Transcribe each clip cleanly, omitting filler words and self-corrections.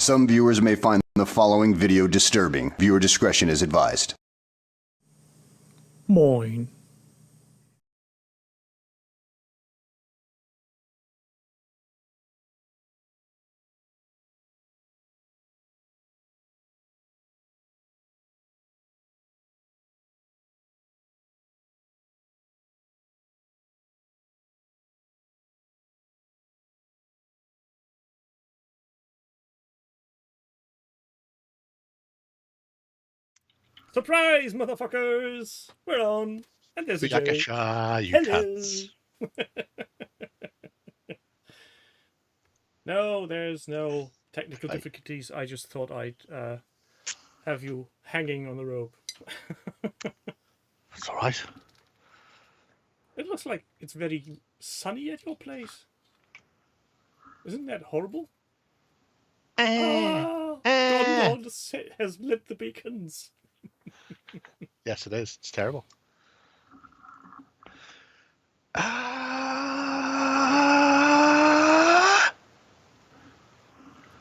Some viewers may find the following video disturbing. Viewer discretion is advised. Moin. Surprise, motherfuckers! We're on, and there's a Jay. You Hello. cunts. No, there's no technical difficulties. I just thought I'd have you hanging on the rope. That's all right. It looks like it's very sunny at your place. Isn't that horrible? Gordon has lit the beacons. Yes, it is. It's terrible.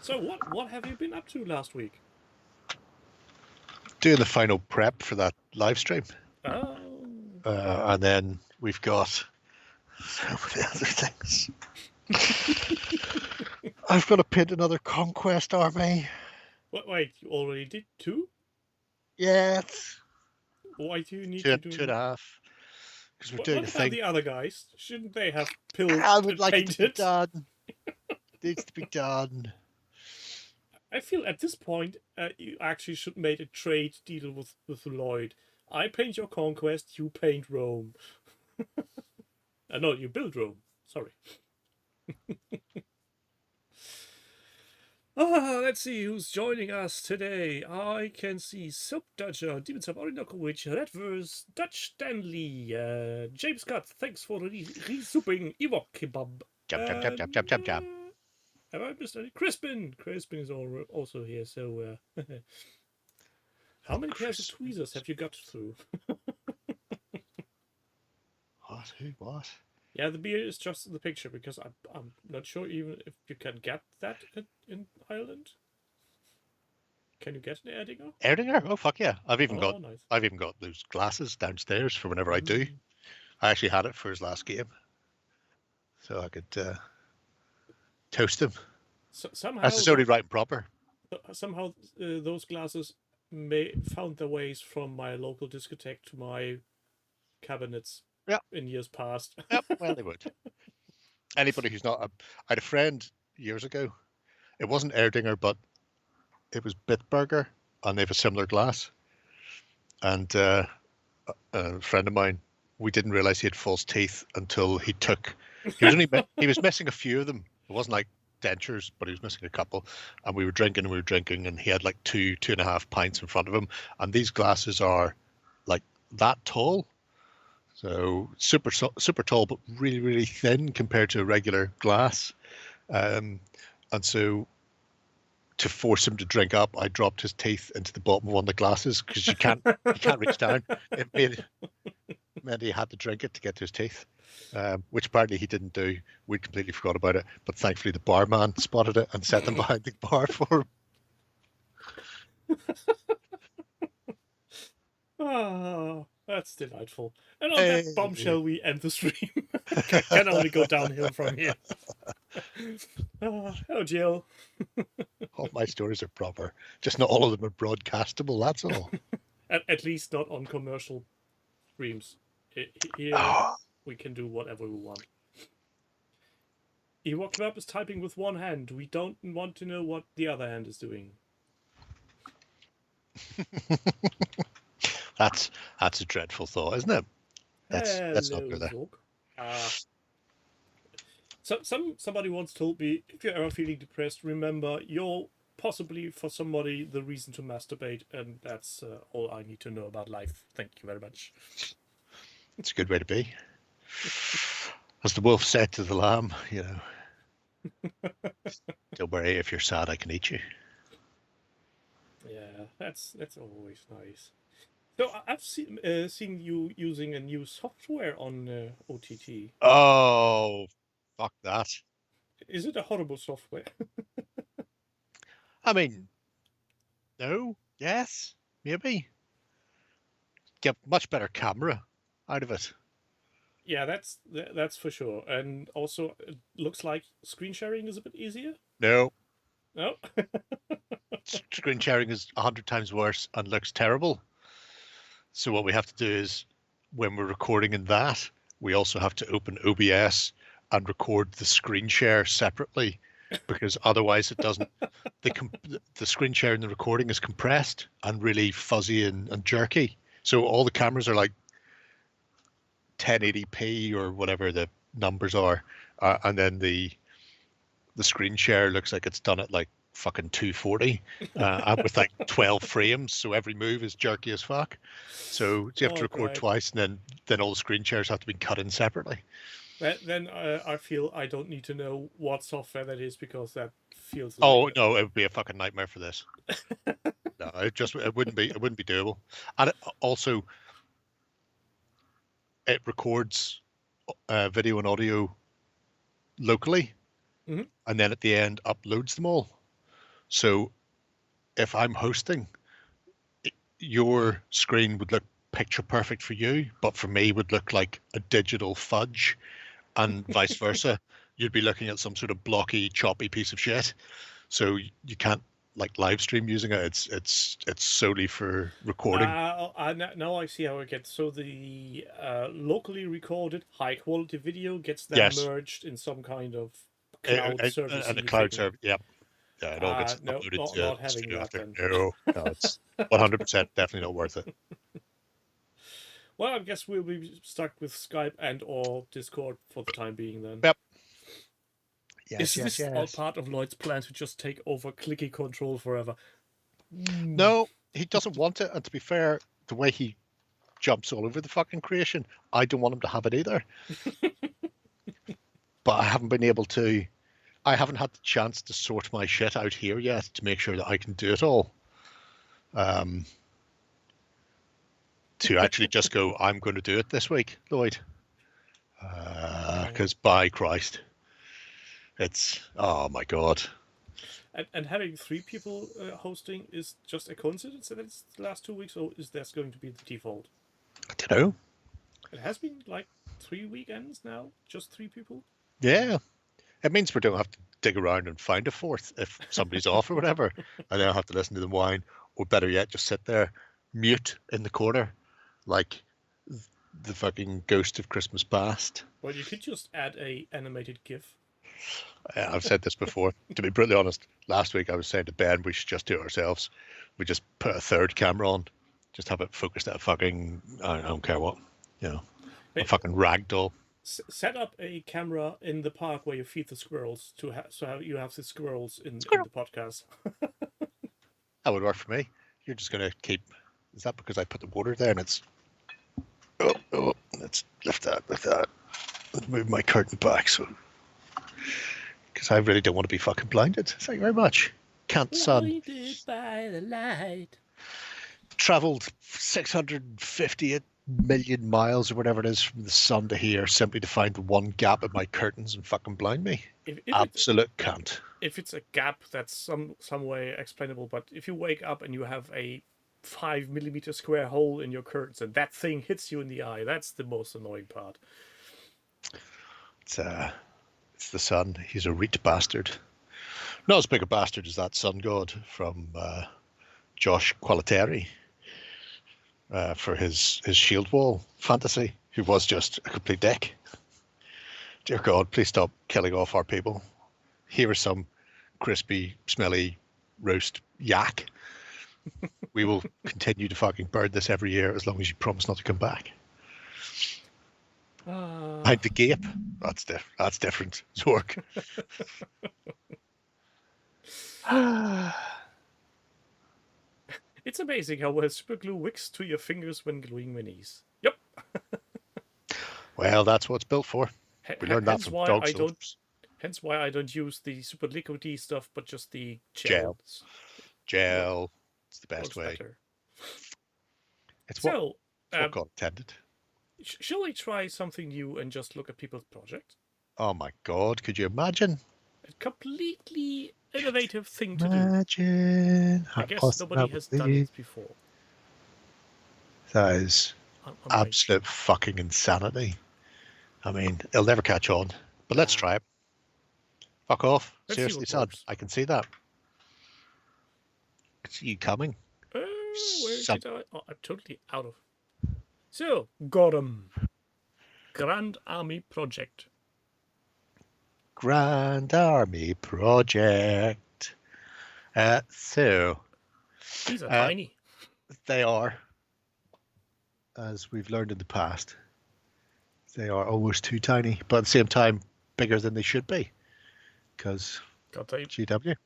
So what have you been up to last week? Doing the final prep for that live stream. Oh. And then we've got so many other things. I've got to paint another conquest army. Wait, you already did 2? Yes. Why do you need two, to do 2.5? Because we're doing what a about thing. the other guys? Shouldn't they have pilled I would like painted? it to be done. Needs to be done. I feel at this point you actually should make a trade deal with Lloyd. I paint your conquest, you paint Rome. No, you build Rome. Sorry. Let's see who's joining us today. I can see Soap Dutcher, Demons of Orinoco-Witch, Redverse, Dutch Stanley, James Scott, thanks for resouping Ewok Kebab. Jump. Have I missed any? Crispin is also here, so how many pairs of tweezers have you got through? What? Who? What? Yeah, the beer is just in the picture because I'm not sure even if you can get that in Ireland. Can you get an Erdinger? Erdinger? Oh fuck yeah! I've even got nice. those glasses downstairs for whenever I do. I actually had it for his last game, so I could toast him. Somehow That's only right and proper. Somehow those glasses found their ways from my local discotheque to my cabinets. Yep. In years past. Yep, well they would. Anybody who's not I had a friend years ago. It wasn't Erdinger, but it was Bitburger, and they have a similar glass. And a friend of mine, we didn't realize he had false teeth until he was missing a few of them. It wasn't like dentures, but he was missing a couple. And we were drinking, and he had like 2.5 pints in front of him. And these glasses are like that tall. So super tall, but really, really thin compared to a regular glass. And so to force him to drink up, I dropped his teeth into the bottom of one of the glasses because you can't reach down. It meant he had to drink it to get to his teeth, which apparently he didn't do. We completely forgot about it, but thankfully the barman spotted it and set them behind the bar for him. Oh, that's delightful. And on that bombshell, we end the stream. Can only go downhill from here. Hello, Jill. All my stories are proper. Just not all of them are broadcastable, that's all. At least not on commercial streams. Here, we can do whatever we want. Ewok Club is typing with one hand. We don't want to know what the other hand is doing. That's a dreadful thought, isn't it? Let's not go there. Somebody once told me, if you're ever feeling depressed, remember you're possibly for somebody the reason to masturbate, and that's all I need to know about life. Thank you very much. It's a good way to be. As the wolf said to the lamb, don't worry, if you're sad, I can eat you. Yeah, that's always nice. So I've seen you using a new software on OTT. Oh, fuck that. Is it a horrible software? I mean, no, yes, maybe. Get much better camera out of it. Yeah, that's for sure. And also, it looks like screen sharing is a bit easier. No, No. screen sharing is 100 times worse and looks terrible. So what we have to do is, when we're recording in that, we also have to open OBS and record the screen share separately, because otherwise it doesn't. The screen share in the recording is compressed and really fuzzy and jerky. So all the cameras are like 1080p or whatever the numbers are, and then the screen share looks like it's done at like fucking 240, and with like 12 frames, so every move is jerky as fuck. So you have to Oh, record great. twice, and then all the screen shares have to be cut in separately. Then I feel I don't need to know what software that is because that feels like Oh no, it would be a fucking nightmare for this. No, it wouldn't be doable. And also it records video and audio locally, Mhm. and then at the end uploads them all. So if I'm hosting, your screen would look picture perfect for you, but for me would look like a digital fudge, and vice versa. You'd be looking at some sort of blocky, choppy piece of shit. So you can't like live stream using it. It's solely for recording. Now I see how it gets. So the locally recorded high quality video gets then Yes, merged in some kind of cloud and the servicey cloud thing. server. Yeah, yeah, it all gets No, uploaded to not the having studio that after. then. No, no, it's 100% definitely not worth it. Well, I guess we'll be stuck with Skype and or Discord for the time being then. Yep. Is Yes, yes, this all yes. part of Lloyd's plan to just take over clicky control forever? No, he doesn't want it. And to be fair, the way he jumps all over the fucking creation, I don't want him to have it either. But I haven't been able to. I haven't had the chance to sort my shit out here yet to make sure that I can do it all. Um, to actually just go, I'm going to do it this week, Lloyd. Because by Christ, it's, oh my God. And having three people hosting is just a coincidence that it's the last 2 weeks, or is this going to be the default? I don't know. It has been like 3 weekends now, just three people. Yeah. It means we don't have to dig around and find a fourth if somebody's off or whatever. And then I'll have to listen to them whine, or better yet, just sit there, mute in the corner, like the fucking ghost of Christmas past. Well, you could just add a animated GIF. I've said this before. To be brutally honest, last week I was saying to Ben we should just do it ourselves. We just put a third camera on, just have it focused at a fucking, I don't care what, a But fucking ragdoll. set up a camera in the park where you feed the squirrels so you have the squirrels in the podcast. That would work for me. You're just going to keep. Is that because I put the water there and it's. Oh, let's lift that. Let's move my curtain back. So. Because I really don't want to be fucking blinded. Thank you very much. Can't sun. Blinded by the light. Travelled 650 million miles or whatever it is from the sun to here simply to find one gap in my curtains and fucking blind me. If Absolute cunt. If it's a gap, that's some way explainable. But if you wake up and you have a 5 millimeter square hole in your curtains and that thing hits you in the eye, that's the most annoying part. It's the sun. He's a reet bastard. Not as big a bastard as that sun god from Josh Qualiteri for his shield wall fantasy, who was just a complete dick. Dear God, please stop killing off our people. Here is some crispy, smelly roast yak. We will continue to fucking burn this every year as long as you promise not to come back. Behind the gape, that's different. Zork. It's amazing how well super glue wicks to your fingers when gluing minis. Yep. Well, that's what it's built for. We learned that from dog soldiers. Hence why I don't use the super liquidy stuff, but just the Gel. Gel. It's the best way. Better. It's what God intended. Shall we try something new and just look at people's projects? Oh my God, could you imagine? A completely innovative thing to do. Imagine I how guess awesome nobody that has would done be. it before. That is Unlike, absolute fucking insanity. I mean, it'll never catch on. But let's try it. Fuck off. Let's see Seriously, what son. works. I can see that. I see you coming. Where Son. did I? Oh, I'm totally out of. So, got 'em. Grand Army Project. Grand Army Project. So, These are uh, tiny. they are, as we've learned in the past, they are almost too tiny, but at the same time, bigger than they should be. Because GW.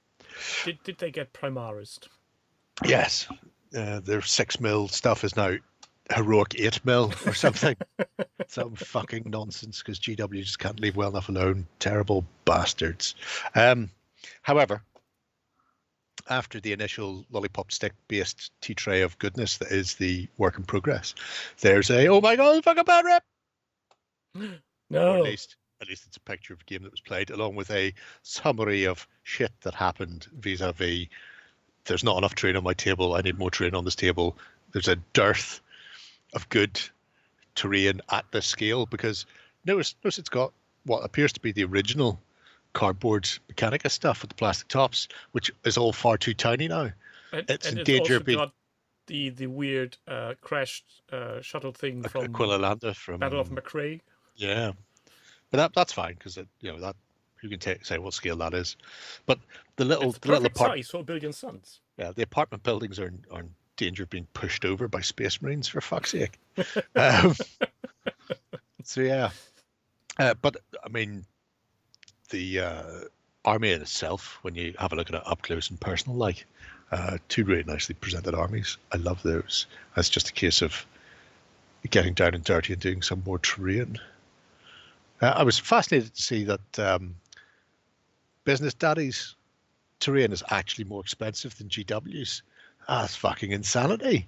Did they get Primarised? Yes. Their 6 mil stuff is now heroic 8 mil or something. Some fucking nonsense because GW just can't leave well enough alone. Terrible bastards. However, after the initial lollipop stick based tea tray of goodness that is the work in progress, there's a oh my god, fucking bad rep. No. Or at least it's a picture of a game that was played, along with a summary of shit that happened vis-a-vis. There's not enough terrain on my table. I need more terrain on this table. There's a dearth of good terrain at this scale because notice it's got what appears to be the original cardboard Mechanica stuff with the plastic tops, which is all far too tiny now. It's in danger of being got the weird crashed shuttle thing from Aquila from Battle of McRae. Yeah, but that's fine because that you can say what scale that is. But the little size for a billion suns. Yeah, the apartment buildings are in danger of being pushed over by Space Marines, for fuck's sake. So yeah, but I mean, the army in itself, when you have a look at it up close and personal, like two really nicely presented armies. I love those. It's just a case of getting down and dirty and doing some more terrain. I was fascinated to see that Business Daddy's terrain is actually more expensive than GW's. That's fucking insanity.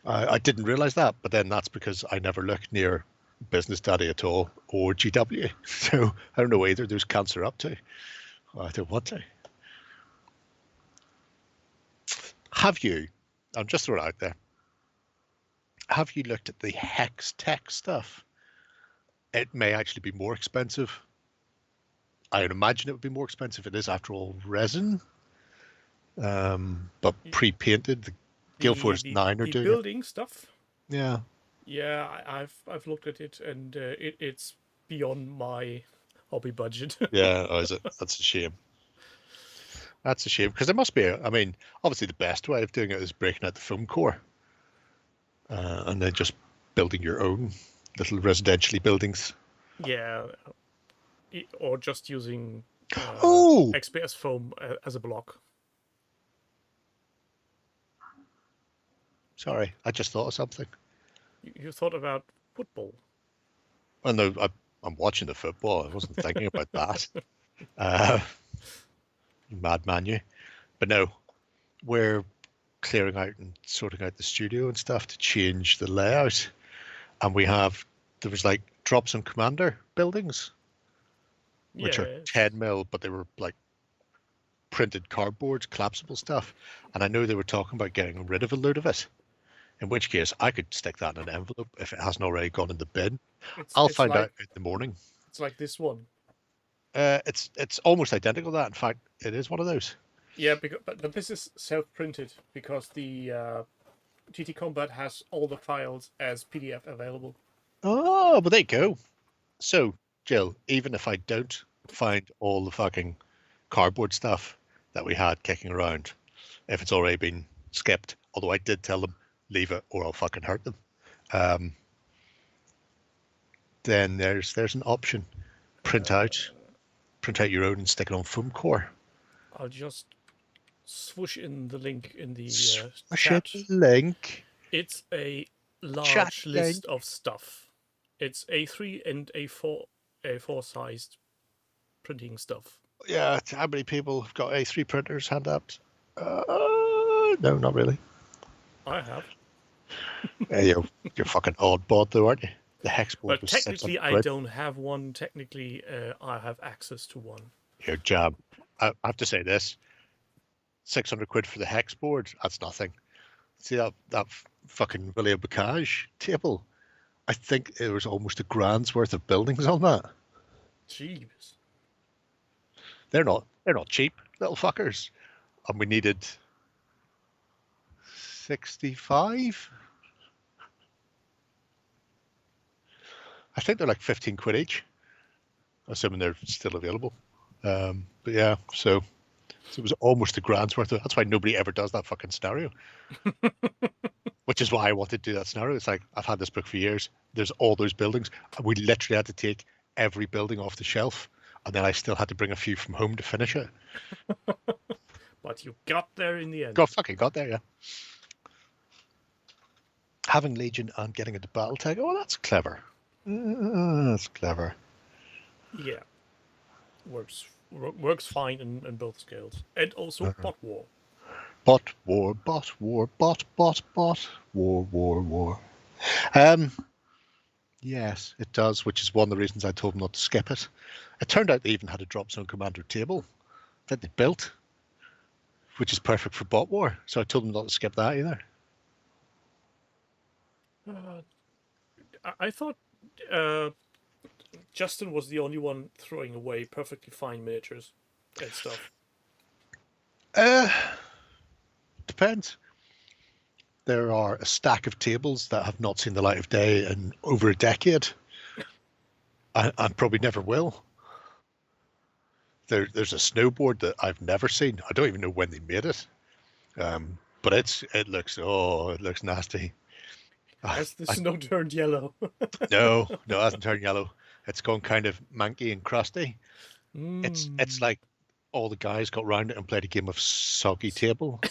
I didn't realize that, but then that's because I never looked near Business Daddy at all or GW. So I don't know either those counts are up to. I don't want to. Have you, I'm just throwing it out there, have you looked at the Hex Tech stuff? It may actually be more expensive. I would imagine it would be more expensive. It is, after all, resin. But pre-painted. The Guild Force 9 are doing building stuff. Yeah. Yeah, I've looked at it, and it's beyond my hobby budget. Yeah, oh, is it? That's a shame. That's a shame, because there must be, I mean, obviously the best way of doing it is breaking out the foam core. And then just building your own little residentially buildings. Yeah. Or just using XPS foam as a block. Sorry, I just thought of something. You thought about football? Well, no, I'm watching the football. I wasn't thinking about that. Madman, you. But no, we're clearing out and sorting out the studio and stuff to change the layout. And there was like drops on Commander buildings, which are 10 mil, but they were like printed cardboard, collapsible stuff. And I know they were talking about getting rid of a load of it. In which case, I could stick that in an envelope if it hasn't already gone in the bin. I'll find out in the morning. It's like this one. It's almost identical to that. In fact, it is one of those. Yeah, but this is self-printed because the TT Combat has all the files as PDF available. Oh, but there you go. So, Jill, even if I don't find all the fucking cardboard stuff that we had kicking around, if it's already been skipped, although I did tell them, leave it or I'll fucking hurt them, then there's an option. Print out your own and stick it on foam core. I'll just swoosh in the link in the chat. Link. It's a large list of stuff. It's A3 and A4 sized printing stuff. Yeah, how many people have got A3 printers hand up? No, not really. I have. You're fucking oddbod though, aren't you? The hex board. But technically, I don't have one. Technically, I have access to one. Your job. I have to say this: 600 quid for the hex board. That's nothing. See that fucking William Bocage table? I think there was almost a grand's worth of buildings on that. Jeez. They're not cheap, little fuckers. And we needed 65. I think they're like 15 quid each, assuming they're still available. But yeah, so it was almost a grand's worth of. That's why nobody ever does that fucking scenario. Which is why I wanted to do that scenario. It's like, I've had this book for years. There's all those buildings. We literally had to take every building off the shelf, and then I still had to bring a few from home to finish it. But you got there in the end. Got there, yeah. Having Legion and getting into battle tag. Oh, that's clever. That's clever. Yeah. Works fine in both scales. And also bot war. Bot war, bot war, bot, war. Yes, it does, which is one of the reasons I told them not to skip it. It turned out they even had a drop zone commander table that they built, which is perfect for bot war. So I told them not to skip that either. I thought Justin was the only one throwing away perfectly fine miniatures and stuff. Depends. There are a stack of tables that have not seen the light of day in over a decade, and probably never will. There's a snowboard that I've never seen. I don't even know when they made it, but it looks nasty. Has the snow turned yellow? No, it hasn't turned yellow. It's gone kind of manky and crusty. It's like all the guys got round it and played a game of soggy table.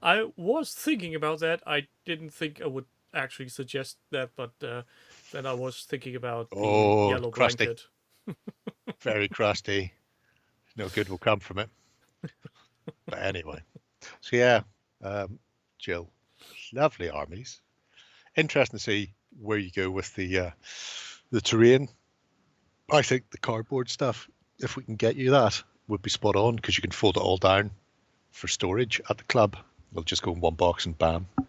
I was thinking about that. I didn't think I would actually suggest that, but then I was thinking about the yellow crusty. blanket. Very crusty. No good will come from it. But anyway, so yeah, Jill, lovely armies. Interesting to see where you go with the terrain. I think the cardboard stuff, if we can get you that, would be spot on, because you can fold it all down for storage at the club. We'll just go in one box and bam. You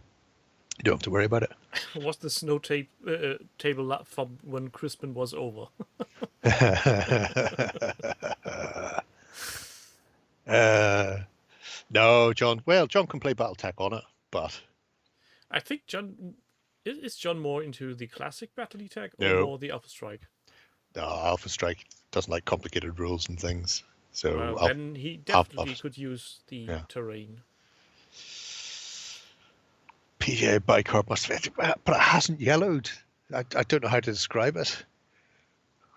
don't have to worry about it. Was the snow table from when Crispin was over? No, John. Well, John can play BattleTech on it, but I think John is John more into the classic battle tech or No. more the Alpha Strike. no, Alpha Strike doesn't like complicated rules and things. So Well, then he definitely could use the terrain. PJ bicarb must have, but it hasn't yellowed. I don't know how to describe it.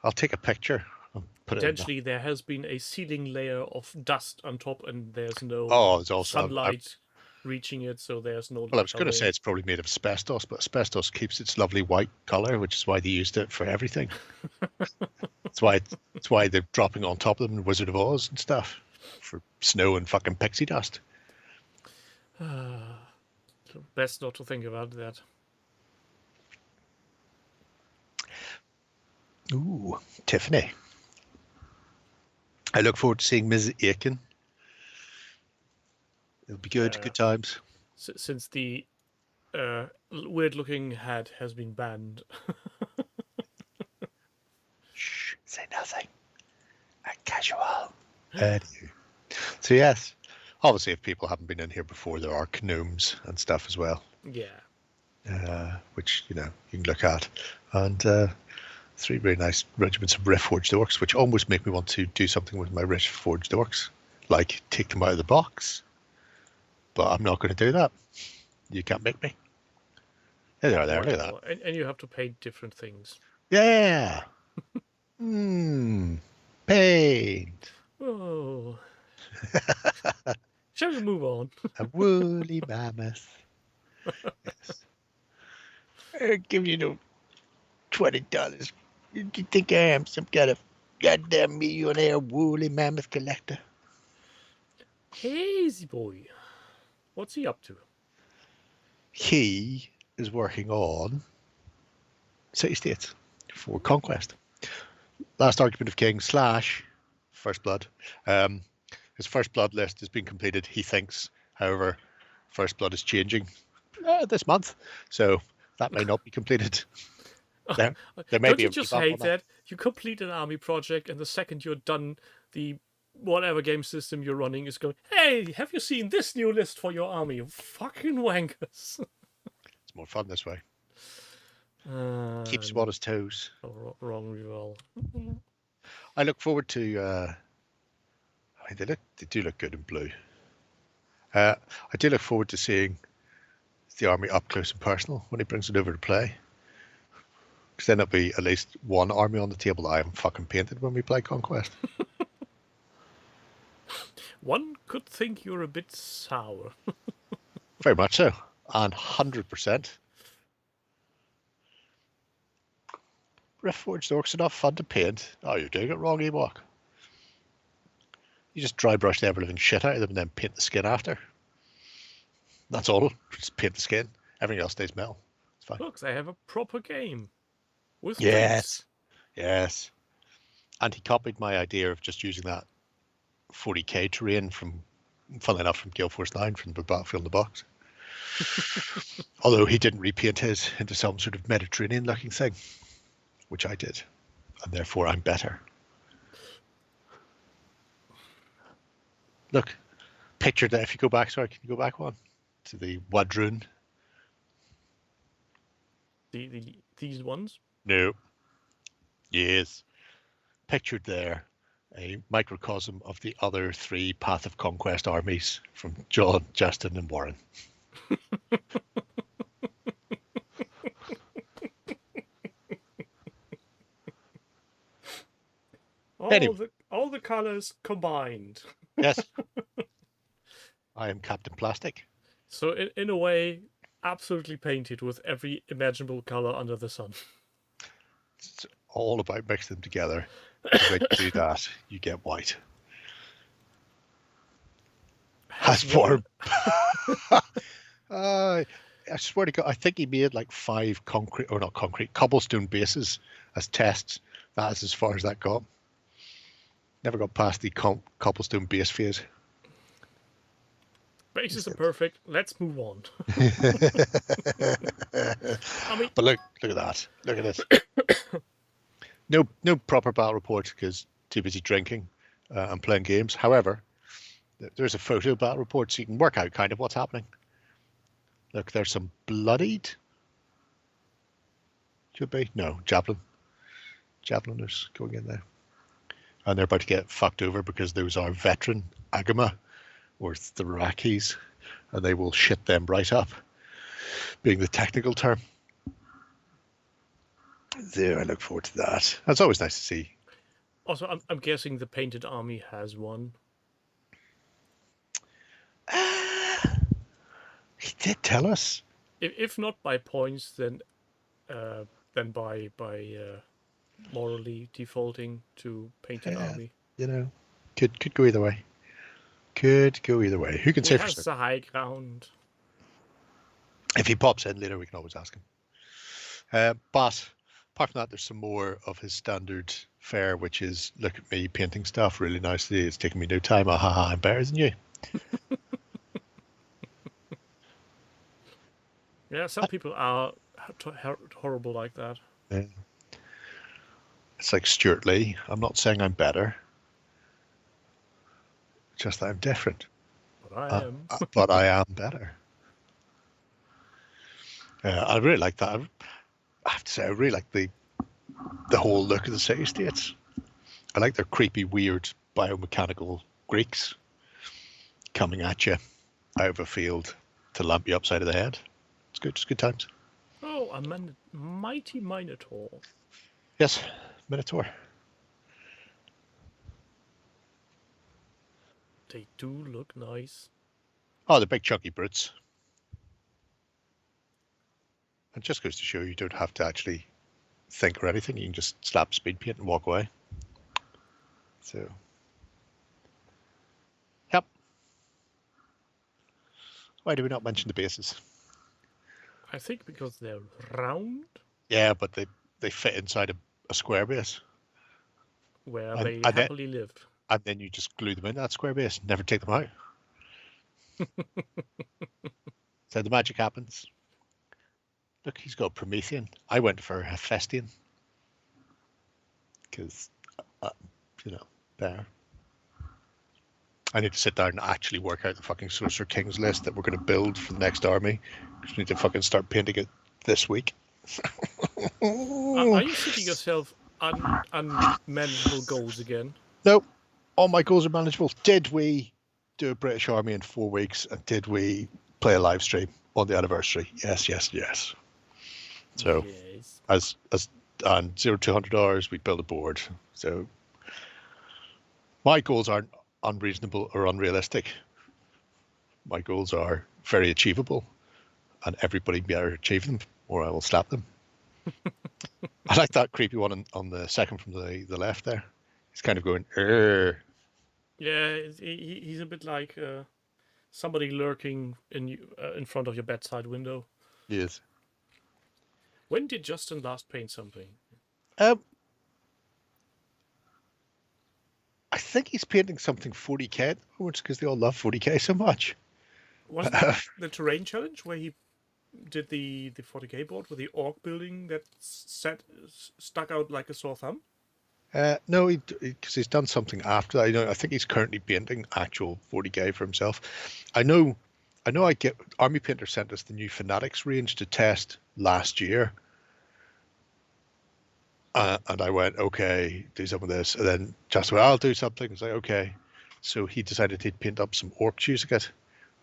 I'll take a picture and put it in. Potentially, there has been a sealing layer of dust on top, and there's no There's also sunlight reaching it, so there's no. Well, I was going to say it's probably made of asbestos, but asbestos keeps its lovely white color, which is why they used it for everything. It's why they're dropping on top of them in Wizard of Oz and stuff for snow and fucking pixie dust. Best not to think about that. Ooh, Tiffany. I look forward to seeing Ms. Aiken. It'll be good. Good times. Since the weird-looking hat has been banned. Shh, say nothing. Casual. So yes, obviously, if people haven't been in here before, there are gnomes and stuff as well. Yeah. Which you can look at, and 3 very nice regiments of Rift Forged Orcs, which almost make me want to do something with my Rift Forged Orcs, like take them out of the box. But I'm not going to do that. You can't make me. There they are. There, look at that. And you have to paint different things. Yeah. Paint. Oh. Shall we move on? A woolly mammoth. Yes. I'll give you $20. You think I am some kind of goddamn millionaire woolly mammoth collector? Easy boy. What's he up to? He is working on city-states for conquest. Last Argument of Kings / First Blood. His First Blood list has been completed. He thinks, however, First Blood is changing this month, so that may not be completed. There may Don't be you a just revamp hate on that? You complete an army project, and the second you're done, the whatever game system you're running is going, hey, have you seen this new list for your army? You fucking wankers. It's more fun this way. Keeps him Uh, on his toes. wrong reroll. I look forward to. I mean, they do look good in blue. I do look forward to seeing the army up close and personal when he brings it over to play. Because then there'll be at least one army on the table that I haven't fucking painted when we play Conquest. One could think you're a bit sour. Very much so. And 100%. Riftforged Orcs are not fun to paint. Oh, you're doing it wrong, Ewok. You just dry brush the ever living shit out of them and then paint the skin after. That's all. Just paint the skin. Everything else stays metal. It's fine. Look, they have a proper game. With Yes. drinks. Yes. And he copied my idea of just using that 40k terrain from, funnily enough, from Gale Force 9 from the Battlefield in the Box. Although he didn't repaint his into some sort of Mediterranean looking thing, which I did. And therefore I'm better. Look, picture that if you go back, sorry, can you go back one? To the Wadroon? These ones? No. Yes. Pictured there, a microcosm of the other three Path of Conquest armies from John, Justin, and Warren. Anyway. All the colors combined. Yes. I am Captain Plastic. So in a way, absolutely painted with every imaginable color under the sun. It's all about mixing them together. When you do that, you get white. Has form. I swear to God, I think he made like 5 cobblestone bases as tests. That is as far as that got. Never got past the cobblestone base phase. Bases are perfect. Let's move on. I mean, but look at that. Look at this. No proper battle report because too busy drinking and playing games. However, there's a photo battle report so you can work out kind of what's happening. Look, there's some bloodied. Should be no javeliners going in there, and they're about to get fucked over because those are veteran Agama or Thirakis, and they will shit them right up, being the technical term. There, I look forward to that. That's always nice to see. Also, I'm guessing the painted army has one. He did tell us. If not by points, then by morally defaulting to painted army. You know, could go either way. Could go either way. Who can say for certain? The high ground. If he pops in later, we can always ask him. But apart from that, there's some more of his standard fare, which is look at me painting stuff really nicely. It's taking me no time. Ahaha, I'm better than you. Yeah, some people are horrible like that. Yeah. It's like Stuart Lee. I'm not saying I'm better. Just that I'm different. But I am. But I am better. I really like that. I have to say, I really like the whole look of the city-states. I like their creepy, weird, biomechanical Greeks coming at you out of a field to lamp you upside of the head. It's good. It's good times. Oh, a mighty Minotaur. Yes, Minotaur. They do look nice. Oh, the big chunky brutes. It just goes to show you don't have to actually think or anything. You can just slap speed paint and walk away. So, yep. Why do we not mention the bases? I think because they're round. Yeah, but they fit inside a square base. Where they happily live. and then you just glue them in that square base, never take them out. So the magic happens. Look, he's got Promethean. I went for Hephaestion because, there. I need to sit down and actually work out the fucking Sorcerer Kings list that we're going to build for the next army. Because we need to fucking start painting it this week. Are you setting yourself unmanageable goals again? Nope. All my goals are manageable. Did we do a British Army in 4 weeks? And did we play a live stream on the anniversary? Yes, yes, yes. So, yes. as on 0 to 100 hours, we build a board. So, my goals aren't unreasonable or unrealistic. My goals are very achievable, and everybody better achieve them, or I will slap them. I like that creepy one on the second from the left there. He's kind of going, "Err." Yeah, he's a bit like somebody lurking in front of your bedside window. Yes. When did Justin last paint something? I think he's painting something 40k at the moment because they all love 40k so much. Wasn't that the terrain challenge where he did the 40k board with the orc building that stuck out like a sore thumb? No, because he's done something after that. I think he's currently painting actual 40k for himself. I know. I get Army Painter sent us the new Fanatics range to test last year, and I went, okay, do some of this, and then just went, I'll do something. It's like, okay, so he decided he'd paint up some orcs using it,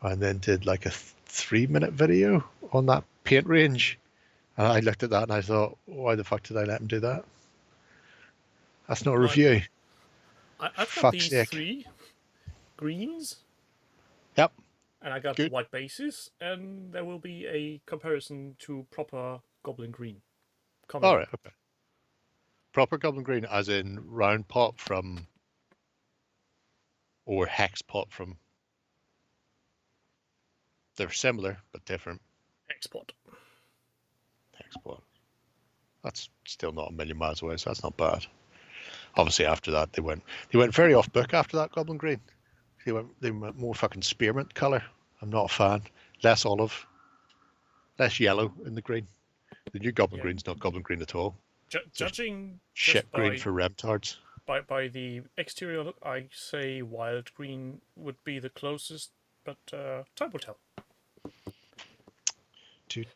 and then did like a 3-minute video on that paint range. And I looked at that and I thought, why the fuck did I let him do that? That's not a review. I've got these 3 greens. Yep. And I got white bases, and there will be a comparison to proper Goblin Green. All right, okay. Proper Goblin Green, as in round pot from, or hex pot from. They're similar but different. Hex pot. That's still not a million miles away, so that's not bad. Obviously, after that, they went very off book after that Goblin Green. They went more fucking spearmint color. I'm not a fan. Less olive, less yellow in the green. The new Goblin Green's not Goblin Green at all. Judging shit green for remtards. By the exterior look, I say wild green would be the closest, but time will tell. The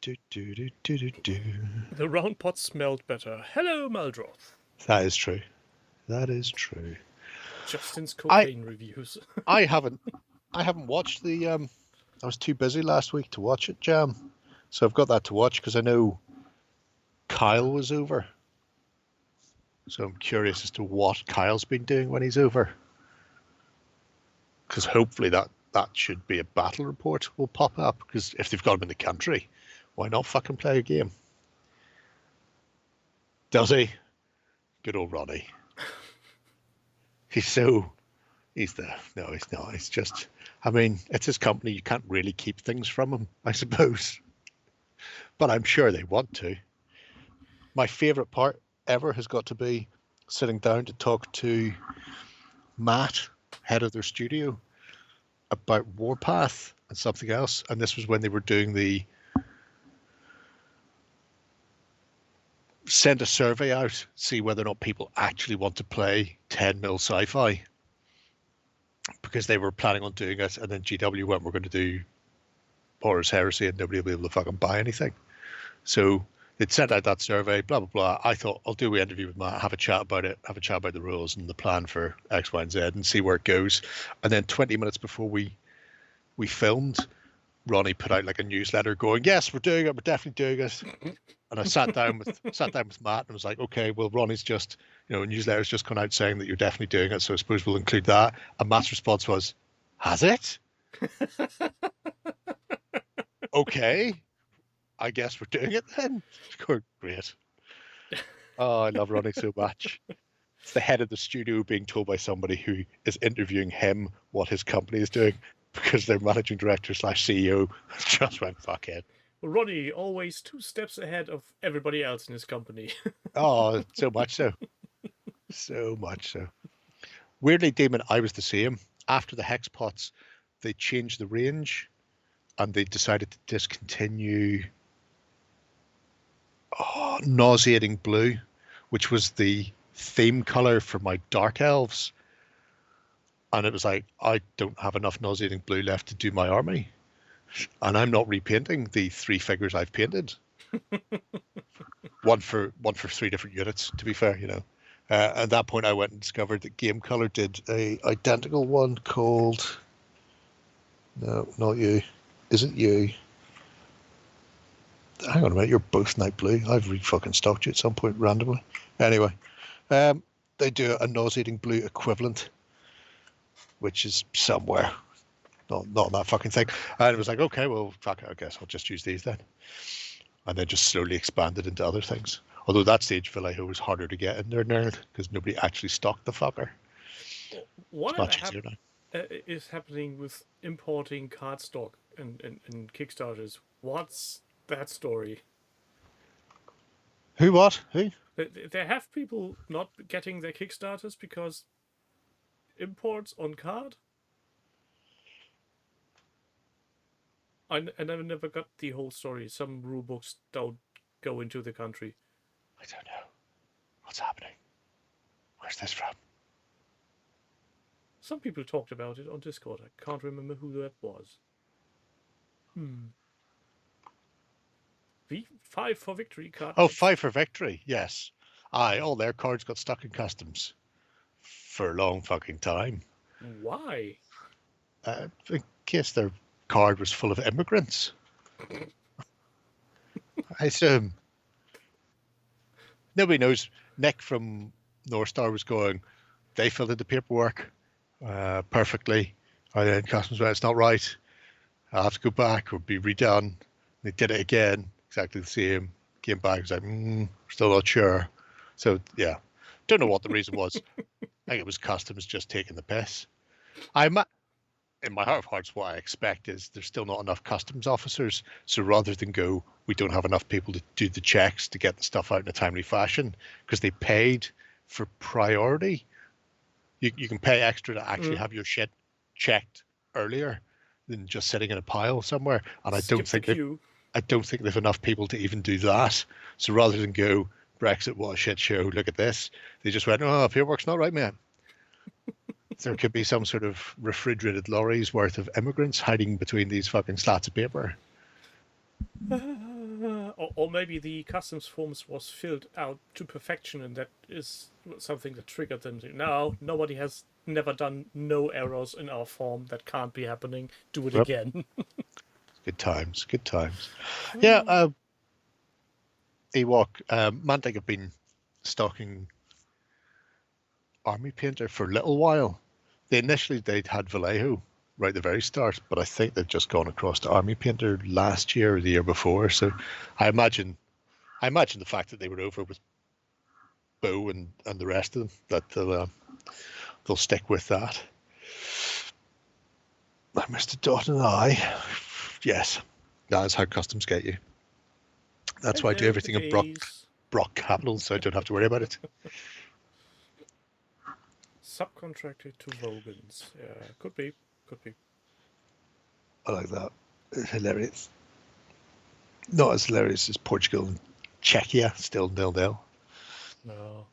round pot smelled better. Hello, Maldroth. That is true. Justin's cocaine reviews. I haven't watched the. I was too busy last week to watch it, Jam. So I've got that to watch because I know Kyle was over. So I'm curious as to what Kyle's been doing when he's over. Because hopefully that should be a battle report will pop up. Because if they've got him in the country, why not fucking play a game? Does he? Good old Ronnie. He's not. He's just, I mean, it's his company. You can't really keep things from him, I suppose. But I'm sure they want to. My favourite part ever has got to be sitting down to talk to Matt, head of their studio, about Warpath and something else. And this was when they were doing the send a survey out, see whether or not people actually want to play 10 mil sci-fi. Because they were planning on doing it, and then GW went, we're going to do Horus Heresy, and nobody will be able to fucking buy anything. So they'd sent out that survey, blah, blah, blah. I thought, I'll do an interview with Matt, have a chat about it, have a chat about the rules and the plan for X, Y, and Z, and see where it goes. And then 20 minutes before we filmed, Ronnie put out like a newsletter going, yes, we're doing it, we're definitely doing it. And I sat down with Matt and was like, okay, well, Ronnie's just, a newsletter's just come out saying that you're definitely doing it, so I suppose we'll include that. And Matt's response was, has it? Okay, I guess we're doing it then. Great. Oh, I love Ronnie so much. It's the head of the studio being told by somebody who is interviewing him what his company is doing because their managing director / CEO just went, fuck it. Ronnie, always 2 steps ahead of everybody else in his company. Oh, so much so. So much so. Weirdly, Damon, I was the same. After the hex pots, they changed the range, and they decided to discontinue nauseating blue, which was the theme color for my dark elves. And it was like, I don't have enough nauseating blue left to do my army, and I'm not repainting the 3 figures I've painted. one for 3 different units, to be fair, you know. At that point, I went and discovered that Game Color did a identical one called. No, not you. Is it you? Hang on a minute, you're both night blue. I've fucking stalked you at some point randomly. Anyway, they do a nauseating blue equivalent, which is somewhere. Not that fucking thing. And it was like, okay, well, fuck it, I guess I'll just use these then. And then just slowly expanded into other things. Although that stage, Vallejo was harder to get in there now because nobody actually stocked the fucker. Whatever is happening with importing cardstock and Kickstarters? What's that story? Who? What? Who? There have people not getting their Kickstarters because imports on card? I never got the whole story. Some rule books don't go into the country. I don't know. What's happening? Where's this from? Some people talked about it on Discord. I can't remember who that was. 5 for victory card. Oh, 5 for victory. Yes. Aye, all their cards got stuck in customs for a long fucking time. Why? In case their card was full of immigrants. I assume. Nobody knows. Nick from North Star was going, they filled in the paperwork perfectly. And then customs went, it's not right. I'll have to go back or be redone. They did it again, exactly the same. Came back, was like, still not sure. So, yeah. Don't know what the reason was. I think it was customs just taking the piss. In my heart of hearts, what I expect is there's still not enough customs officers. So rather than go, we don't have enough people to do the checks to get the stuff out in a timely fashion, because they paid for priority. You can pay extra to actually have your shit checked earlier than just sitting in a pile somewhere. And I don't think they've enough people to even do that. So rather than go, Brexit, what a shit show, look at this, they just went, oh, paperwork's not right, man. There could be some sort of refrigerated lorries worth of immigrants hiding between these fucking slats of paper. Or maybe the customs forms was filled out to perfection, and that is something that triggered them. No, nobody has never done no errors in our form. That can't be happening. Do it again. Good times. Yeah, Ewok, Mantic have been stocking Army Painter for a little while. They'd had Vallejo right at the very start, but I think they've just gone across to Army Painter last year or the year before. So I imagine the fact that they were over with Bo and the rest of them, that they'll stick with that. Mr. Dot and I, yes, that's how customs get you. That's why I do everything in Brock Capital, so I don't have to worry about it. Subcontracted to Vogans. Yeah, could be. I like that. It's hilarious. Not as hilarious as Portugal and Czechia, still 0-0. No.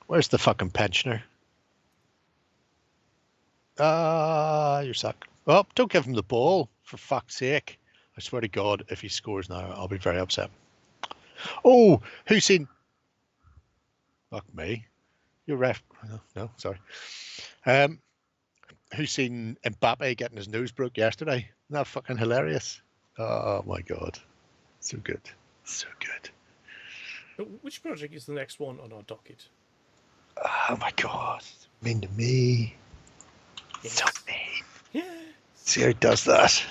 Where's the fucking pensioner? You're sacked. Oh, don't give him the ball, for fuck's sake. I swear to God, if he scores now, I'll be very upset. Oh, who's seen... Fuck me. You're ref... No, sorry. Who's seen Mbappe getting his nose broke yesterday? Isn't that fucking hilarious? Oh my God. So good. So good. Which project is the next one on our docket? Oh my God. Mean to me. Yes. So mean. Yeah. See how he does that.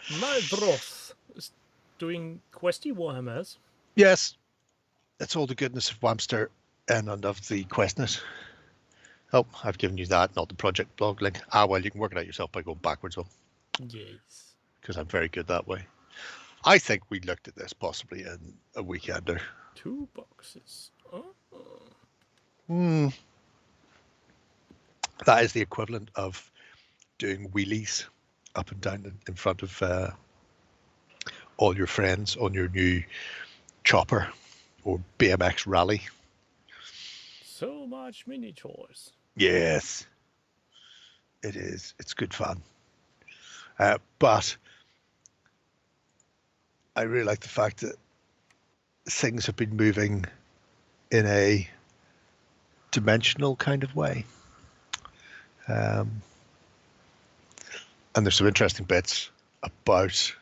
Malbroth is doing questy Warhammers. Yes. That's all the goodness of Wamster and of the Questnet. Oh, I've given you that, not the project blog link. Well, you can work it out yourself by going backwards one. Yes. Because I'm very good that way. I think we looked at this possibly in a weekender. 2 boxes. Oh. That is the equivalent of doing wheelies up and down in front of all your friends on your new chopper or BMX rally. So much mini toys. Yes, it is. It's good fun. But I really like the fact that things have been moving in a dimensional kind of way. And there's some interesting bits about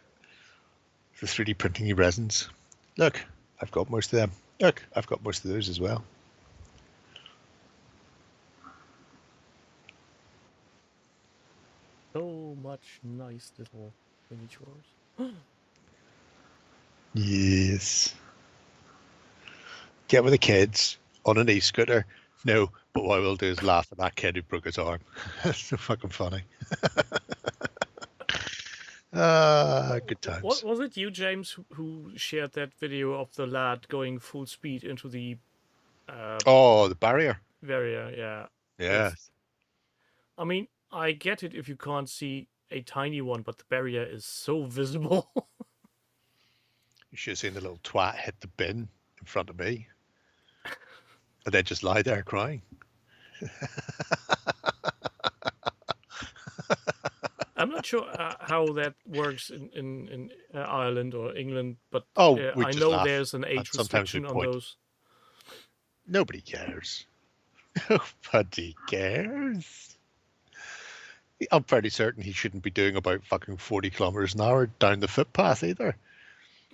the 3D printing resins. Look, I've got most of them. Look, I've got most of those as well. So much nice little miniatures. Yes. Get with the kids on an e-scooter. No, but what I will do is laugh at that kid who broke his arm. That's so fucking funny. Good times. What was it, you, James, who shared that video of the lad going full speed into the Oh, the barrier. barrier? Yeah. Yeah. I mean, I get it if you can't see a tiny one, but the barrier is so visible. You should have seen the little twat hit the bin in front of me. And then just lie there crying. I'm not sure how that works in Ireland or England, but we I just know laugh, there's an age and sometimes we restriction on point. those. Nobody cares. Nobody cares. I'm fairly certain he shouldn't be doing about fucking 40 kilometers an hour down the footpath either.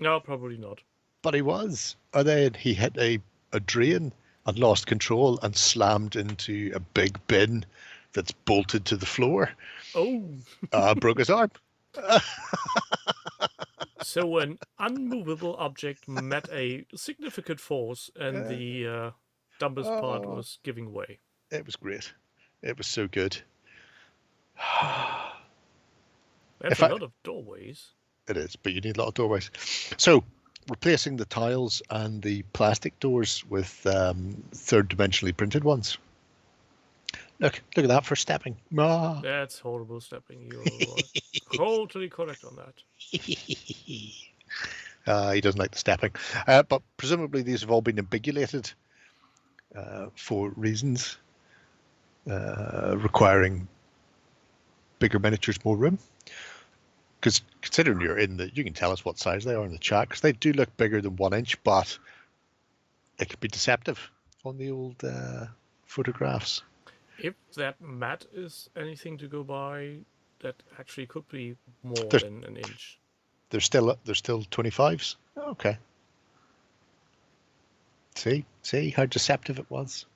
No, probably not. But he was. And then he hit a drain and lost control and slammed into a big bin that's bolted to the floor. Oh. Broke his arm. So an unmovable object met a significant force, and the dumbest part was giving way. It was great. It was so good. That's a lot of doorways. It is, but you need a lot of doorways. So replacing the tiles and the plastic doors with third dimensionally printed ones. Look at that for stepping. Ah. That's horrible stepping. You're totally correct on that. He doesn't like the stepping. But presumably these have all been ambiguated for reasons requiring bigger miniatures, more room. Because considering you can tell us what size they are in the chat, because they do look bigger than 1 inch, but it can be deceptive on the old photographs. If that mat is anything to go by, that actually could be more than an inch. They're still 25s. Okay. See how deceptive it was.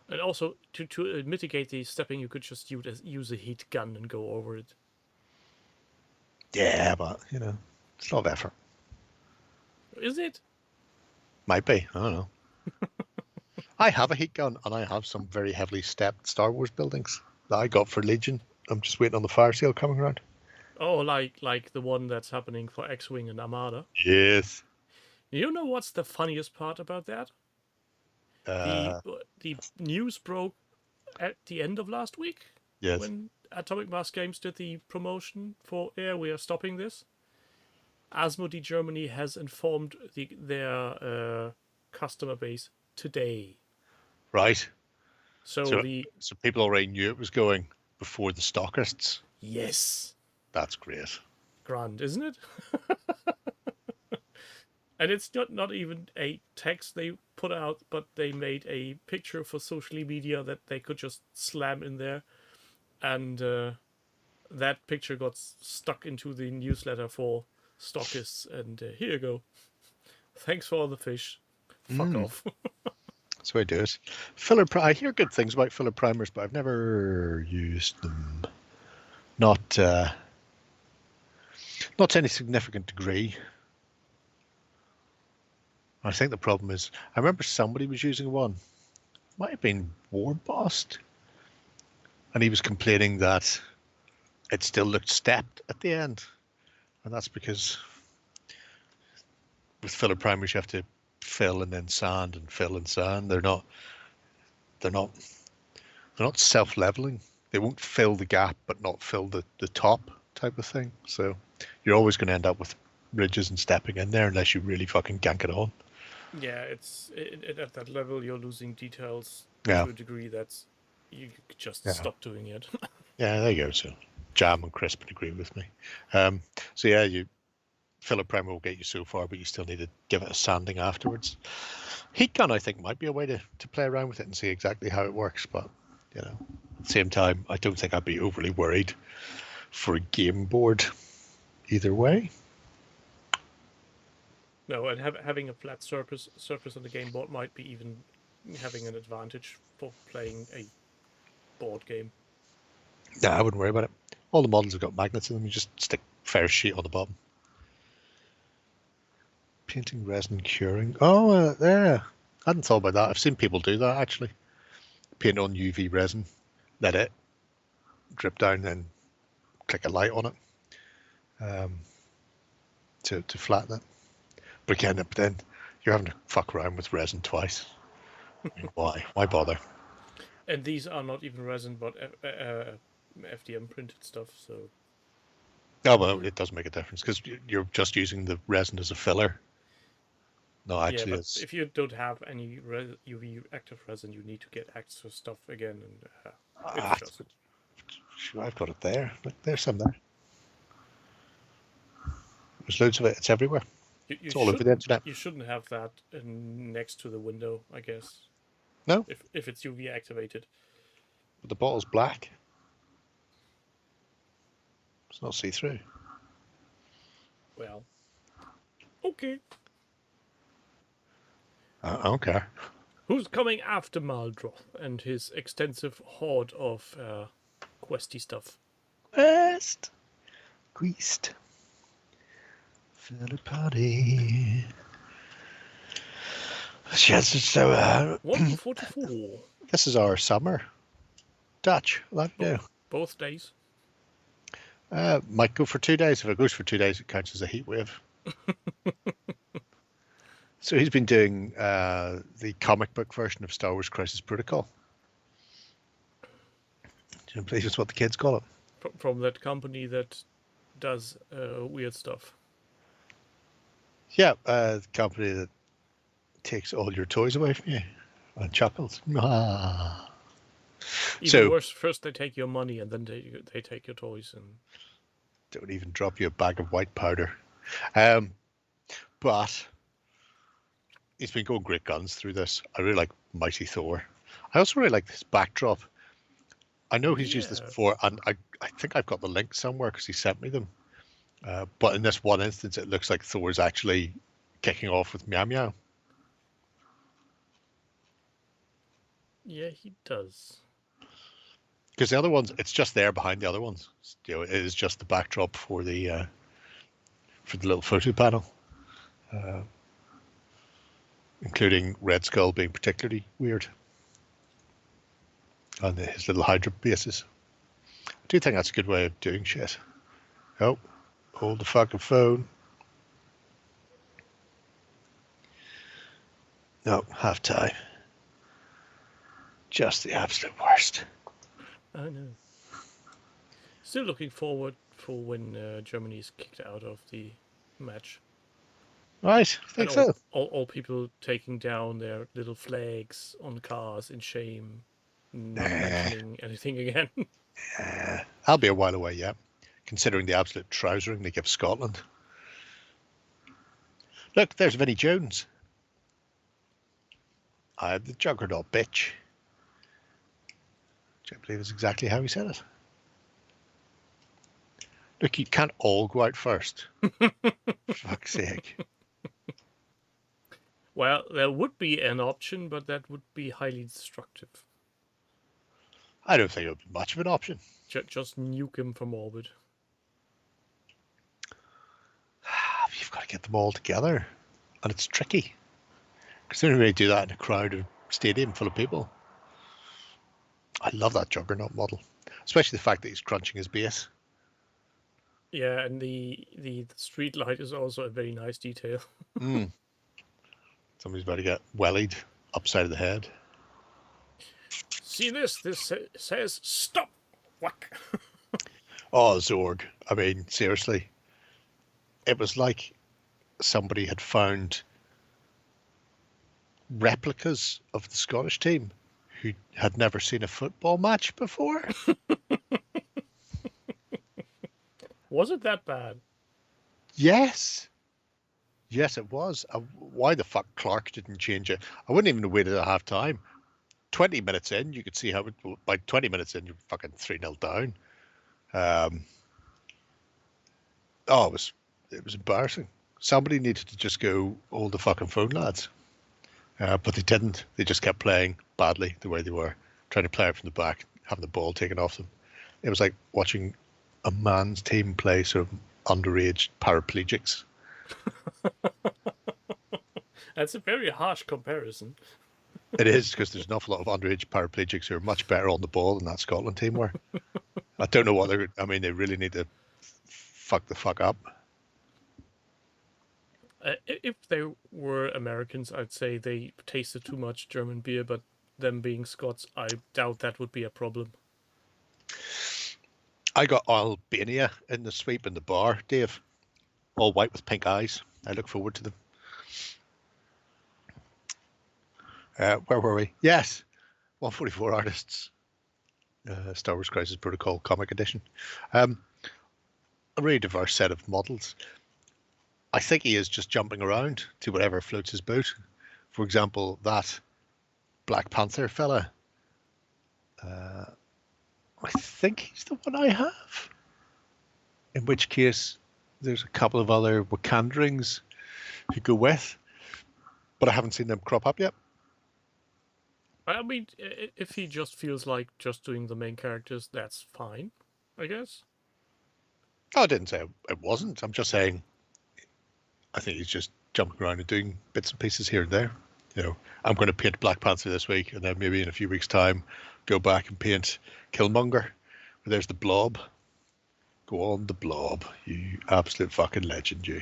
And also, to mitigate the stepping, you could just use a heat gun and go over it. Yeah, but it's a lot of effort. Is it? Might be. I don't know. I have a heat gun, and I have some very heavily stepped Star Wars buildings that I got for Legion. I'm just waiting on the fire sale coming around. Oh, like the one that's happening for X-Wing and Armada? Yes. You know what's the funniest part about that? The news broke at the end of last week. Yes. When Atomic Mass Games did the promotion for we are stopping this. Asmodee Germany has informed their customer base today. Right. So people already knew it was going before the stockists. Yes. That's great. Grand, isn't it? And it's not even a text they put out, but they made a picture for social media that they could just slam in there. And that picture got stuck into the newsletter for stockists. And here you go. Thanks for all the fish. Fuck off. That's the way I do it. I hear good things about filler primers, but I've never used them. Not to any significant degree. I think the problem is, I remember somebody was using one. Might have been Warbossed. And he was complaining that it still looked stepped at the end. And that's because with filler primers you have to fill and then sand and fill and sand. They're they're not self-leveling. They won't fill the gap, but not fill the top type of thing. So you're always going to end up with ridges and stepping in there unless you really fucking gank it on. Yeah, at that level you're losing details Yeah. to a degree that's you could just Yeah. stop doing it. Yeah, there you go. So Jam and Crisp would agree with me. So yeah, filler primer will get you so far, but you still need to give it a sanding afterwards. Heat gun, I think, might be a way to play around with it and see exactly how it works. But you know, at the same time, I don't think I'd be overly worried for a game board either way. No, and having a flat surface on the game board might be even having an advantage for playing a board game. No, I wouldn't worry about it. All the models have got magnets in them. You just stick ferrous sheet on the bottom. Painting, resin, curing. Oh, there. I hadn't thought about that. I've seen people do that, actually. Paint on UV resin, let it drip down, then click a light on it to flatten it. But again, then you're having to fuck around with resin twice. I mean, why? Why bother? And these are not even resin, but FDM printed stuff. So. Oh well, it does make a difference because you're just using the resin as a filler. No, actually, yeah, but if you don't have any UV active resin, you need to get extra stuff again, and it's just. Sure, I've got it there. Look, there's some there. There's loads of it. It's everywhere. It's all over the internet. You shouldn't have that next to the window, I guess. No. If it's UV activated. But the bottle's black. It's not see-through. Well. Okay. I don't care. Who's coming after Maldroth and his extensive hoard of questy stuff? Quest. Filler party. Yes, so 144. This is our summer Dutch. Let me know. Both days. Might go for 2 days. If it goes for 2 days, it counts as a heat wave. So he's been doing the comic book version of Star Wars Crisis Protocol. Do you believe it's what the kids call it? From that company that does weird stuff. Yeah, the company that takes all your toys away from you and chuckles. Ah. Even worse, first they take your money and then they take your toys and don't even drop you a bag of white powder. But he's been going great guns through this. I really like Mighty Thor. I also really like this backdrop. I know he's used this before, and I think I've got the link somewhere because he sent me them. But in this one instance, it looks like Thor's actually kicking off with Meow Meow. Yeah, he does. Because the other ones, it's just there behind the other ones. You know, it is just the backdrop for the little photo panel, including Red Skull being particularly weird, and his little Hydra bases. I do think that's a good way of doing shit. Oh, hold the fucking phone. No, half time. Just the absolute worst. I know. Still looking forward for when Germany is kicked out of the match. Right, I think so. All people taking down their little flags on cars in shame, not mentioning anything again. I'll be a while away, yeah, considering the absolute trousering they give Scotland. Look, there's Vinnie Jones. I am the juggernaut, bitch. Which I believe is exactly how he said it. Look, you can't all go out first. For fuck's sake. Well, there would be an option, but that would be highly destructive. I don't think it would be much of an option. Just nuke him from orbit. You've got to get them all together. And it's tricky. Because they don't really do that in a crowded stadium full of people. I love that Juggernaut model. Especially the fact that he's crunching his base. Yeah, and the street light is also a very nice detail. Somebody's about to get wellied upside of the head. See this? This says stop. Whack. Oh, Zorg. I mean, seriously. It was like somebody had found replicas of the Scottish team who had never seen a football match before. Was it that bad? Yes. Yes, it was. Why the fuck Clark didn't change it? I wouldn't even have waited a half time. 20 minutes in, you could see how by 20 minutes in, you're fucking 3-0 down. Oh, it was embarrassing. Somebody needed to just go, hold the fucking phone, lads. But they didn't. They just kept playing badly the way they were, trying to play it from the back, having the ball taken off them. It was like watching a man's team play sort of underage paraplegics. That's a very harsh comparison. It is, because there's an awful lot of underage paraplegics who are much better on the ball than that Scotland team were. I don't know what they're... I mean, they really need to fuck the fuck up. If they were Americans, I'd say they tasted too much German beer, but them being Scots, I doubt that would be a problem. I got Albania in the sweep in the bar, Dave. All white with pink eyes. I look forward to them. Where were we? Yes, 144 artists. Star Wars Crisis Protocol Comic Edition. A really diverse set of models. I think he is just jumping around to whatever floats his boat. For example, that Black Panther fella. I think he's the one I have. In which case, there's a couple of other Wakandrans who go with, but I haven't seen them crop up yet. I mean, if he just feels like just doing the main characters, that's fine, I guess. Oh, I didn't say it wasn't. I'm just saying I think he's just jumping around and doing bits and pieces here and there. You know, I'm going to paint Black Panther this week, and then maybe in a few weeks' time, go back and paint Killmonger. There's the Blob. Go on, the Blob. You absolute fucking legend, you.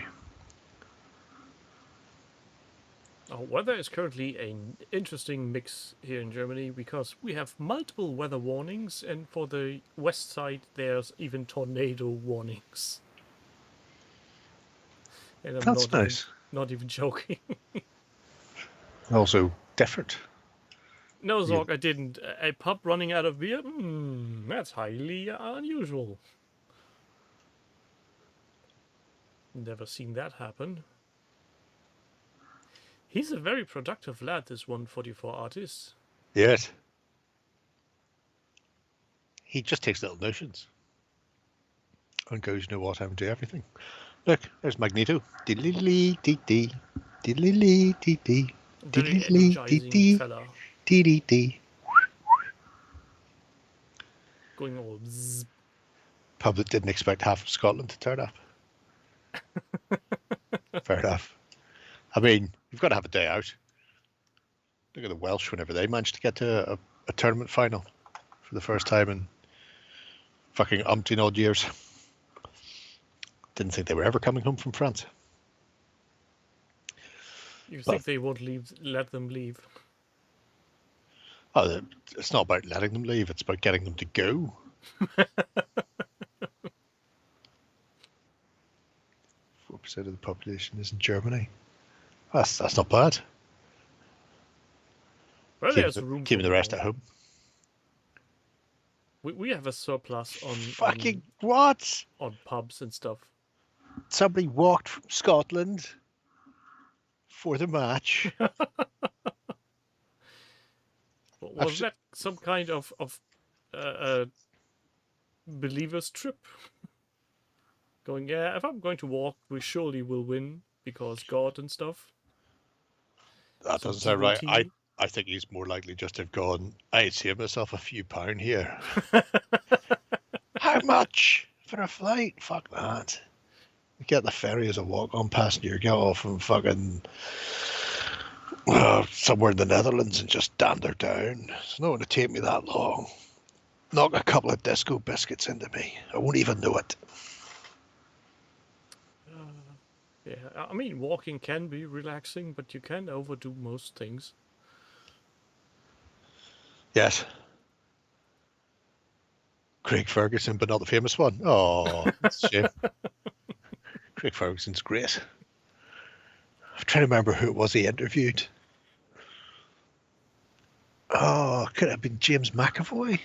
Weather is currently an interesting mix here in Germany because we have multiple weather warnings, and for the west side, there's even tornado warnings. And I'm That's nice. Not even joking. Also different. No, Zorg, I didn't. A pub running out of beer? That's highly unusual. Never seen that happen. He's a very productive lad, this 144 artist. Yes. He just takes little notions and goes, you know what, I'm going to do everything. Look, there's Magneto. Diddly-dee-dee. Diddly-dee-dee. Very energizing fella. Dee-dee-dee. Going all bzzz. Public didn't expect half of Scotland to turn up. Fair enough. I mean, you've got to have a day out. Look at the Welsh whenever they managed to get to a tournament final for the first time in fucking umpteen odd years. Didn't think they were ever coming home from France. You think they won't let them leave? Oh, it's not about letting them leave. It's about getting them to go. 4% of the population is in Germany. That's not bad. Well, there's room keeping for the rest more. at home. We have a surplus on Fucking what? On pubs and stuff. Somebody walked from Scotland for the match. Was that some kind of believer's trip? Going, yeah, if I'm going to walk, we surely will win because God and stuff. That doesn't sound right. I think he's more likely just to have gone, I'd save myself a few pound here. How much for a flight? Fuck that. Get the ferry as a walk-on passenger, get off and fucking somewhere in the Netherlands and just dander down. It's not going to take me that long. Knock a couple of disco biscuits into me. I won't even know it. Yeah, I mean, walking can be relaxing, but you can overdo most things. Yes. Craig Ferguson, but not the famous one. Oh, that's a shame. Craig Ferguson's great. I'm trying to remember who it was he interviewed. Oh, could it have been James McAvoy?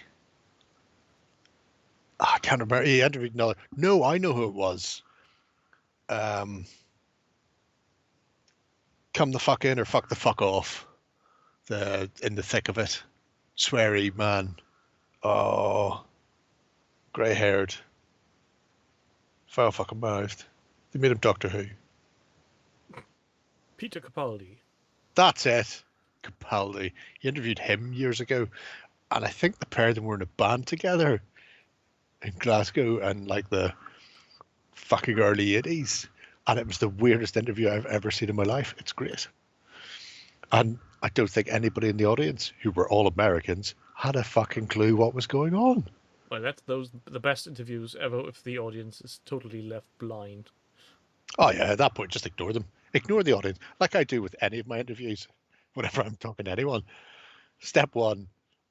Oh, I can't remember. He interviewed another. No, I know who it was. Come the fuck in or fuck the fuck off. In the thick of it. Sweary man. Oh, grey haired. Foul fucking mouthed. They made him Doctor Who. Peter Capaldi. That's it. Capaldi. He interviewed him years ago, and I think the pair of them were in a band together in Glasgow and like the fucking early 80s. And it was the weirdest interview I've ever seen in my life. It's great. And I don't think anybody in the audience, who were all Americans, had a fucking clue what was going on. Well, that's the best interviews ever if the audience is totally left blind. Oh yeah, at that point, just ignore them. Ignore the audience, like I do with any of my interviews. Whenever I'm talking to anyone, step one,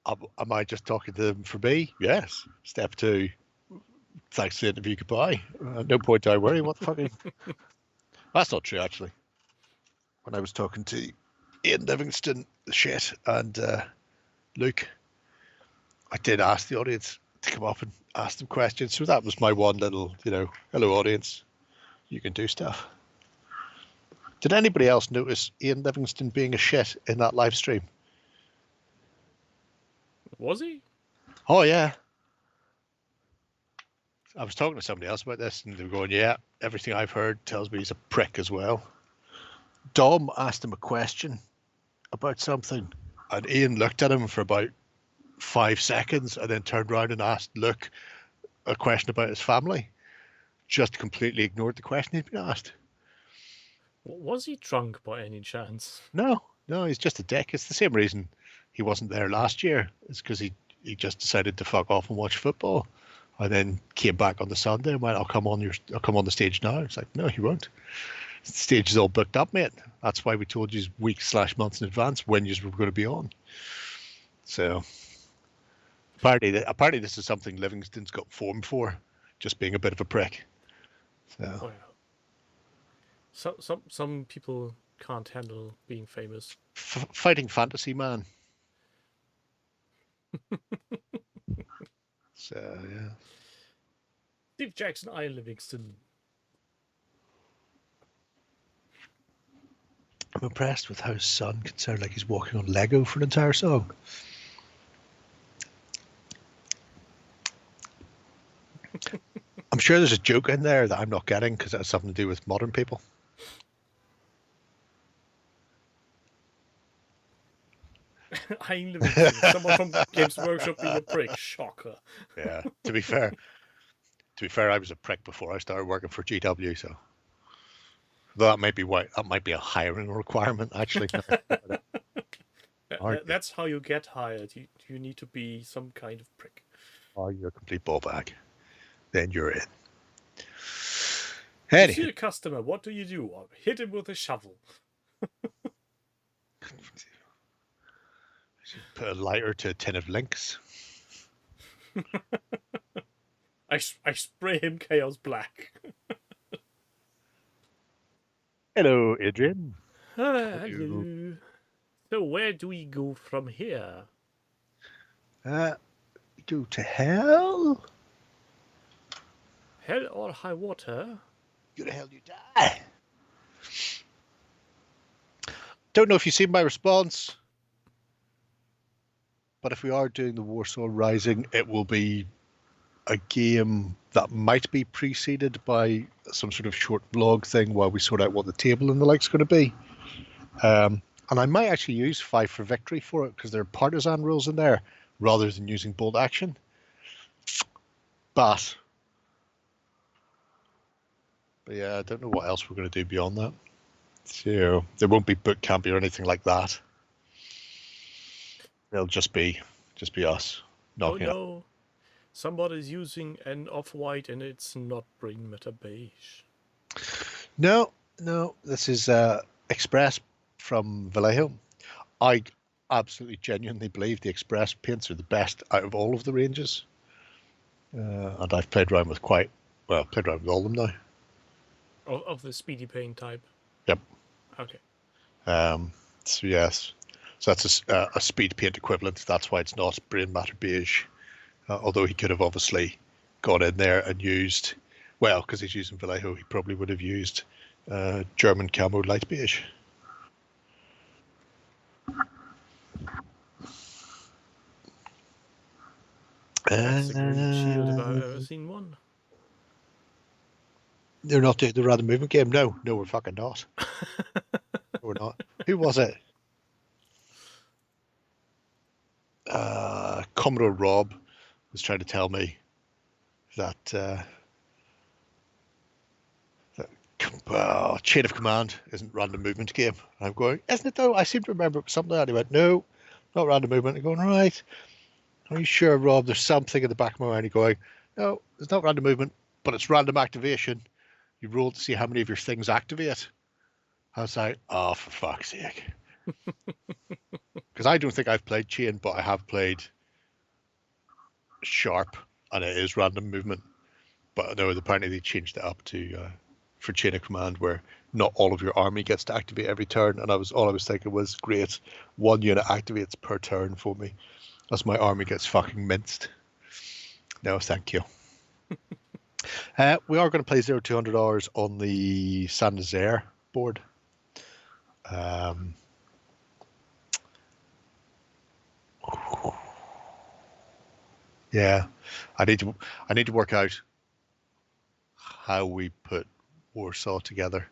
am I just talking to them for me? Yes. Step two, thanks for the interview, goodbye. No point do I worry. What the fuck? That's not true, actually. When I was talking to Ian Livingston, shit, and Luke, I did ask the audience to come up and ask them questions. So that was my one little, hello audience, you can do stuff. Did anybody else notice Ian Livingston being a shit in that live stream? Was he? Oh, yeah. I was talking to somebody else about this, and they were going, yeah, everything I've heard tells me he's a prick as well. Dom asked him a question about something, and Ian looked at him for about 5 seconds and then turned around and asked Luke a question about his family. Just completely ignored the question he'd been asked. Was he drunk by any chance? No, he's just a dick. It's the same reason he wasn't there last year. It's because he just decided to fuck off and watch football, and then came back on the Sunday and went, I'll come on the stage now. It's like, no, he won't. The stage is all booked up, mate. That's why we told you weeks/months in advance when you were going to be on. So apparently this is something Livingston's got formed for, just being a bit of a prick. So. Oh, yeah. Some people can't handle being famous. Fighting fantasy man. So yeah. Steve Jackson, Ian Livingston. I'm impressed with how his son can sound like he's walking on Lego for an entire song. I'm sure there's a joke in there that I'm not getting because it has something to do with modern people. Ian Livingston, someone from Games Workshop being a prick. Shocker. Yeah. To be fair, I was a prick before I started working for GW, so that might be a hiring requirement actually. That's how you get hired. You need to be some kind of prick. Oh, you're a complete ball bag. Then you're in. You see a customer, what do? Hit him with a shovel. Put a lighter to a tin of Lynx. I spray him Chaos Black. Hello, Adrian. Hello. So where do we go from here? Go to hell? Hell or high water? Go to hell, you die. Don't know if you've seen my response, but if we are doing the Warsaw Rising, it will be a game that might be preceded by some sort of short vlog thing while we sort out what the table and the like's going to be. And I might actually use 5 for Victory for it because there are partisan rules in there rather than using bolt action. But yeah, I don't know what else we're going to do beyond that. So there won't be boot campy or anything like that. It'll just be us knocking no. Somebody's using an off-white and it's not Brain Matter Beige. No, this is Express from Vallejo. I absolutely genuinely believe the Express paints are the best out of all of the ranges. And I've played around with played around with all of them now. Of the speedy paint type. Yep. Okay. So yes, so that's a speed paint equivalent. That's why it's not brain matter beige. Although he could have obviously gone in there and used, well, because he's using Vallejo, he probably would have used German camo light beige. That's the green shield if I've ever seen one. They're not the random movement game. No, we're fucking not. We're not. Who was it? Commodore Rob was trying to tell me that Chain of Command isn't random movement game. And I'm going, isn't it though? I seem to remember something like that. He went, no, not random movement. I'm going, right. Are you sure, Rob? There's something in the back of my mind. You're going, no, it's not random movement, but it's random activation. You roll to see how many of your things activate. I was like, oh, for fuck's sake. Because I don't think I've played Chain, but I have played Sharp, and it is random movement. But no, apparently they changed it up to for Chain of Command, where not all of your army gets to activate every turn. And all I was thinking was, great, one unit activates per turn for me, as my army gets fucking minced. No, thank you. We are going to play 0200 hours on the San Nazaire board. Yeah, I need to work out how we put Warsaw together.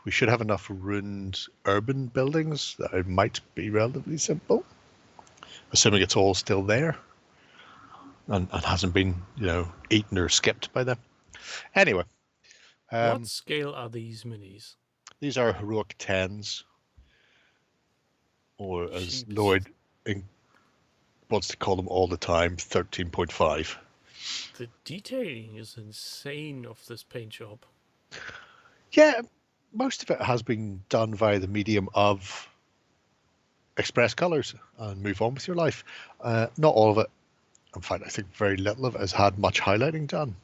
We should have enough ruined urban buildings that it might be relatively simple, assuming it's all still there and hasn't been, eaten or skipped by them. Anyway. What scale are these minis? These are heroic 10s, or as Jeeps. Lloyd wants to call them all the time, 13.5. The detailing is insane of this paint job. Yeah, most of it has been done via the medium of express colours and move on with your life. Not all of it. In fact, I think very little of it has had much highlighting done.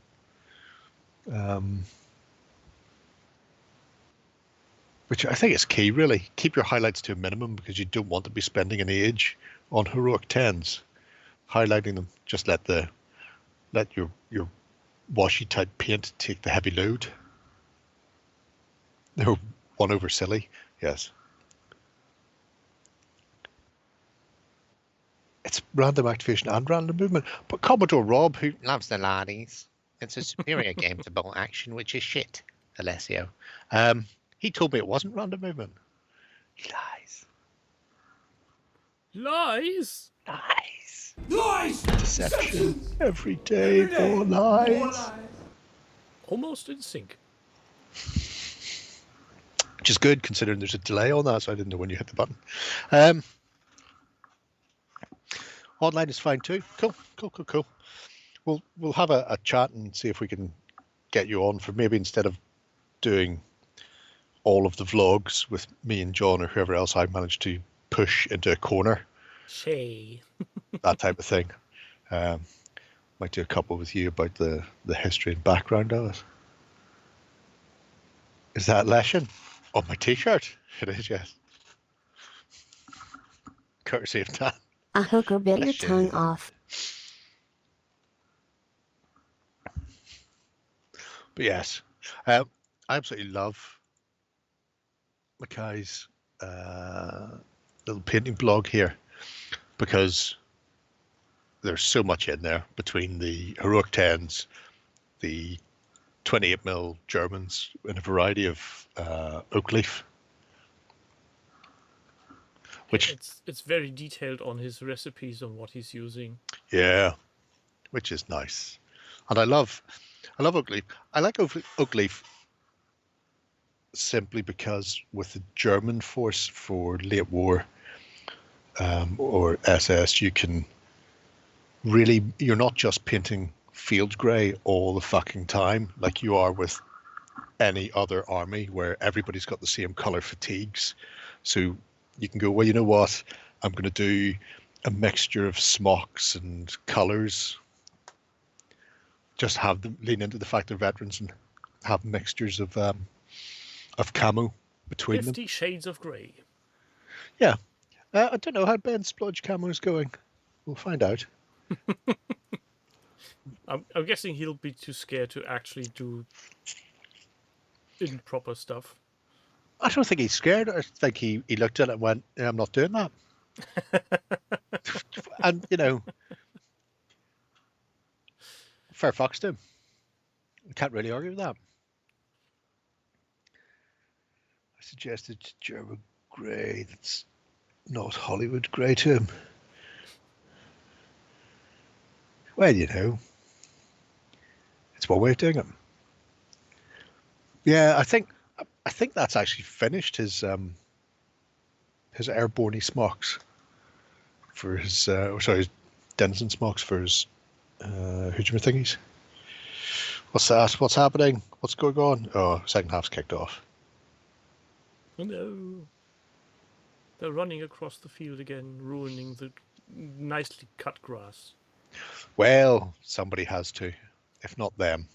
Which I think is key, really. Keep your highlights to a minimum, because you don't want to be spending an age on heroic 10s. Highlighting them, just let your washy type paint take the heavy load. They're one over silly, yes. It's random activation and random movement. But Commodore Rob, who loves the laddies, it's a superior game to bolt action, which is shit, Alessio. He told me it wasn't random movement. He lies. Lies? Lies. Lies! Deception. Every day, more lies. More lies. Almost in sync. Which is good, considering there's a delay on that, so I didn't know when you hit the button. Online is fine too. Cool. We'll have a chat and see if we can get you on for, maybe instead of doing all of the vlogs with me and John or whoever else I managed to push into a corner. Shay. That type of thing. Might do a couple with you about the history and background of it. Is that Leshen? On my t-shirt? It is, yes. Courtesy of Dan. A hooker bit your tongue off. But yes, I absolutely love Mackay's little painting blog here, because there's so much in there between the heroic 10s, the 28mm Germans in a variety of oak leaf. Which it's very detailed on his recipes, on what he's using. Yeah, which is nice. And I love oak leaf. I like oak leaf simply because with the German force for late war or SS, you can really, you're not just painting field grey all the fucking time like you are with any other army where everybody's got the same colour fatigues. So you can go, well, you know what? I'm going to do a mixture of smocks and colours. just have them lean into the fact they're veterans and have mixtures of camo between them. 50 Shades of Grey. Yeah. I don't know how Ben Splodge camo is going. We'll find out. I'm guessing he'll be too scared to actually do improper stuff. I don't think he's scared. I think he looked at it and went, yeah, I'm not doing that. And, fair fox to him. Can't really argue with that. I suggested German grey that's not Hollywood grey to him. Well, it's one way of doing it. Yeah, I think that's actually finished his airborne smocks for his his Denizen smocks for his Hujima thingies. What's that? What's happening? What's going on? Oh, second half's kicked off. Oh no. They're running across the field again, ruining the nicely cut grass. Well, somebody has to. If not them,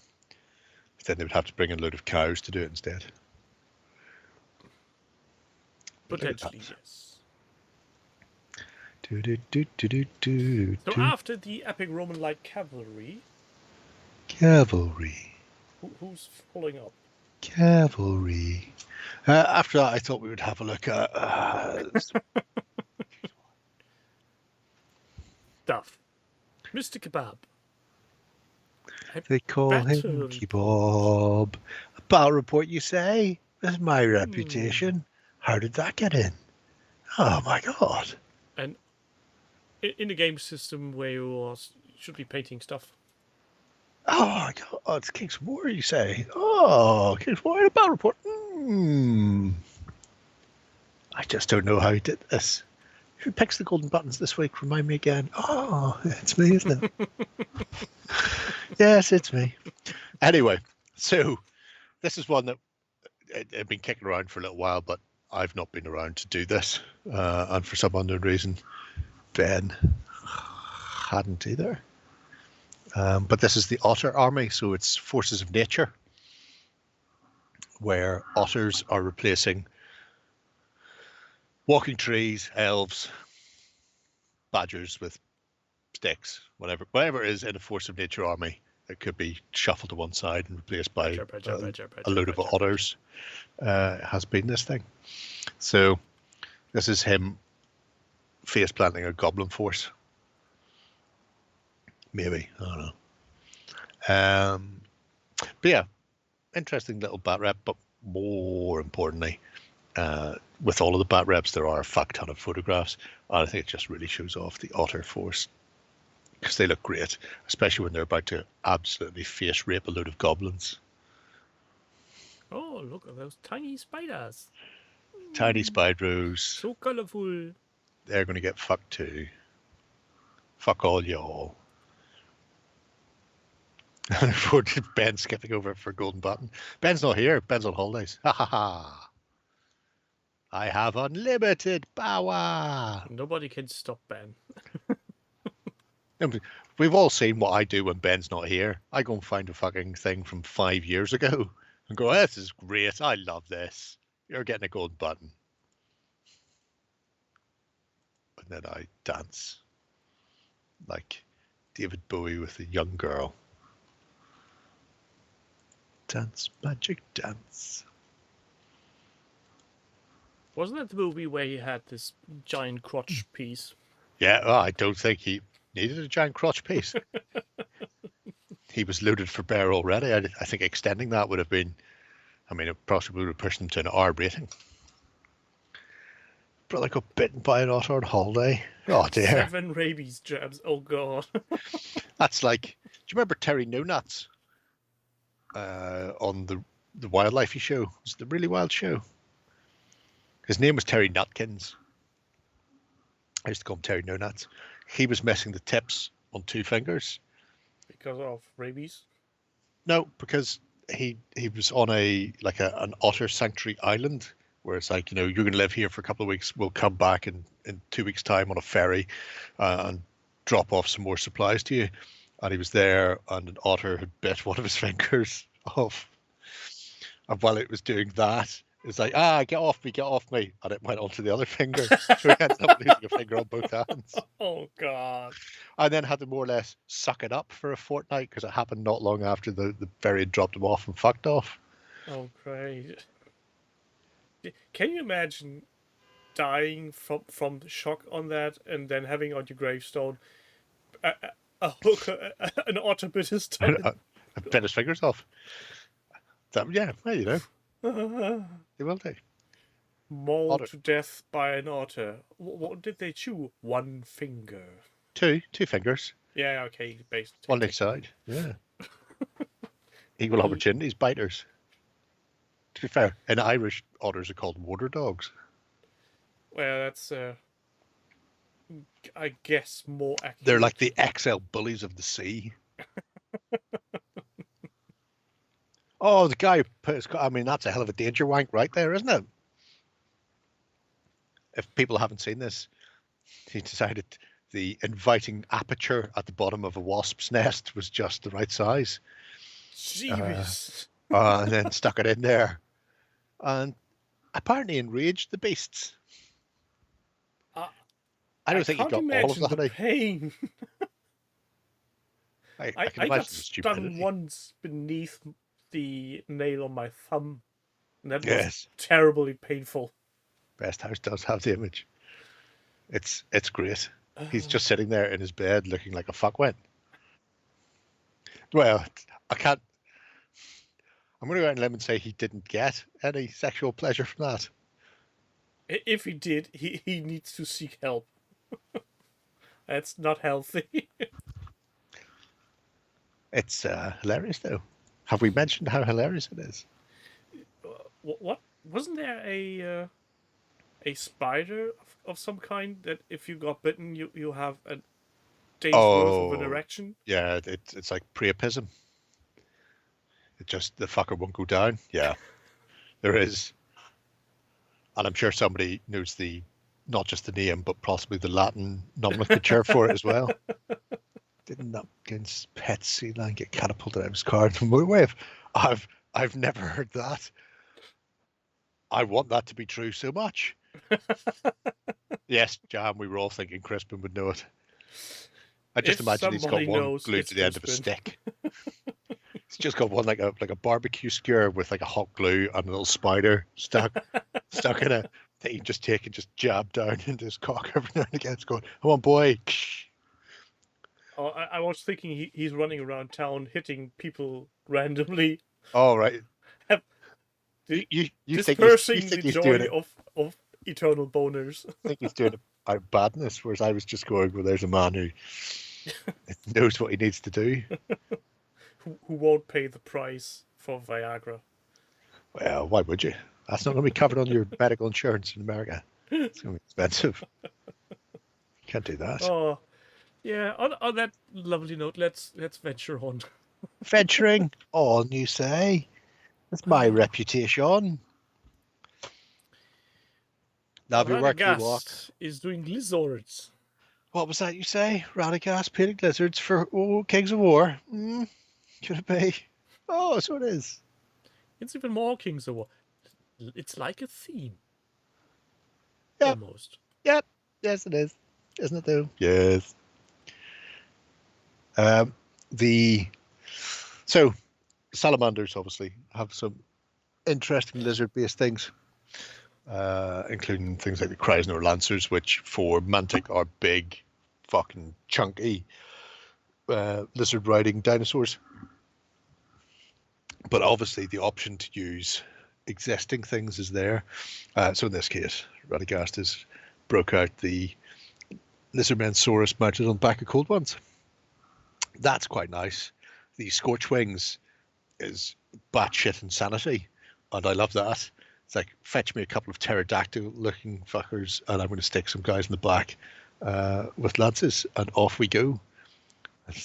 then they would have to bring in a load of cows to do it instead. Potentially, yes. So So after the epic Roman light cavalry, cavalry. who's following up? Cavalry. After that, I thought we would have a look at Duff. Mr. Kebab. they call him Battle Kebab. A battle report, you say? That's my reputation. How did that get in? Oh my god. And in the game system where you should be painting stuff. Oh my god, it's King's War, you say? Oh, King's War in a battle report. I just don't know how he did this. Who picks the golden buttons this week? Remind me again. Oh, it's me, isn't it? Yes, it's me. Anyway, so this is one that had been kicking around for a little while, but I've not been around to do this. And for some unknown reason, Ben hadn't either. But this is the Otter Army, so it's forces of nature, where otters are replacing walking trees, elves, badgers with sticks, whatever it is in a force of nature army. It could be shuffled to one side and replaced by a load of otters. Has been this thing. So this is him face planting a goblin force. Maybe, I don't know. But yeah, interesting little bat rep, but more importantly, with all of the bat reps, there are a fuck ton of photographs. And I think it just really shows off the otter force because they look great, especially when they're about to absolutely face rape a load of goblins. Oh, look at those tiny spiders. Tiny spiders. So colourful. They're going to get fucked too. Fuck all y'all. I look forward to Ben skipping over for Golden Button. Ben's not here. Ben's on holidays. Ha ha ha. I have unlimited power. Nobody can stop Ben. We've all seen what I do when Ben's not here. I go and find a fucking thing from 5 years ago and go, this is great. I love this. You're getting a Golden Button. And then I dance like David Bowie with a young girl. Dance, magic dance. Wasn't that the movie where he had this giant crotch piece? Yeah, well, I don't think he needed a giant crotch piece. He was loaded for bear already. I think extending that would have been, it possibly would have pushed him to an R rating. Brother got bitten by an otter on holiday. Oh dear. 7 rabies jabs. Oh god. That's like, do you remember Terry No Nuts? On the wildlife show. It's the really wild show. His name was Terry Nutkins. I used to call him Terry No Nuts. He was missing the tips on 2 fingers. Because of rabies? No, because he was on an otter sanctuary island where it's like, you're going to live here for a couple of weeks. We'll come back in 2 weeks' time on a ferry and drop off some more supplies to you. and he was there, and an otter had bit one of his fingers off. And while it was doing that, it's like, get off me. And it went onto the other finger. So he ends up losing a finger on both hands. Oh, God. And then had to more or less suck it up for a fortnight because it happened not long after the ferry had dropped him off and fucked off. Oh, great. Can you imagine dying from the shock on that and then having on your gravestone a hooker, an otter bit his tongue? I bit his fingers off. Yeah, well, you know. They will do. Mauled Otter. to death by an otter. What did they chew? One finger. Two fingers. Yeah, okay, based. On each side. Yeah. Equal opportunities, biters. To be fair, in Irish, otters are called water dogs. Well, that's I guess more accurate. They're like the XL bullies of the sea. Oh, the guy who put his... I mean, that's a hell of a danger wank right there, isn't it? If people haven't seen this, he decided the inviting aperture at the bottom of a wasp's nest was just the right size. Jeez. And then stuck it in there. And apparently enraged the beasts. I don't think he got all of that. The pain. I can I imagine got the stung stupidity. once beneath the nail on my thumb. And that was Yes. terribly painful. Best House does have the image. It's great. He's just sitting there in his bed looking like a fuckwit. Well, I can't... I'm going to go out on a limb and say he didn't get any sexual pleasure from that. If he did, he needs to seek help. That's not healthy. It's hilarious, though. Have we mentioned how hilarious it is? What? Wasn't there a spider of some kind that if you got bitten, you have a day's worth of an erection? Yeah, it's like priapism. It just, the fucker won't go down. Yeah, there is. And I'm sure somebody knows not just the name, but possibly the Latin nomenclature for it as well. Didn't Nupkins' pet sea lion get catapulted out of his car in the motorway? I've never heard that. I want that to be true so much. Yes, Jam, we were all thinking Crispin would know it. I just imagine he's got one glued to the end of a stick. He's just got one like a barbecue skewer with like a hot glue and a little spider stuck in it that he can just take and just jab down into his cock every now and again. It's going, come on, boy. Oh, I was thinking he's running around town hitting people randomly. Right. You dispersing think the he's joy doing it. of eternal boners. I think he's doing it out of badness, whereas I was just going, well, there's a man who knows what he needs to do. Who won't pay the price for Viagra? Well, why would you? That's not going to be covered on your medical insurance in America. It's going to be expensive. Can't do that. Oh, yeah. On that lovely note, let's venture on. Venturing on, you say? That's my reputation. Now, be working walk. Radagast is doing lizards. What was that you say? Radagast painting lizards for Kings of War? Could it be? Oh, so it is. It's even more Kings of War. It's like a theme. Yep. Almost. Yep. Yes, it is. Isn't it, though? Yes. So, salamanders obviously have some interesting lizard-based things, including things like the Kreisner Lancers, which for Mantic are big, fucking chunky lizard-riding dinosaurs. But obviously the option to use existing things is there. So in this case, Radagast has broke out the Lizardmensaurus mounted on the back of cold ones. That's quite nice. The Scorch Wings is batshit insanity, and I love that. It's like, fetch me a couple of pterodactyl-looking fuckers, and I'm going to stick some guys in the back with lances, and off we go.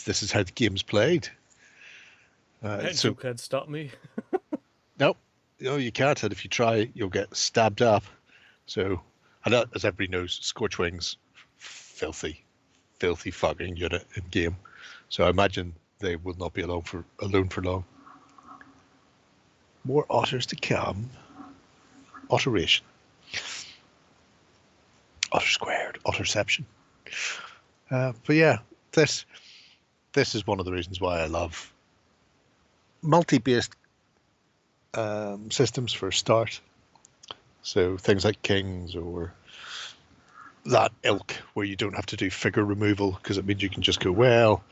This is how the game's played. You can't stop me. Nope. No, you can't. And if you try, you'll get stabbed up. So, and as everybody knows, Scorchwings, filthy fucking unit in game. So I imagine they will not be alone for long. More otters to come. Otteration. Otter squared. Otterception. But yeah, this is one of the reasons why I love multi-based systems for a start. So things like Kings or that ilk where you don't have to do figure removal because it means you can just go, well,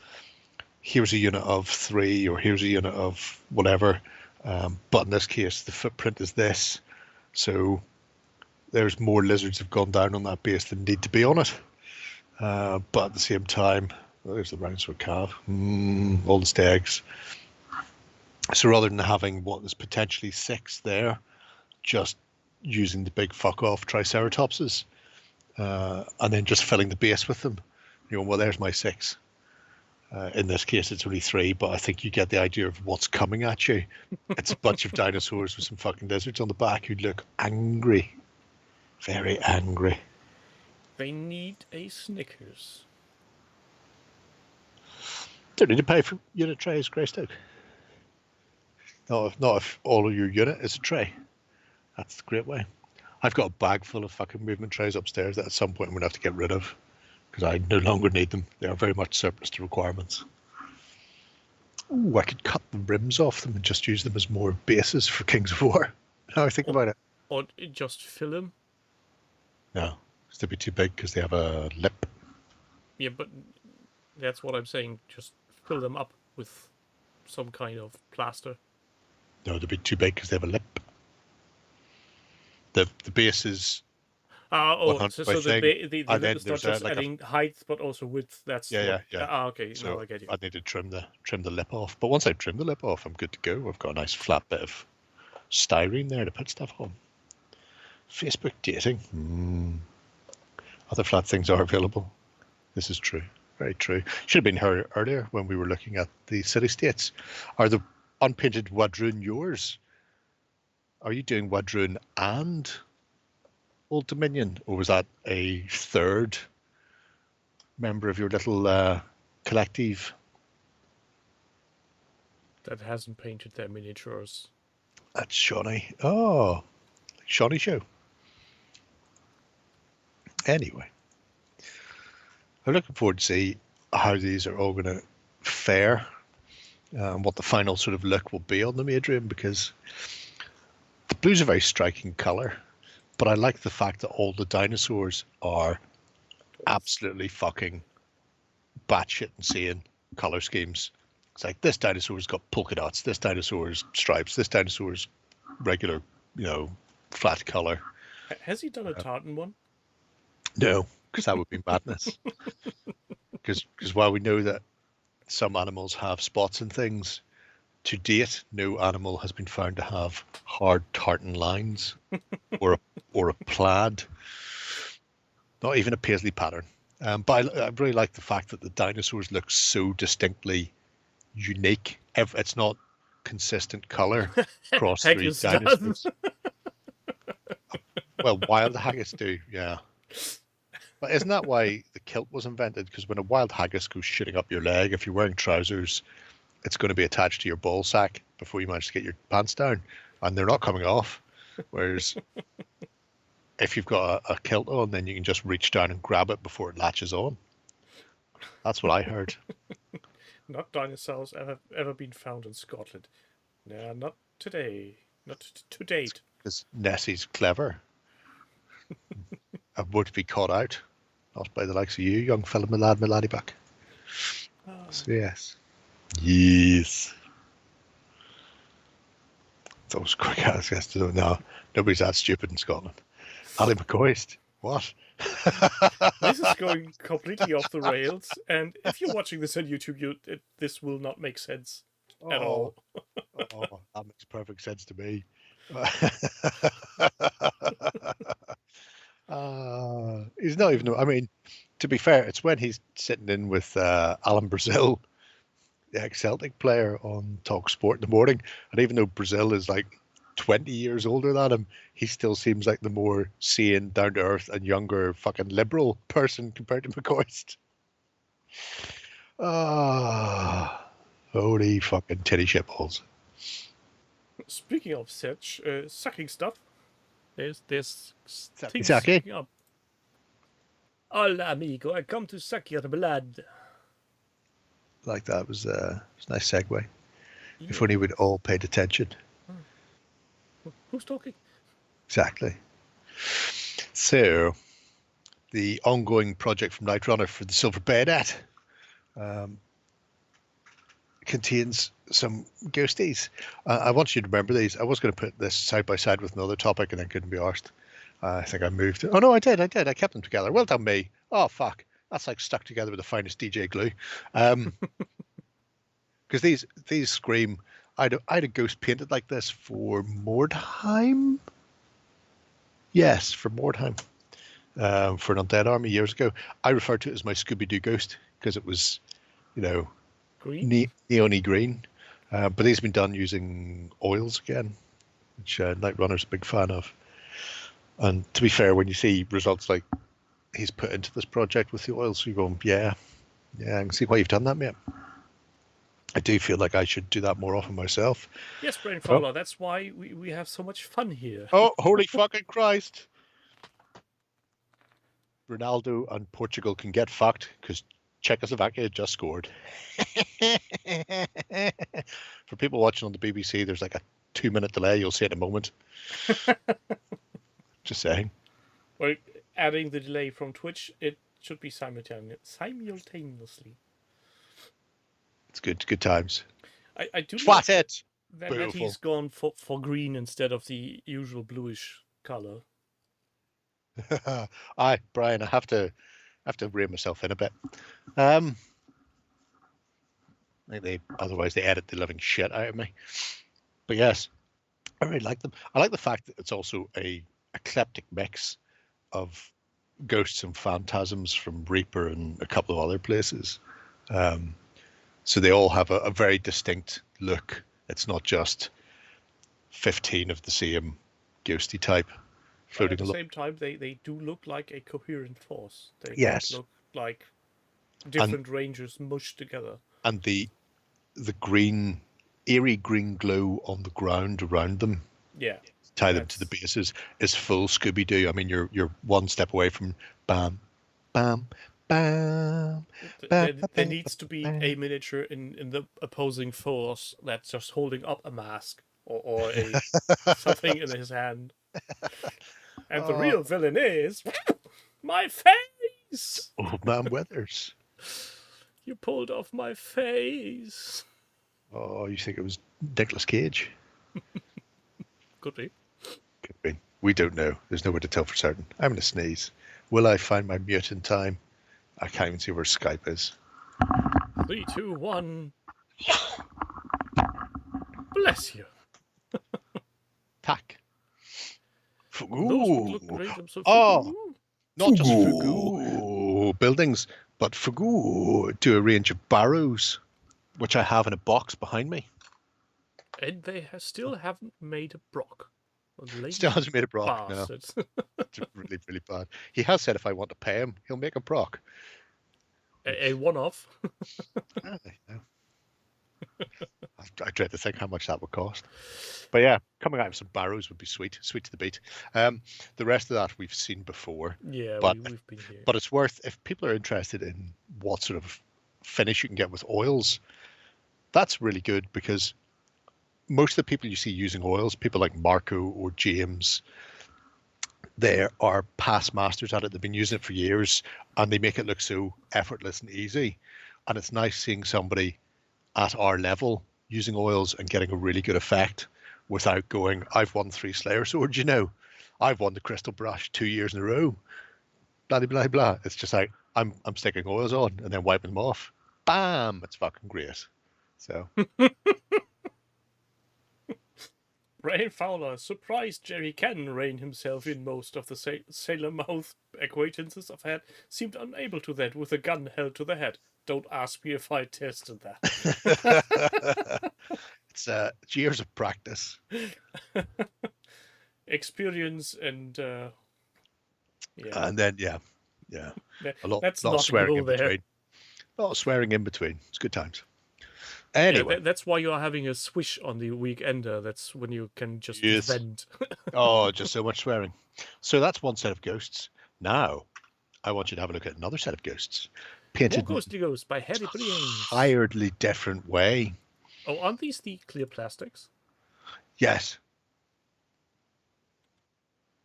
here's a unit of 3 or here's a unit of whatever. But in this case, the footprint is this. So there's more lizards have gone down on that base than need to be on it. But at the same time, there's the Rhinoceros calf, all the stags. So rather than having what is potentially 6 there, just using the big fuck off Triceratopses, and then just filling the base with them. You know, well, there's my 6. In this case, it's only 3, but I think you get the idea of what's coming at you. It's a bunch of dinosaurs with some fucking lizards on the back who look angry. Very angry. They need a Snickers. Don't need to pay for unit trays, Greystoke. Not if all of your unit is a tray. That's the great way. I've got a bag full of fucking movement trays upstairs that at some point I'm going to have to get rid of because I no longer need them. They are very much surplus to requirements. Ooh, I could cut the rims off them and just use them as more bases for Kings of War. Now I think about it. Or just fill them. No, they'd be too big because they have a lip. Yeah, but that's what I'm saying. Just fill them up with some kind of plaster. No, they'd be too big because they have a lip. The base is. So the and then lip is not there's just like adding height, but also width. That's Yeah. okay. So now I get you. I need to trim the lip off. But once I trim the lip off, I'm good to go. I've got a nice flat bit of styrene there to put stuff on. Facebook dating. Other flat things are available. This is true. Very true. Should have been heard earlier when we were looking at the city-states. Are the unpainted Wadroon yours? Are you doing Wadroon and Old Dominion? Or was that a third member of your little collective? That hasn't painted their miniatures. That's Shawnee. Oh, Shawnee show. Anyway, I'm looking forward to see how these are all going to fare, what the final sort of look will be on the Adrian, because the blue's a very striking colour, but I like the fact that all the dinosaurs are absolutely fucking batshit insane colour schemes. It's like this dinosaur's got polka dots, this dinosaur's stripes, this dinosaur's regular, flat colour. Has he done a tartan one? No, because that would be madness. Because while we know that some animals have spots and things, to date, no animal has been found to have hard tartan lines or a plaid, not even a paisley pattern. But I really like the fact that the dinosaurs look so distinctly unique. It's not consistent colour across 3 Haggis dinosaurs. Well, wild haggis do, yeah. But isn't that why the kilt was invented? Because when a wild haggis goes shooting up your leg, if you're wearing trousers, it's going to be attached to your ball sack before you manage to get your pants down, and they're not coming off. Whereas if you've got a kilt on, then you can just reach down and grab it before it latches on. That's what I heard. Not dinosaurs ever been found in Scotland. No, not today. Not to date. Because Nessie's clever. And would be caught out. Not by the likes of you, young fella, my laddie buck. So yes. Yes. Those quick ass yesterday. No, nobody's that stupid in Scotland. Ali McCoist. What? This is going completely off the rails, and if you're watching this on YouTube, this will not make sense at all. That makes perfect sense to me. He's not even. I mean, to be fair, it's when he's sitting in with Alan Brazil, the ex-Celtic player, on Talk Sport in the morning, and even though Brazil is like 20 years older than him, he still seems like the more sane, down to earth, and younger fucking liberal person compared to McCoist. Holy fucking titty shitballs. Speaking of such sucking stuff, there's things Sake? sucking up. Hola, amigo, I come to suck your blood. Like that was a nice segue. Yeah. If only we'd all paid attention. Who's talking? Exactly. So, the ongoing project from Night Runner for the Silver Bayonet contains some ghosties. I want you to remember these. I was going to put this side by side with another topic and then couldn't be arsed. I think I moved. Oh, no, I did. I kept them together. Well done, me. Oh, fuck. That's like stuck together with the finest DJ glue. Because these scream. I had a ghost painted like this for Mordheim. Yes, for Mordheim. For an Undead Army years ago. I referred to it as my Scooby-Doo ghost because it was, Green? neon-y green. But these have been done using oils again, which Night Runner's a big fan of. And to be fair, when you see results like he's put into this project with the oils, you're going, yeah, I can see why you've done that, mate. I do feel like I should do that more often myself. Yes, Brain Fowler, that's why we have so much fun here. Oh, holy fucking Christ. Ronaldo and Portugal can get fucked because Czechoslovakia just scored. For people watching on the BBC, there's like a 2-minute delay. You'll see it in a moment. Just saying. Well, adding the delay from Twitch, it should be simultaneously. It's good times. I do Swat it! that Beautiful. he's gone for green instead of the usual bluish color. Aye, Brian, I have to rein myself in a bit. I think otherwise they edit the living shit out of me. But yes, I really like them. I like the fact that it's also a eclectic mix of ghosts and phantasms from Reaper and a couple of other places. So they all have a very distinct look. It's not just 15 of the same ghosty type floating At the along. same time, they do look like a coherent force. They Yes. don't look like different rangers mushed together. And the green, eerie green glow on the ground around them, Yeah. tie them to the bases, is full Scooby-Doo. I mean, you're one step away from bam, bam, bam. There needs to be a miniature in the opposing force that's just holding up a mask or something in his hand. And the real villain is my face. Old Man Weathers. You pulled off my face. Oh, you think it was Nicolas Cage? Could be. Could be. We don't know. There's no way to tell for certain. I'm going to sneeze. Will I find my mute in time? I can't even see where Skype is. 3, 2, 1. Bless you. Tack. Those would look Fugu. great. I'm so Oh. fugu. Not just Fugu buildings, but Fugu to a range of barrows, which I have in a box behind me. And they still haven't made a Brock. Still hasn't made a Brock. No, Bastards. it's really, really bad. He has said if I want to pay him, he'll make a Brock. a one-off. I dread to think how much that would cost. But yeah, coming out of some barrows would be sweet to the beat. The rest of that we've seen before. Yeah, but we've been here. But it's worth, if people are interested in what sort of finish you can get with oils, that's really good because most of the people you see using oils, people like Marco or James, they are past masters at it. They've been using it for years and they make it look so effortless and easy. And it's nice seeing somebody at our level using oils and getting a really good effect without going, I've won 3 Slayer swords, you know. I've won the Crystal Brush 2 years in a row. Blah, blah, blah. It's just like, I'm sticking oils on and then wiping them off. Bam! It's fucking great. So... Brain Fowler, surprised Jerry can rein himself in. Most of the sailor mouth acquaintances I've had seemed unable to that with a gun held to the head. Don't ask me if I tested that. It's years of practice. Experience and yeah. And then yeah. A lot Let's of not swearing go in there. between. A lot of swearing in between. It's good times. Anyway, Yeah, that's why you are having a swish on the weekender. That's when you can just Yes. vent. oh, just so much swearing. So that's one set of ghosts. Now, I want you to have a look at another set of ghosts, More painted in Ghostly Ghosts by Harry a Brilliant. entirely different way. Oh, aren't these the clear plastics? Yes.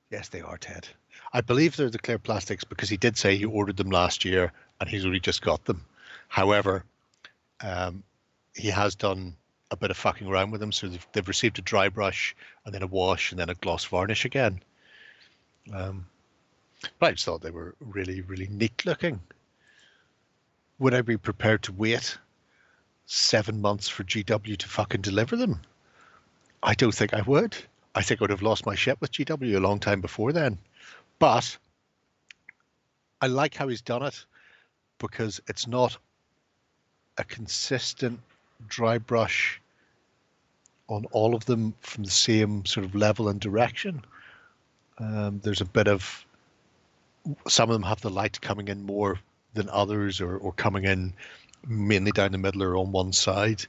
Yes, they are, Ted. I believe they're the clear plastics because he did say he ordered them last year and he's only just got them. However, he has done a bit of fucking around with them, so they've received a dry brush and then a wash and then a gloss varnish again. But I just thought they were really, really neat looking. Would I be prepared to wait 7 months for GW to fucking deliver them? I don't think I would. I think I would have lost my shit with GW a long time before then. But I like how he's done it because it's not a consistent dry brush on all of them from the same sort of level and direction. There's a bit of, some of them have the light coming in more than others, or coming in mainly down the middle or on one side.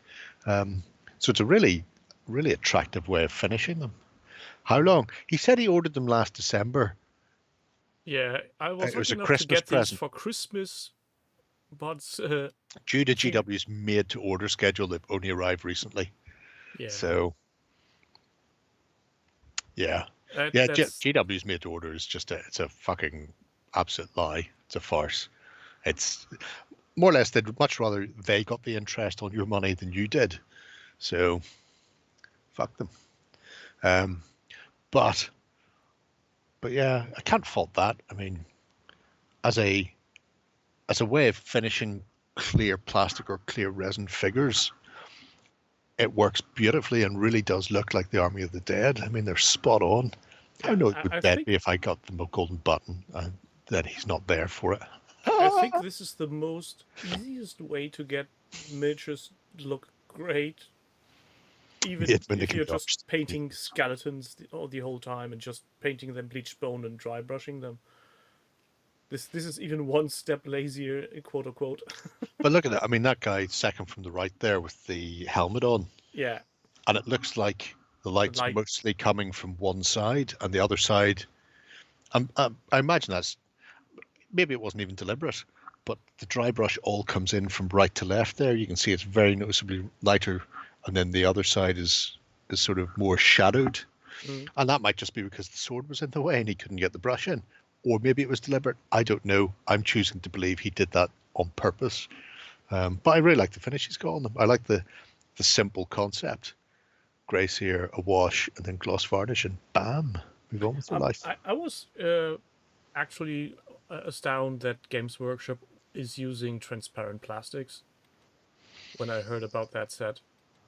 So it's a really, really attractive way of finishing them. How long? He said he ordered them last December. Yeah, I was It was lucky a enough to Christmas get these present. for Christmas, but Due to G- GW's made-to-order schedule, they've only arrived recently. yeah, So, yeah. that's GW's made-to-order is just it's a fucking absolute lie. It's a farce. It's more or less they'd much rather they got the interest on your money than you did. So, fuck them. But yeah, I can't fault that. I mean, as a way of finishing clear plastic or clear resin figures, it works beautifully and really does look like the Army of the Dead. I mean, they're spot on. I know it would I bet think me if I got them a golden button and then he's not there for it. I think this is the most easiest way to get miniatures look great. Even When they if can you're be just arched. painting skeletons the whole time and just painting them bleached bone and dry brushing them. This is even one step lazier, quote unquote. But look at that. I mean, that guy second from the right there with the helmet on, Yeah, and it looks like the light's light. mostly coming from one side, and the other side. I imagine that's, maybe it wasn't even deliberate, but the dry brush all comes in from right to left there. You can see it's very noticeably lighter, and then the other side is sort of more shadowed. And that might just be because the sword was in the way and he couldn't get the brush in. Or maybe it was deliberate. I don't know. I'm choosing to believe he did that on purpose. But I really like the finish he's got on them. I like the simple concept. Grace here, a wash, and then gloss varnish, and bam, move on with your life. I was actually astounded that Games Workshop is using transparent plastics when I heard about that set.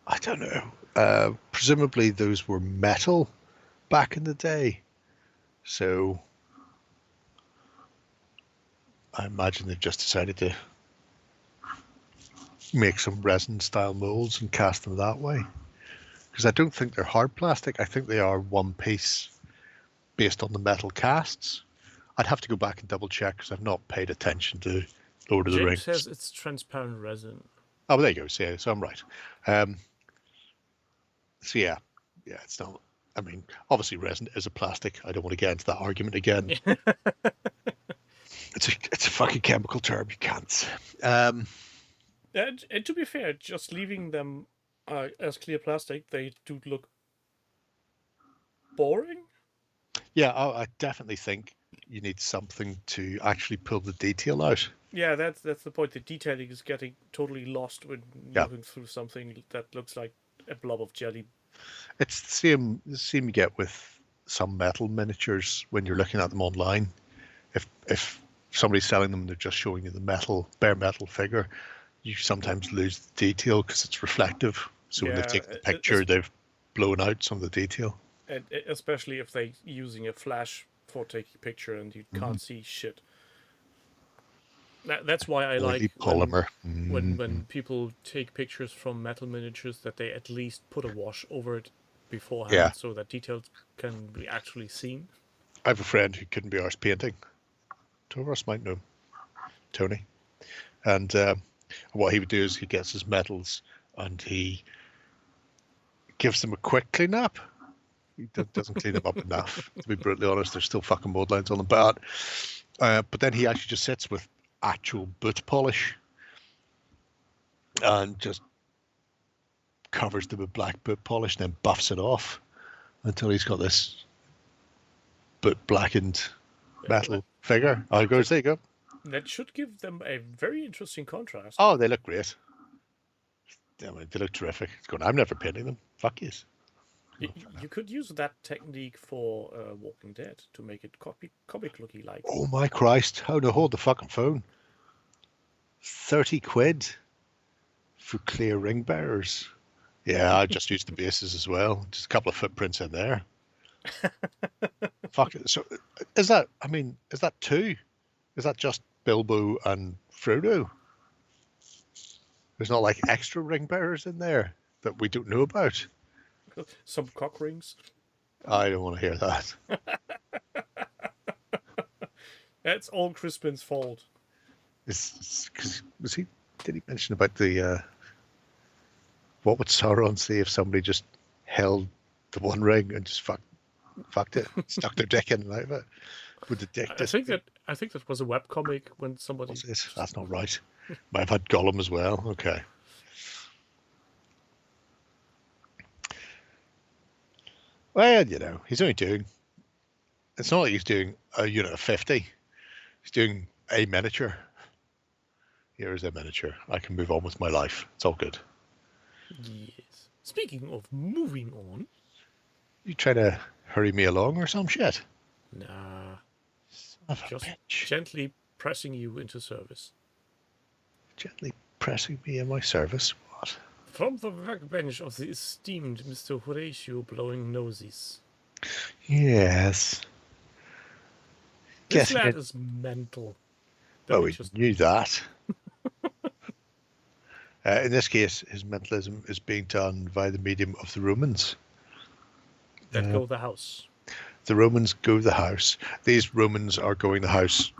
I don't know. Presumably those were metal back in the day. So I imagine they've just decided to make some resin style molds and cast them that way. Because I don't think they're hard plastic. I think they are one piece based on the metal casts. I'd have to go back and double check because I've not paid attention to Lord of the James Rings. says it's transparent resin. Oh, well, there you go. So I'm right. So yeah, it's not. I mean, obviously resin is a plastic. I don't want to get into that argument again. It's a fucking chemical term. You can't. And to be fair, just leaving them as clear plastic, they do look boring. Yeah, I definitely think you need something to actually pull the detail out. Yeah, that's the point. The detailing is getting totally lost when Yeah. looking through something that looks like a blob of jelly. It's the same you get with some metal miniatures when you're looking at them online. If somebody's selling them, they're just showing you the bare metal figure. You sometimes lose the detail because it's reflective. So when they've taken the picture, they've blown out some of the detail. And especially if they're using a flash for taking a picture and you can't see shit. That's why I like polymer. When people take pictures from metal miniatures that they at least put a wash over it beforehand so that details can be actually seen. I have a friend who couldn't be arsed painting. Two of us might know him, Tony. And what he would do is he gets his metals and he gives them a quick clean up. He doesn't clean them up enough, to be brutally honest. There's still fucking mold lines on them, but then he actually just sits with actual boot polish and just covers them with black boot polish and then buffs it off until he's got this boot blackened metal figure. Oh, goes, there you go. That should give them a very interesting contrast. Oh, they look great. I mean, they look terrific. It's going, I'm never painting them. Fuck yes. You could use that technique for Walking Dead to make it comic looky like. Oh my Christ! How to hold the fucking phone? 30 quid for clear ring bearers. Yeah, I just used the bases as well. Just a couple of footprints in there. Fuck it. So, is that? I mean, is that two? Is that just Bilbo and Frodo? There's not like extra ring bearers in there that we don't know about. Some cock rings. I don't want to hear that. That's all Crispin's fault. Did he mention about the what would Sauron say if somebody just held the one ring and just fucked it, stuck their dick in and out of it? Would the dick? I think that was a webcomic when somebody. That's not right. Might have had Gollum as well. Okay. Well, you know, he's only doing. It's not like he's doing a unit of 50. He's doing a miniature. Here is a miniature. I can move on with my life. It's all good. Yes. Speaking of moving on. You trying to hurry me along or some shit? Nah. Just gently pressing you into service. Gently pressing me in my service? What? From the workbench of the esteemed Mr. Horatio Blowing Noses. Yes. This lad is mental. Well, we knew that. In this case, his mentalism is being done by the medium of the Romans. That go the house. The Romans go the house. These Romans are going the house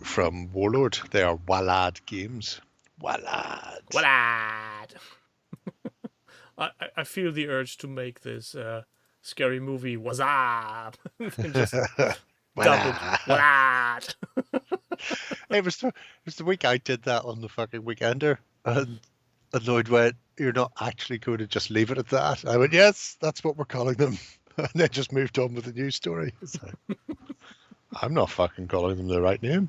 from Warlord. They are Walad games. Walad. Walad. I feel the urge to make this scary movie. What's up? Just dub it. Walad. It was the week I did that on the fucking Weekender, and Lloyd went, "You're not actually going to just leave it at that." I went, "Yes, that's what we're calling them," and then just moved on with the news story. So, I'm not fucking calling them the right name.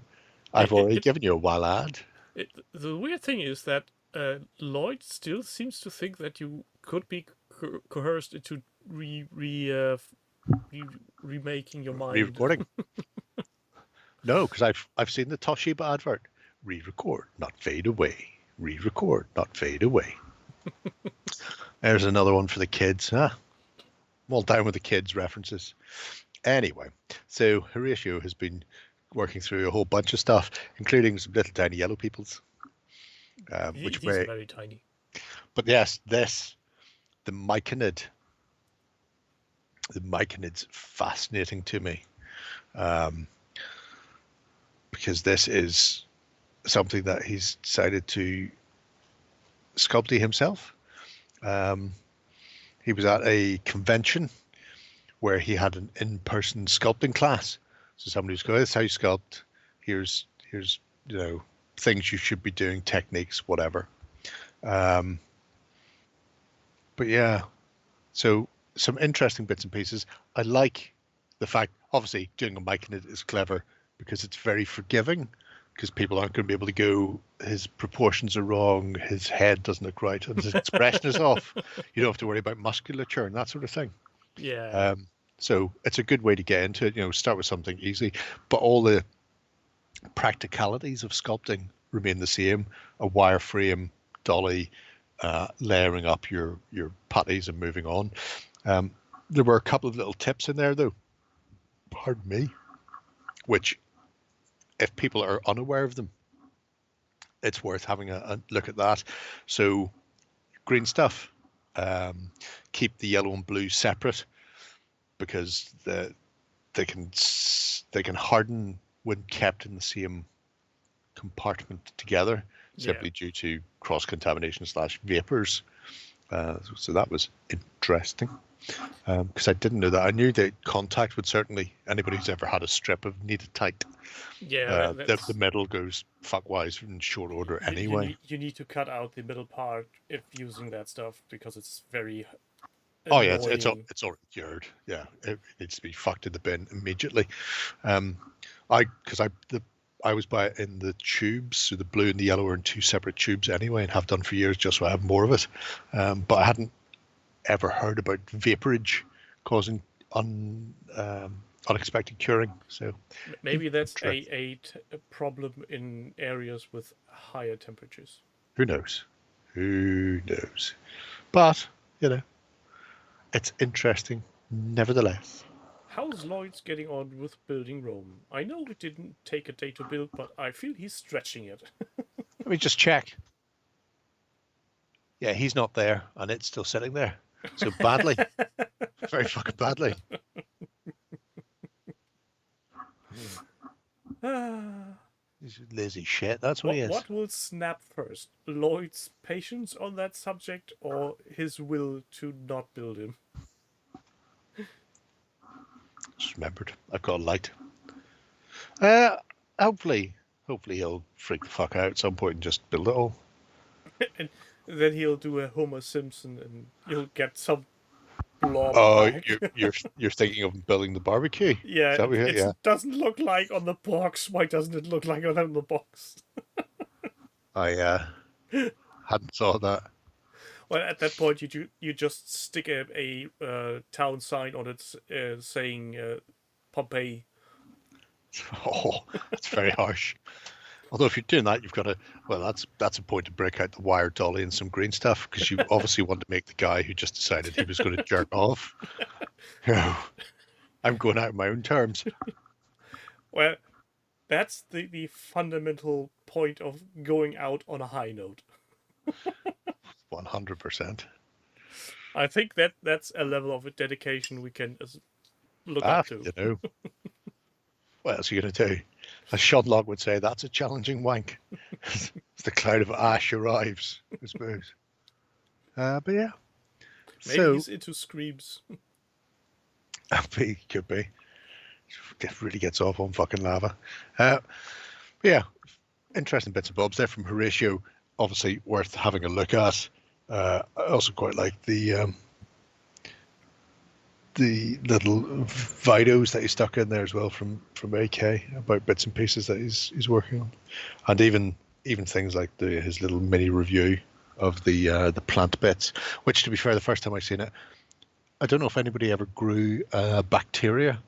I've already given you a Walad. The weird thing is that Lloyd still seems to think that you could be coerced into remaking your mind. Re-recording. No, because I've seen the Toshiba advert. Re-record, not fade away. Re-record, not fade away. There's another one for the kids. Huh? I'm all down with the kids references. Anyway, so Horatio has been working through a whole bunch of stuff, including some little tiny yellow peoples. Which are very tiny. But yes, the Myconid. The Myconid's fascinating to me. Because this is something that he's decided to sculpt himself. He was at a convention where he had an in-person sculpting class. So somebody was going, "This is how you sculpt. Here's things you should be doing, techniques, whatever." But yeah, so some interesting bits and pieces. I like the fact, obviously, doing a Myconid is clever because it's very forgiving, because people aren't going to be able to go, his proportions are wrong, his head doesn't look right, and his expression is off. You don't have to worry about musculature and that sort of thing. Yeah. So it's a good way to get into it. Start with something easy, but all the practicalities of sculpting remain the same. A wireframe, dolly, layering up your putties and moving on. There were a couple of little tips in there, though, pardon me, which, if people are unaware of them, it's worth having a look at that. So, green stuff, keep the yellow and blue separate, because they can harden when kept in the same compartment together. simply due to cross-contamination / vapors. So that was interesting. Because I didn't know that. I knew that contact would certainly, anybody who's ever had a strip of kneaded tight, Yeah, the middle goes fuckwise in short order anyway. You need to cut out the middle part if using that stuff because it's very Oh annoying. yeah, it's already cured. Yeah, it needs to be fucked in the bin immediately. I was in the tubes, so the blue and the yellow are in 2 separate tubes anyway, and have done for years just so I have more of it. But I hadn't ever heard about vaporage causing unexpected curing. So maybe that's a problem in areas with higher temperatures. Who knows? Who knows? But it's interesting nevertheless. How's Lloyd's getting on with building Rome? I know it didn't take a day to build, but I feel he's stretching it. Let me just check. Yeah, he's not there, and it's still sitting there. So badly. Very fucking badly. He's lazy shit, that's what he is. What will snap first? Lloyd's patience on that subject or his will to not build him? Just remembered. I've got a light. Hopefully he'll freak the fuck out at some point and just build it all. And then he'll do a Homer Simpson and you'll get some blob back. you're thinking of building the barbecue? Yeah, Yeah. It doesn't look like on the box. Why doesn't it look like on the box? I hadn't thought of that. Well, at that point, you just stick a town sign on it saying Pompeii. Oh, that's very harsh. Although if you're doing that, you've got to. Well, that's a point to break out the wire dolly and some green stuff because you obviously want to make the guy who just decided he was going to jerk off. I'm going out on my own terms. Well, that's the fundamental point of going out on a high note. 100%. I think that's a level of dedication we can look up to. What else are you going to do? As Sean Locke would say, that's a challenging wank. As the cloud of ash arrives, I suppose. But yeah. Maybe he's into screams. Could be. It really gets off on fucking lava. But yeah, interesting bits and bobs there from Horatio. Obviously worth having a look at. I also quite like the little videos that he stuck in there as well from AK about bits and pieces that he's working on, and even things like his little mini review of the plant bits. Which, to be fair, the first time I seen it, I don't know if anybody ever grew bacteria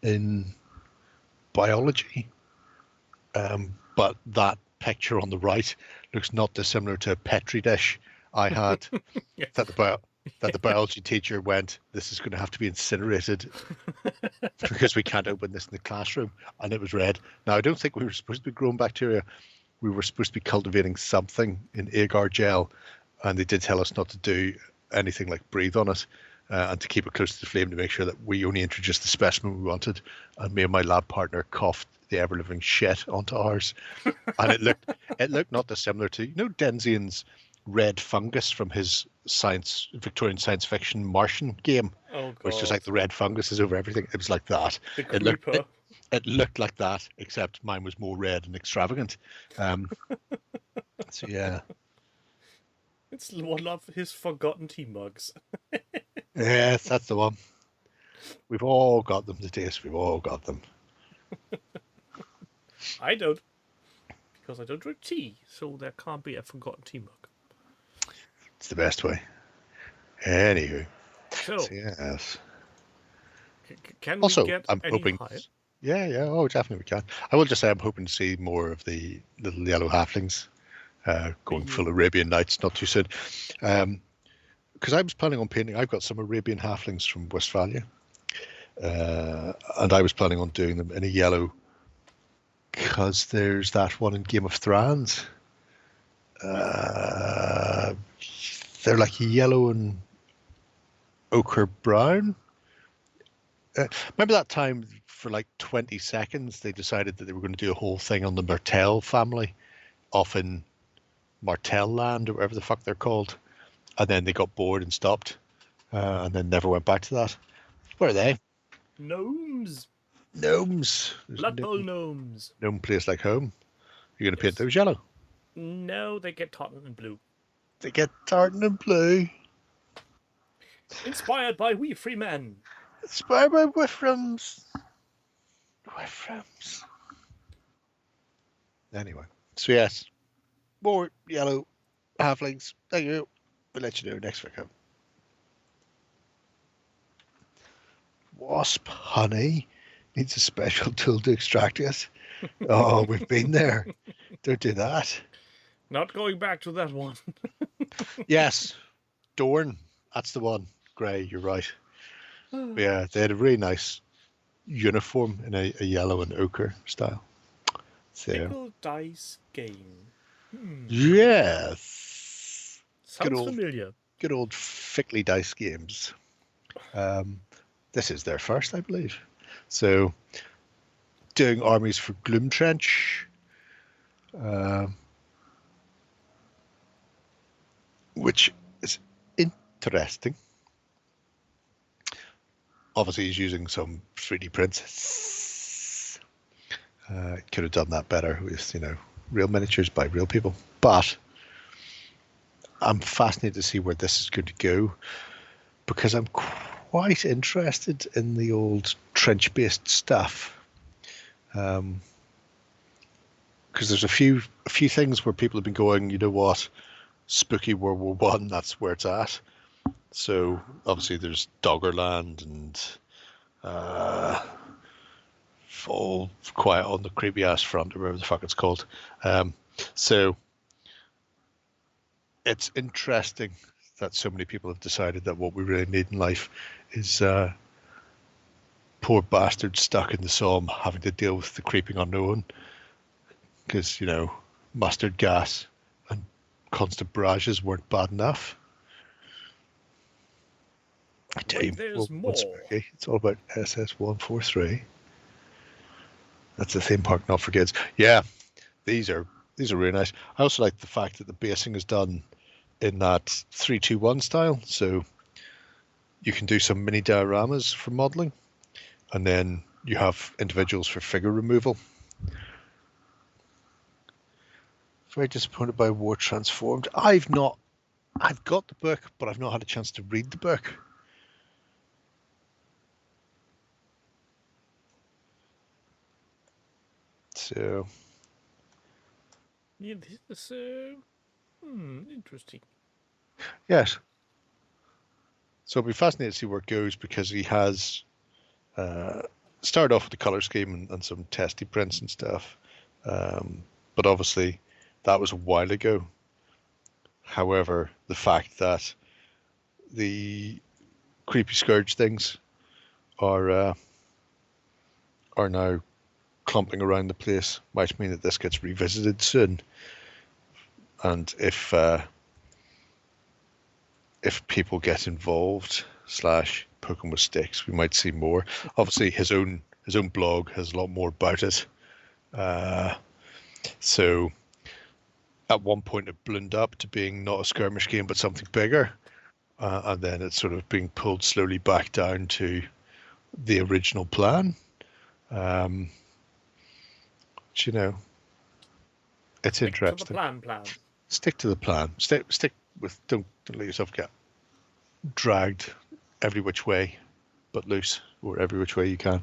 in biology, but that picture on the right looks not dissimilar to a petri dish I had that the biology teacher went, this is going to have to be incinerated because we can't open this in the classroom. And it was red. Now, I don't think we were supposed to be growing bacteria. We were supposed to be cultivating something in agar gel. And they did tell us not to do anything like breathe on it and to keep it close to the flame to make sure that we only introduced the specimen we wanted. And me and my lab partner coughed the ever-living shit onto ours. And it looked not dissimilar to, Denzian's red fungus from his Victorian science fiction Martian game, which is like the red fungus is over everything. It was like that. It looked like that, except mine was more red and extravagant. So yeah, it's one of his forgotten tea mugs. Yes, that's the one. We've all got them, the taste. We've all got them. I don't, because I don't drink tea, so there can't be a forgotten tea mug. It's the best way. Anywho. So yes. Can also, we get I'm any hoping. higher? Yeah. Oh, definitely we can. I will just say I'm hoping to see more of the little yellow halflings going full Arabian Nights not too soon. Because I was planning on painting. I've got some Arabian halflings from Westphalia, and I was planning on doing them in a yellow. Because there's that one in Game of Thrones. They're like yellow and ochre brown. Remember that time for like 20 seconds they decided that they were going to do a whole thing on the Martell family off in Martell Land or whatever the fuck they're called, and then they got bored and stopped, and then never went back to that. Where are they? Gnomes. Gnomes. There's Blood Bowl gnomes. gnome place like home. You're going to paint Yes. those yellow. No, they get tartan and blue. They get tartan and blue. Inspired by We Free Men. Inspired by Wolframs. Wolframs. Anyway, so yes, more yellow halflings. Thank you. We'll let you know next week. Wasp honey needs a special tool to extract it. Oh, we've been there. Don't do that. Not going back to that one. Yes, Dorn. That's the one. Grey, you're right. Yeah, they had a really nice uniform in a yellow and ochre style. So, Pickle dice game. yes. Sounds old- familiar. Good old Fickley dice games. This is their first, I believe. So, doing armies for Gloomtrench, which is interesting. Obviously, he's using some 3D prints. Could have done that better with, real miniatures by real people. But I'm fascinated to see where this is going to go, because I'm quite interested in the old trench-based stuff. Because there's a few things where people have been going, you know what, spooky World War One, that's where it's at. So obviously there's Doggerland and Fall Quiet on the Creepy Ass Front, or whatever the fuck it's called. So it's interesting that so many people have decided that what we really need in life is poor bastards stuck in the Somme having to deal with the creeping unknown, because mustard gas and constant barrages weren't bad enough. I tell Wait, there's more. Spooky. It's all about SS-143. That's the theme park not for kids. Yeah, these are really nice. I also like the fact that the basing is done in that 3-2-1 style, so you can do some mini dioramas for modeling, and then you have individuals for figure removal. Very disappointed by War Transformed. I've got the book, but I've not had a chance to read the book. So Yeah, this is interesting. yes. So it'll be fascinating to see where it goes, because he has started off with the color scheme and some testy prints and stuff. But obviously that was a while ago. However, the fact that the creepy scourge things are now clumping around the place might mean that this gets revisited soon. And if people get involved / poke 'em with sticks, we might see more. Obviously, his own blog has a lot more about it. So at one point it bloomed up to being not a skirmish game but something bigger, and then it's sort of being pulled slowly back down to the original plan. But, it's Stick interesting. to the plan. Stick to the plan. Stick with. Don't let yourself get dragged every which way, but loose, or every which way you can.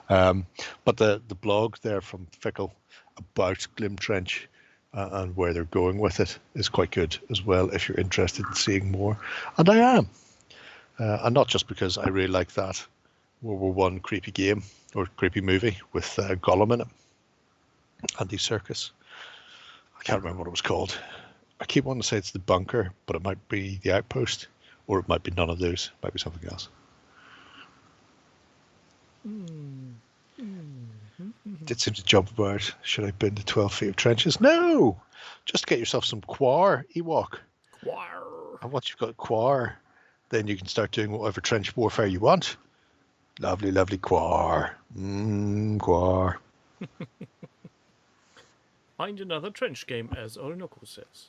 But the blog there from Fickle about Gloomtrench and where they're going with it is quite good as well, if you're interested in seeing more. And I am, and not just because I really like that World War One creepy game or creepy movie with Gollum in it, Andy Serkis. I can't remember what it was called. I keep wanting to say it's The Bunker, but it might be The Outpost, or it might be none of those. It might be something else. Did seem to jump about. Should I bin the 12 feet of trenches? No! Just get yourself some Quar Ewok. Quar. And once you've got Quar, then you can start doing whatever trench warfare you want. Lovely, lovely Quar. Quar. Find another trench game, as Orinoco says.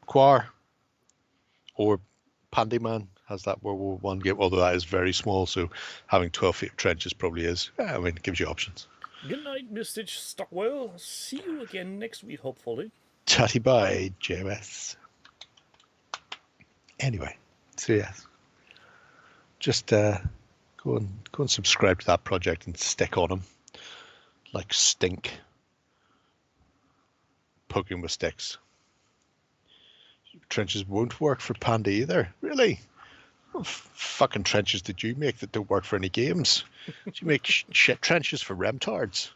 Quar or Pandyman has that World War One game, although that is very small, so having 12 feet of trenches probably is. I mean, it gives you options. Good night, Mr. Stockwell. See you again next week, hopefully. Chatty bye, JMS. Anyway, so yes, just go and subscribe to that project and stick on them like stink, poking with sticks. Trenches won't work for Panda either, really. What fucking trenches did you make that don't work for any games? Did you make shit trenches for remtards?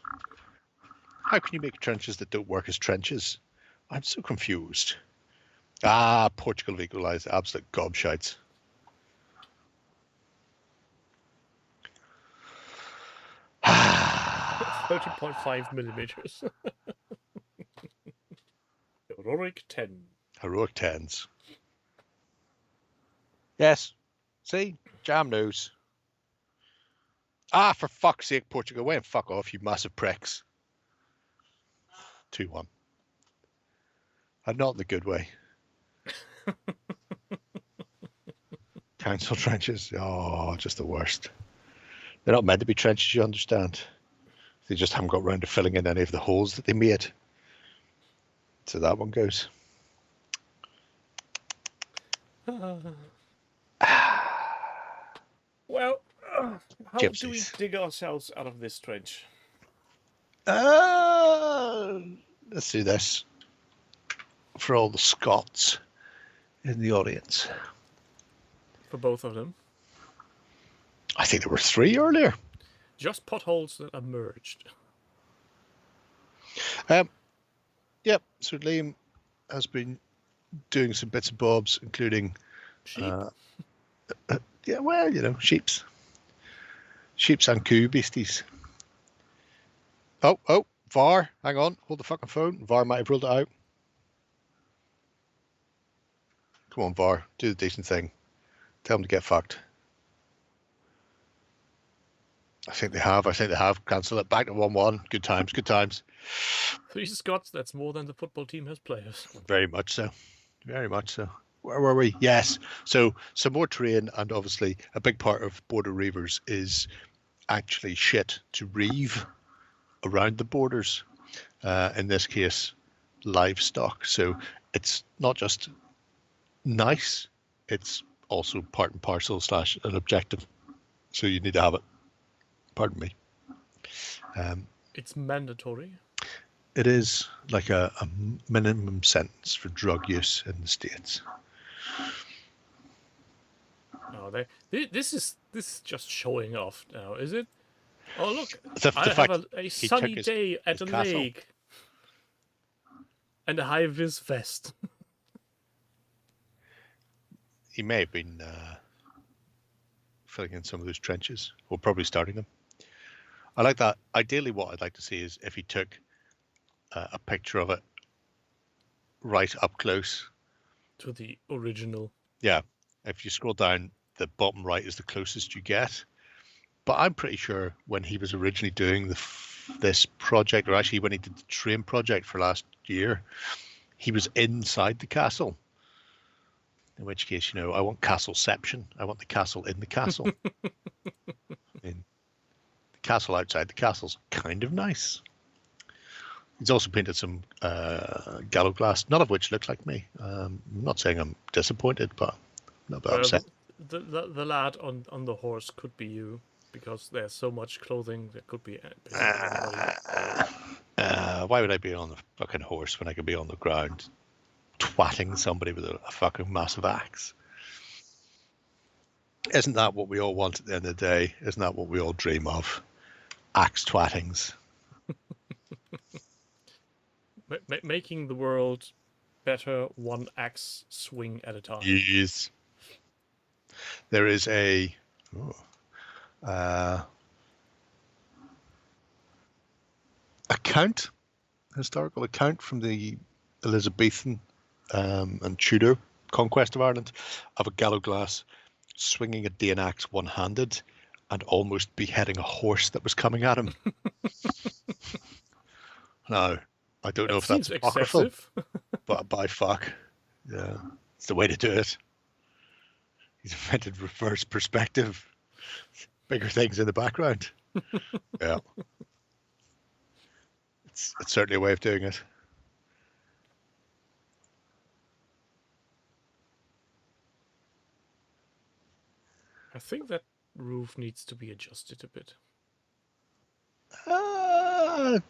How can you make trenches that don't work as trenches? I'm so confused. Portugal have equalised. Absolute gobshites. 30.5 millimeters. Heroic 10. Heroic 10s. Yes. See? Jam news. For fuck's sake, Portugal. Wait and fuck off, you massive pricks. 2-1. And not in the good way. Council trenches. Oh, just the worst. They're not meant to be trenches, you understand. They just haven't got round to filling in any of the holes that they made. So that one goes. Well, how do we Gypsies. dig ourselves out of this trench? Let's do this. For all the Scots in the audience. For both of them? I think there were 3 earlier. Just potholes that are merged. Yep, so Liam has been doing some bits and bobs, including... Sheep? Yeah, well, you know, sheeps. Sheeps and coo beasties. Oh, VAR, hang on, hold the fucking phone. VAR might have ruled it out. Come on, VAR, do the decent thing. Tell them to get fucked. I think they have. Cancel it. Back to 1-1. Good times. 3 Scots, that's more than the football team has players. Very much so. Where were we? Yes. So some more terrain, and obviously a big part of border reavers is actually shit to reave around the borders. In this case, livestock. So it's not just nice, it's also part and parcel / an objective. So you need to have it. Pardon me. It's mandatory. It is like a minimum sentence for drug use in the States. No, this is just showing off now, is it? Oh look, The I fact have a sunny day at a castle. lake. And a high-vis vest. He may have been filling in some of those trenches, or probably starting them. I like that. Ideally, what I'd like to see is if he took a picture of it right up close. To the original. Yeah. If you scroll down, the bottom right is the closest you get. But I'm pretty sure when he was originally doing this project, or actually when he did the train project for last year, he was inside the castle. In which case, you know, I want castleception. I want the castle in the castle. I mean, the castle outside the castle's kind of nice. He's also painted some gallow glass, none of which looks like me. I'm not saying I'm disappointed, but I'm not upset. The lad on the horse could be you, because there's so much clothing that could be basically anybody. Why would I be on the fucking horse when I could be on the ground twatting somebody with a fucking massive axe? Isn't that what we all want at the end of the day? Isn't that what we all dream of? Axe twattings. Making the world better one axe swing at a time. Yes. There is a historical account from the Elizabethan and Tudor conquest of Ireland of a gallow glass swinging a Dane axe one-handed and almost beheading a horse that was coming at him. Now, I don't know if that's apocryphal, excessive. but by fuck, Yeah, it's the way to do it. He's invented reverse perspective. Bigger things in the background. Yeah. It's certainly a way of doing it. I think that roof needs to be adjusted a bit.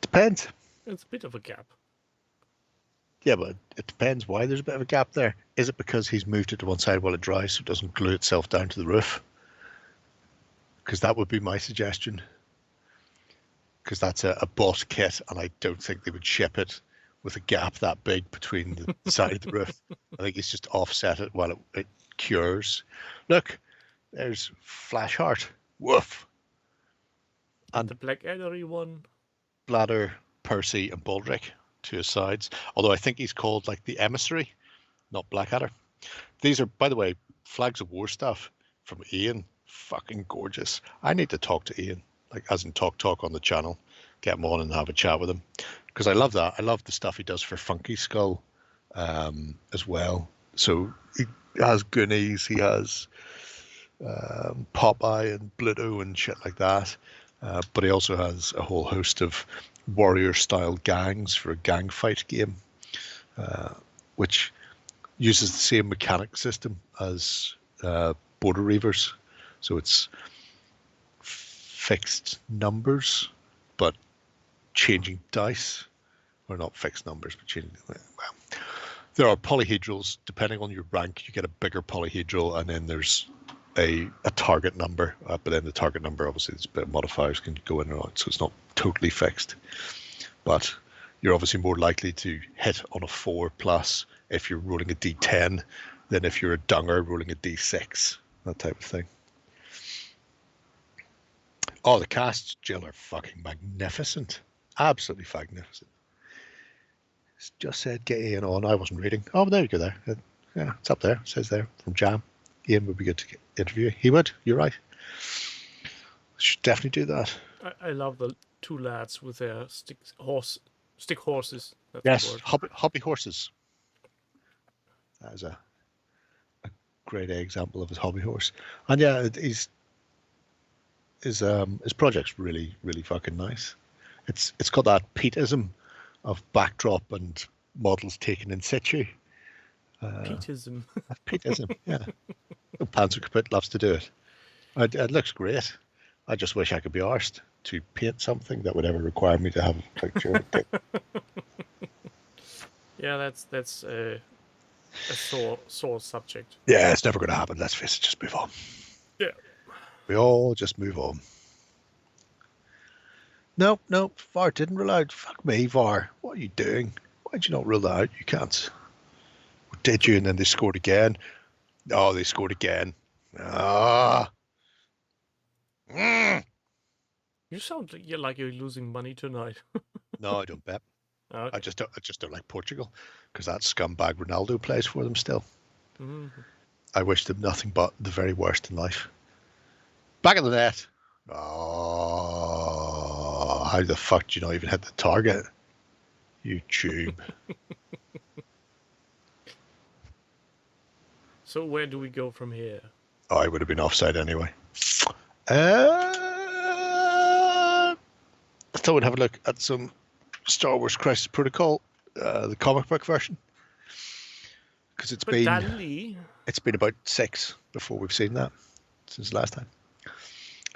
Depends. It's a bit of a gap. Yeah, but it depends why there's a bit of a gap there. Is it because he's moved it to one side while it dries so it doesn't glue itself down to the roof? Because that would be my suggestion. Because that's a bought kit, and I don't think they would ship it with a gap that big between the side of the roof. I think it's just offset it while it cures. Look, there's Flashheart. Woof. And the Blackaddery one. Bladder, Percy, and Baldric to his sides. Although I think he's called like the Emissary, not Blackadder. These are, by the way, Flags of War stuff from Ian. Fucking gorgeous. I need to talk to Ian, like as in talk on the channel, get him on and have a chat with him, because I love that. I love the stuff he does for Funky Skull as well. So he has Goonies, he has Popeye and Bluto and shit like that. But he also has a whole host of warrior-style gangs for a gang fight game, which uses the same mechanic system as Border Reavers. So it's fixed numbers, but changing dice. Or not fixed numbers, but changing... Well, there are polyhedrals. Depending on your rank, you get a bigger polyhedral, and then there's a target number, but then the target number, obviously, there's a bit of modifiers can go in or out, so it's not totally fixed. But you're obviously more likely to hit on a 4+ if you're rolling a d10 than if you're a dunger rolling a d6, that type of thing. Oh, the casts, Jill, are fucking magnificent. Absolutely magnificent. It's just said get Ian on. I wasn't reading. Oh, there you go there. Yeah, it's up there. It says there from Jam. Ian would be good to interview. He would. You're right. Should definitely do that. I love the two lads with their stick horses. That's Yes, the word. hobby horses. That is a great example of his hobby horse. And yeah, his project's really, really fucking nice. It's got that Peteism of backdrop and models taken in situ. Peteism. Peteism, yeah. Panzer Kaput loves to do it. It looks great. I just wish I could be arsed to paint something that would ever require me to have a picture. Yeah, that's a sore subject. Yeah, it's never going to happen. Let's face it. Just move on. Yeah. We all just move on. No, VAR didn't rule out. Fuck me, VAR. What are you doing? Why'd you not rule that out? You can't. Or did you? And then they scored again. Oh, they scored again. Ah. You sound like you're losing money tonight. No, I don't bet. Okay. I just don't like Portugal because that scumbag Ronaldo plays for them still. Mm-hmm. I wish them nothing but the very worst in life. Back of the net. Oh, how the fuck do you not even hit the target? You tube. So where do we go from here? Oh, I would have been offside anyway. I thought we'd have a look at some Star Wars Crisis Protocol, the comic book version, because it's been about 6 before we've seen that since last time.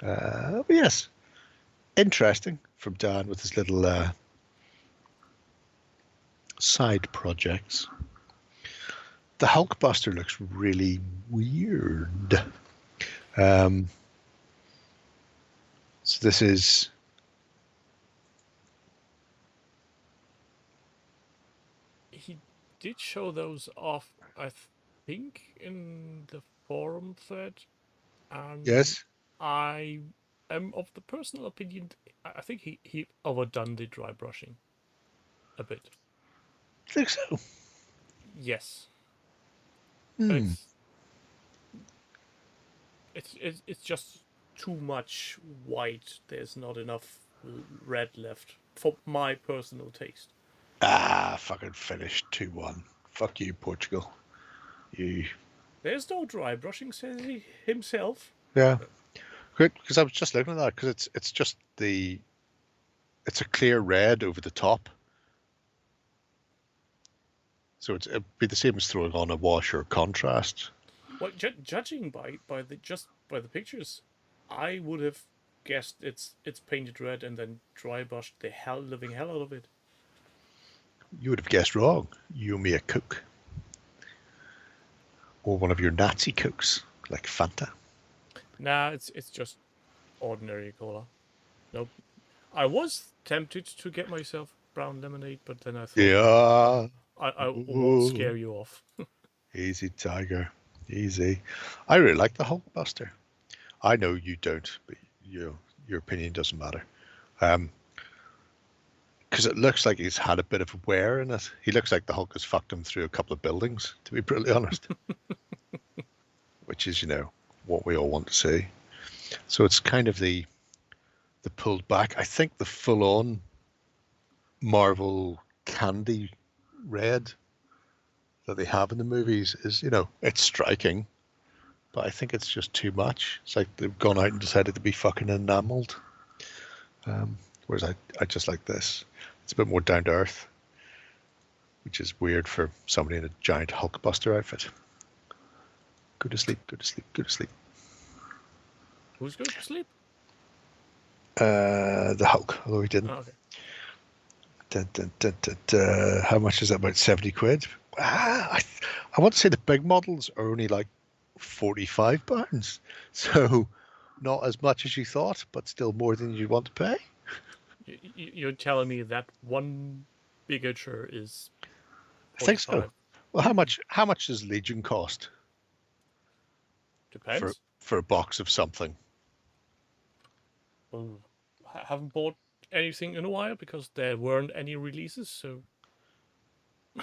But yes, interesting from Dan with his little side projects. The Hulkbuster looks really weird. So this is He did show those off, I think, in the forum thread. And yes. I am of the personal opinion, I think he overdone the dry brushing a bit. I think so. Yes. Hmm. It's just too much white. There's not enough red left for my personal taste. Fucking finished 2-1. Fuck you, Portugal. There's no dry brushing, says he himself. Yeah. Good, because I was just looking at that, because it's just it's a clear red over the top. So it'd be the same as throwing on a wash or contrast. Well, judging by the pictures, I would have guessed it's painted red and then dry brushed the living hell out of it. You would have guessed wrong. You owe me a Coke. Or one of your Nazi Cokes, like Fanta. Nah, it's just ordinary cola. Nope. I was tempted to get myself brown lemonade, but then I thought, Yeah. I won't scare you off. Easy, Tiger. Easy. I really like the Hulkbuster. I know you don't, but your opinion doesn't matter. Because it looks like he's had a bit of wear in it. He looks like the Hulk has fucked him through a couple of buildings, to be brutally honest. Which is, what we all want to see. So it's kind of the pulled back. I think the full-on Marvel candy red that they have in the movies is, it's striking, but I think it's just too much. It's like they've gone out and decided to be fucking enameled. Whereas I just like this. It's a bit more down to earth, which is weird for somebody in a giant Hulkbuster outfit. Go to sleep, go to sleep, go to sleep. Who's going to sleep? The Hulk, although he didn't. Oh, okay. How much is that? About 70 quid? I want to say the big models are only like £45. So not as much as you thought, but still more than you'd want to pay. You're telling me that one bigature is 45? I think so. Well, how much does Legion cost? Depends. For a box of something? Well, I haven't bought anything in a while because there weren't any releases, so...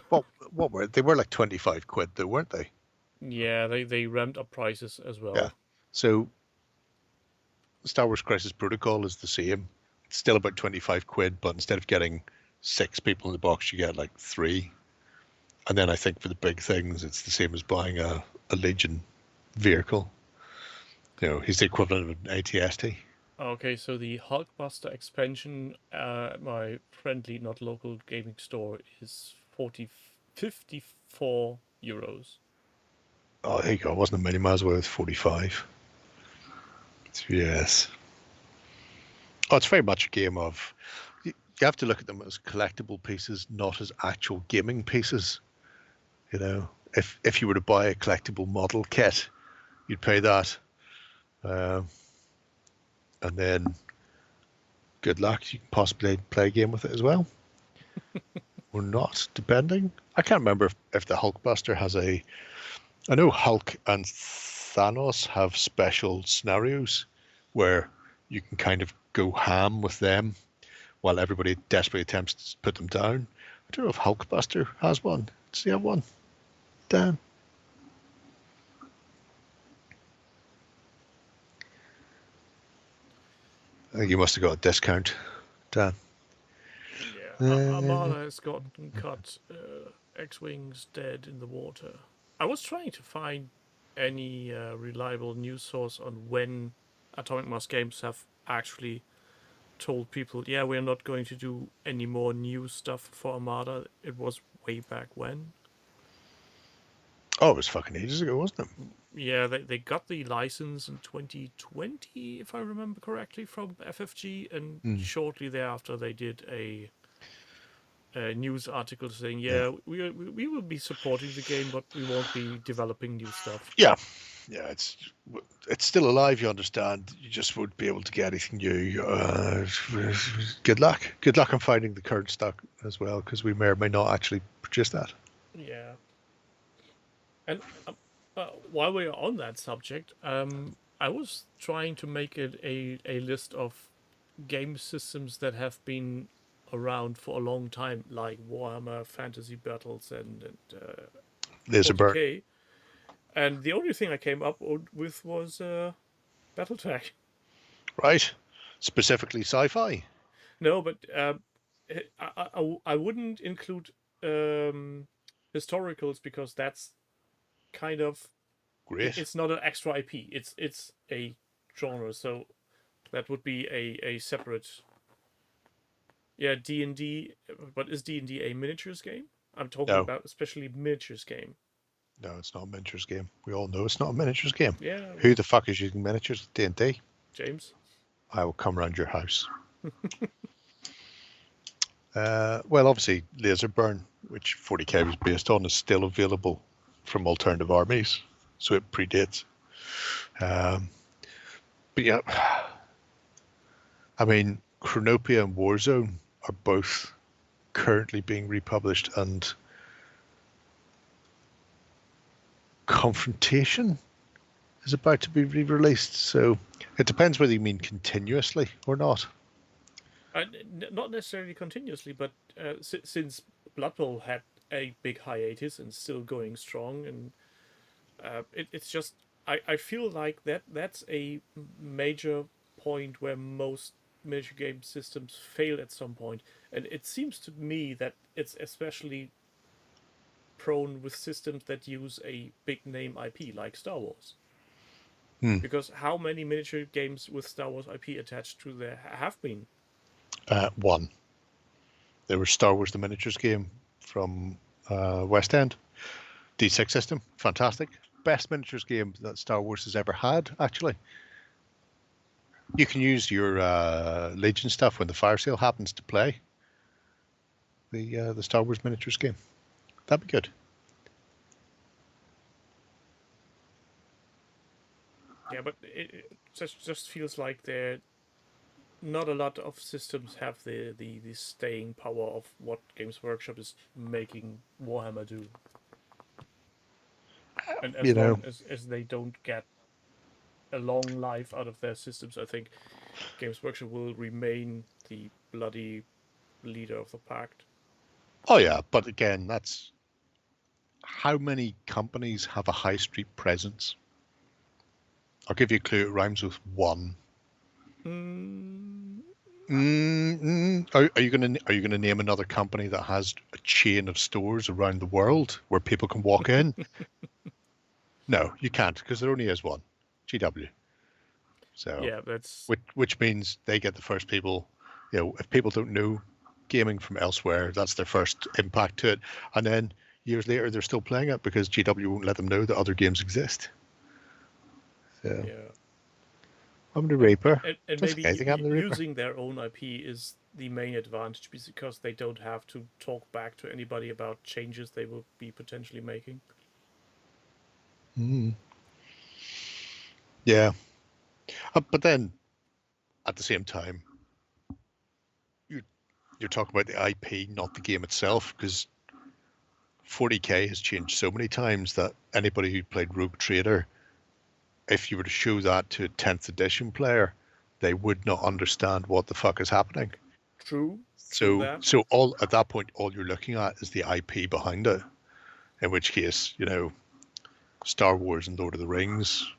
Well, what were they? Were like 25 quid though, weren't they? Yeah, they ramped up prices as well. Yeah. So Star Wars Crisis Protocol is the same. It's still about 25 quid, but instead of getting 6 people in the box, you get like 3. And then I think for the big things, it's the same as buying a Legion vehicle. He's the equivalent of an ATST. Okay, so the Hulkbuster expansion, my friendly, not local gaming store is 54 euros. Oh, there you go. I wasn't a many miles away with 45. Yes. Oh, it's very much a game of... You have to look at them as collectible pieces, not as actual gaming pieces. If you were to buy a collectible model kit, you'd pay that. And then, good luck. You can possibly play a game with it as well. Or not, depending. I can't remember if the Hulkbuster has a... I know Hulk and Thanos have special scenarios where you can kind of go ham with them while everybody desperately attempts to put them down. I don't know if Hulkbuster has one. Does he have one? Dan? I think you must have got a discount, Dan. Yeah, Armada has gotten cut. X-Wing's dead in the water. I was trying to find any reliable news source on when Atomic Mass Games have actually told people, yeah, we're not going to do any more new stuff for Armada. It was way back when. Oh, it was fucking ages ago, wasn't it? Yeah, they got the license in 2020, if I remember correctly, from FFG, and shortly thereafter they did a news article saying, we will be supporting the game, but we won't be developing new stuff. Yeah, it's still alive. You understand? You just won't be able to get anything new. Good luck. Good luck on finding the current stock as well, because we may or may not actually produce that. Yeah. And while we're on that subject, I was trying to make it a list of game systems that have been around for a long time, like Warhammer Fantasy Battles and There's 40K. And the only thing I came up with was BattleTech. Right. Specifically sci-fi. No, but I wouldn't include historicals because that's kind of Great. it's not an extra IP. It's a genre. So that would be a separate. Yeah, D&D. But is D&D a miniatures game? I'm talking No. about especially miniatures game. No, it's not a miniatures game. We all know it's not a miniatures game. Yeah. Who the fuck is using miniatures with D&D? James? I will come round your house. Well, obviously, Laser Burn, which 40k was based on, is still available from alternative armies, so it predates. But yeah, I mean, Chronopia and Warzone are both currently being republished, and Confrontation is about to be re-released. So it depends whether you mean continuously or not. Not necessarily continuously, but since Blood Bowl had a big hiatus and still going strong, and it's just I feel like that's a major point where most miniature game systems fail at some point, and it seems to me that it's especially prone with systems that use a big name IP like Star Wars. Because how many miniature games with Star Wars IP attached to there have been? One. There was Star Wars the Miniatures game from West End. D6 system, fantastic. Best miniatures game that Star Wars has ever had, actually. You can use your Legion stuff when the fire sale happens to play the Star Wars miniatures game. That'd be good. Yeah, but it just feels like there not a lot of systems have the staying power of what Games Workshop is making Warhammer do. And as long as they don't get a long life out of their systems, I think Games Workshop will remain the bloody leader of the pact. Oh yeah, but again, that's how many companies have a high street presence? I'll give you a clue. It rhymes with one. Are you gonna name another company that has a chain of stores around the world where people can walk in? No, you can't, because there only is one, GW. So yeah, that's which means they get the first people. You know, if people don't know gaming from elsewhere, that's their first impact to it, and then years later they're still playing it because GW won't let them know that other games exist. So. yeah. I'm the Reaper. And maybe using their own IP is the main advantage because they don't have to talk back to anybody about changes they will be potentially making. Yeah. But then, at the same time, you're talking about the IP, not the game itself, because 40k has changed so many times that anybody who played Rogue Trader, if you were to show that to a 10th edition player, they would not understand what the fuck is happening. True. So all at that point, all you're looking at is the IP behind it. In which case, you know, Star Wars and Lord of the Rings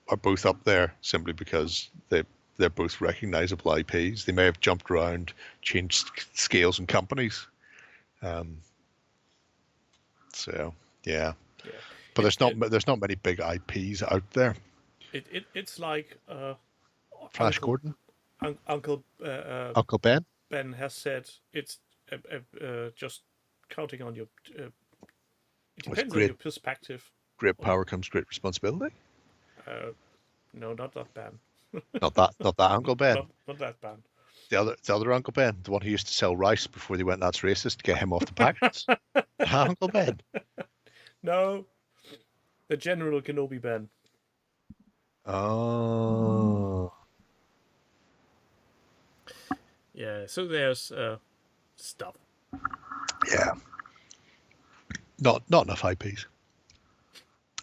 are both up there simply because they're both recognizable IPs. They may have jumped around, changed scales and companies. So yeah. But there's not many big IPs out there. It's like Flash Gordon, Uncle Ben. Ben has said it's just counting on your. It depends on your perspective. Great power comes great responsibility. No, not that Ben. not that Uncle Ben. Not that Ben. The other Uncle Ben, the one who used to sell rice before they went that's racist to get him off the packets. Uncle Ben. No. The General Kenobi Ben. Oh. Yeah, so there's stuff. Yeah. Not enough IPs.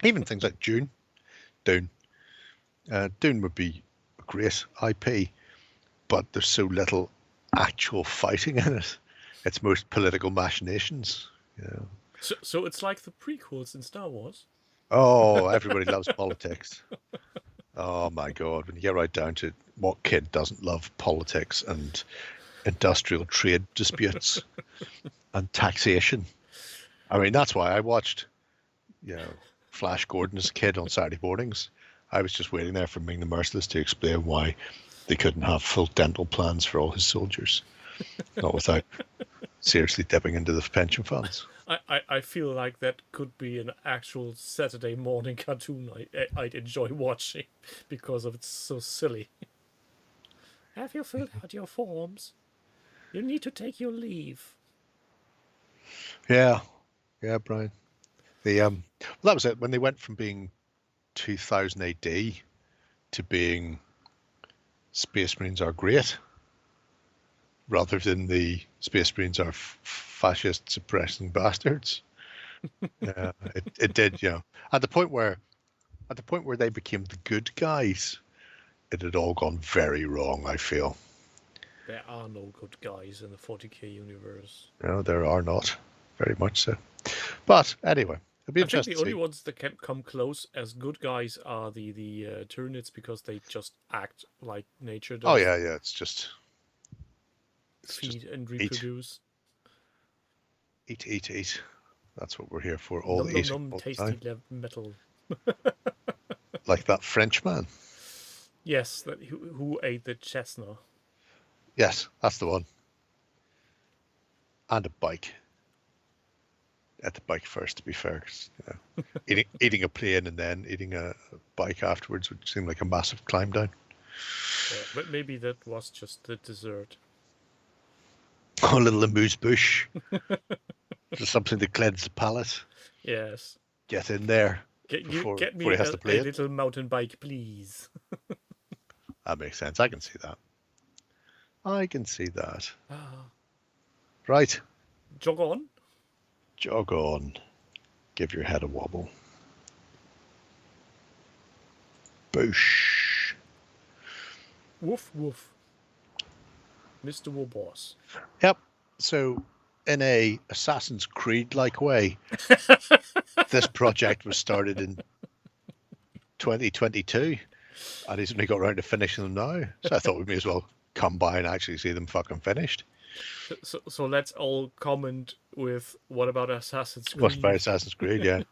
Even things like Dune. Dune would be a great IP, but there's so little actual fighting in it. It's most political machinations. You know. So it's like the prequels in Star Wars. Oh, everybody loves politics. Oh my God, when you get right down to it, what kid doesn't love politics and industrial trade disputes and taxation? I mean, that's why I watched Flash Gordon as a kid on Saturday mornings. I was just waiting there for Ming the Merciless to explain why they couldn't have full dental plans for all his soldiers, not without seriously dipping into the pension funds. I feel like that could be an actual Saturday morning cartoon I'd enjoy watching because of it's so silly. Have you filled out your forms? You need to take your leave. Yeah, Brian. Well, that was it. When they went from being 2000 AD to being Space Marines are great, rather than the Space Marines are fascist suppressing bastards. It did, At the point where they became the good guys, it had all gone very wrong, I feel. There are no good guys in the 40k universe. No, there are not. Very much so. But anyway, it'll be I think interesting the to only see. ones that can come close as good guys are the Tyranids, because they just act like nature does. Oh yeah, it's just feed and eat. reproduce. Eat. That's what we're here for. All Nom the eating, nom nom, all the tasty time. metal. Like that Frenchman. Yes, who ate the chestnut. Yes, that's the one. And a bike. At the bike first, to be fair. 'Cause, eating a plane and then eating a bike afterwards would seem like a massive climb down. Yeah, but maybe that was just the dessert. A little amuse-bouche. Just something to cleanse the palate. Yes. Get in there Get before me he has to play a it. little mountain bike, please. That makes sense. I can see that. Ah. Right. Jog on. Jog on. Give your head a wobble. Boosh. Woof woof. Mr. Warboss. Yep. So, in a Assassin's Creed-like way, this project was started in 2022, and he's only got around to finishing them now. So I thought we may as well come by and actually see them fucking finished. So let's all comment with, what about Assassin's Creed? What's about Assassin's Creed, yeah.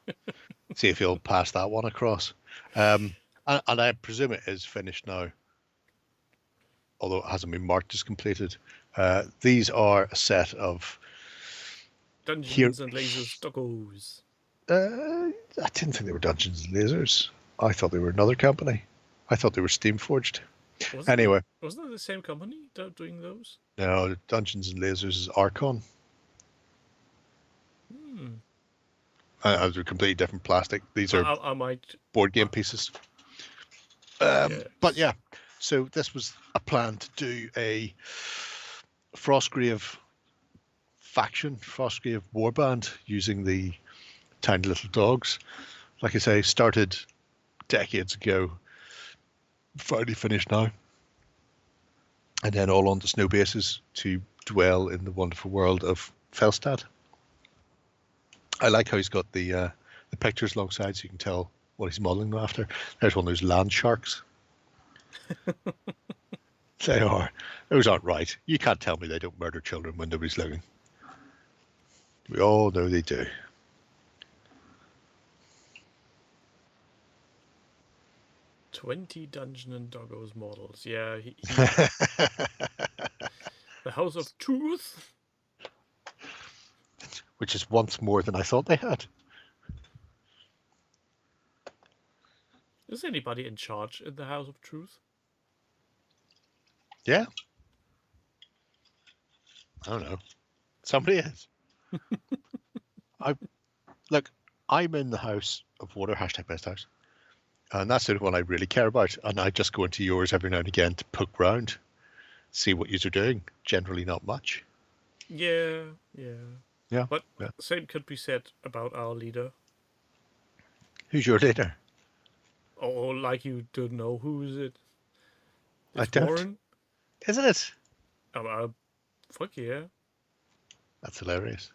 See if he'll pass that one across. And I presume it is finished now, although it hasn't been marked as completed. These are a set of Dungeons and Lasers Doggos. I didn't think they were Dungeons and Lasers. I thought they were another company. I thought they were Steamforged. Anyway. Wasn't it the same company doing those? No, Dungeons and Lasers is Archon. They're completely different plastic. These are I might board game pieces. But yeah, so this was a plan to do a Frostgrave faction, Frostgrave warband, using the tiny little dogs. Like I say, started decades ago, finally finished now. And then all on the snow bases to dwell in the wonderful world of Felstad. I like how he's got the pictures alongside, so you can tell what he's modelling them after. There's one of those land sharks. They are. Those aren't right. You can't tell me they don't murder children when nobody's looking. We all know they do. Dungeon and Doggos models. Yeah, the House of Truth. Which is once more than I thought they had. Is anybody in charge in the House of Truth? Yeah. I don't know. Somebody is. I'm in the House of Water, #BestHouse. And that's the only one I really care about. And I just go into yours every now and again to poke round, see what you're doing. Generally not much. Yeah. Yeah. But same could be said about our leader. Who's your leader? Oh, like you don't know who is it? I It's don't. Warren. Is it? Fuck yeah. That's hilarious.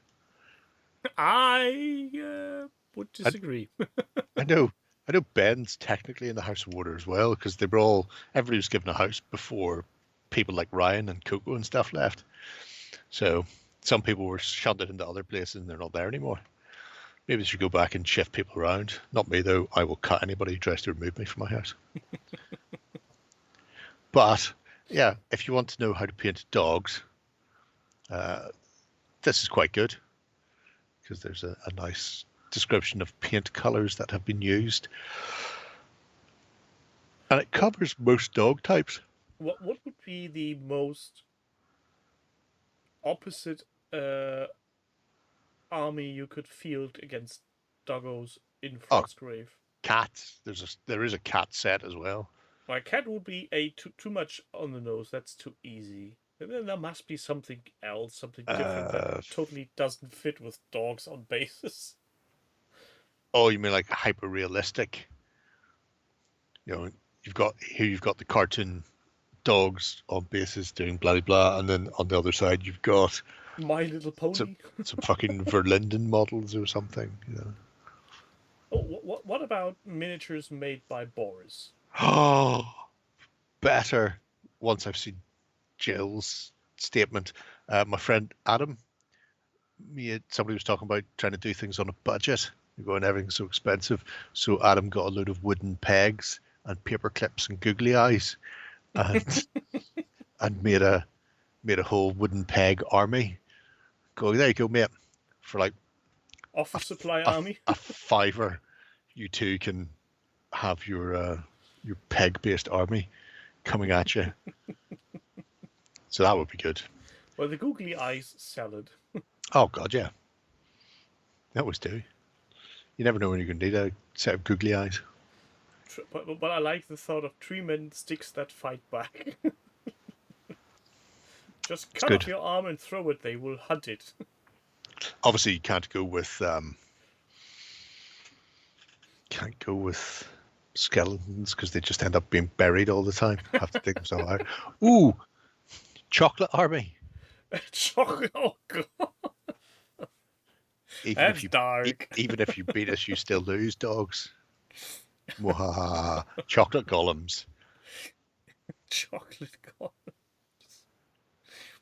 I would disagree. I know Ben's technically in the House of Water as well, because everybody was given a house before people like Ryan and Coco and stuff left. So some people were shunted into other places and they're not there anymore. Maybe they should go back and shift people around. Not me, though. I will cut anybody who tries to remove me from my house. But, yeah, if you want to know how to paint dogs, this is quite good because there's a nice description of paint colors that have been used. And it covers most dog types. What would be the most opposite army you could field against doggos in Frostgrave? Cats. There is a cat set as well. My cat would be too much on the nose. That's too easy. And then there must be something else, something different that totally doesn't fit with dogs on bases. Oh, you mean like hyper realistic? You know, you've got the cartoon dogs on bases doing blah blah, and then on the other side you've got My Little Pony. some fucking Verlinden models or something. You know. Oh, what about miniatures made by Boris? Oh, better. Once I've seen Jill's statement, my friend Adam, somebody was talking about trying to do things on a budget. You're going, everything's so expensive. So Adam got a load of wooden pegs and paper clips and googly eyes, and and made a whole wooden peg army. Go, there you go, mate. For like Office supply army. a $5, you two can have your peg-based army coming at you. So that would be good. Well, the googly eyes salad. Oh god, yeah. That always do. You never know when you're going to need a set of googly eyes. But I like the thought of 3 men sticks that fight back. Just cut off your arm and throw it. They will hunt it. Obviously, you can't go with skeletons because they just end up being buried all the time. Have to dig themselves out. Ooh, chocolate army. Chocolate. Oh god. That's dark. Even if you beat us, you still lose, dogs. Mwahaha. Chocolate golems. Chocolate golems.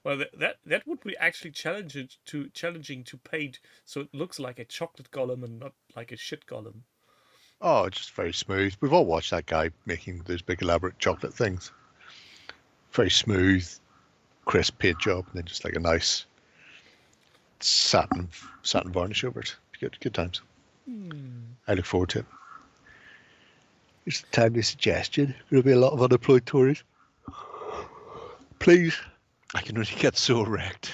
Well, that would be actually challenging to paint, so it looks like a chocolate golem and not like a shit golem. Oh, just very smooth. We've all watched that guy making those big elaborate chocolate things. Very smooth, crisp paint job, and then just like a nice satin varnish over it. Good times. I look forward to it. Here's a timely suggestion. There'll be a lot of unemployed Tories. Please. I can only get so erect.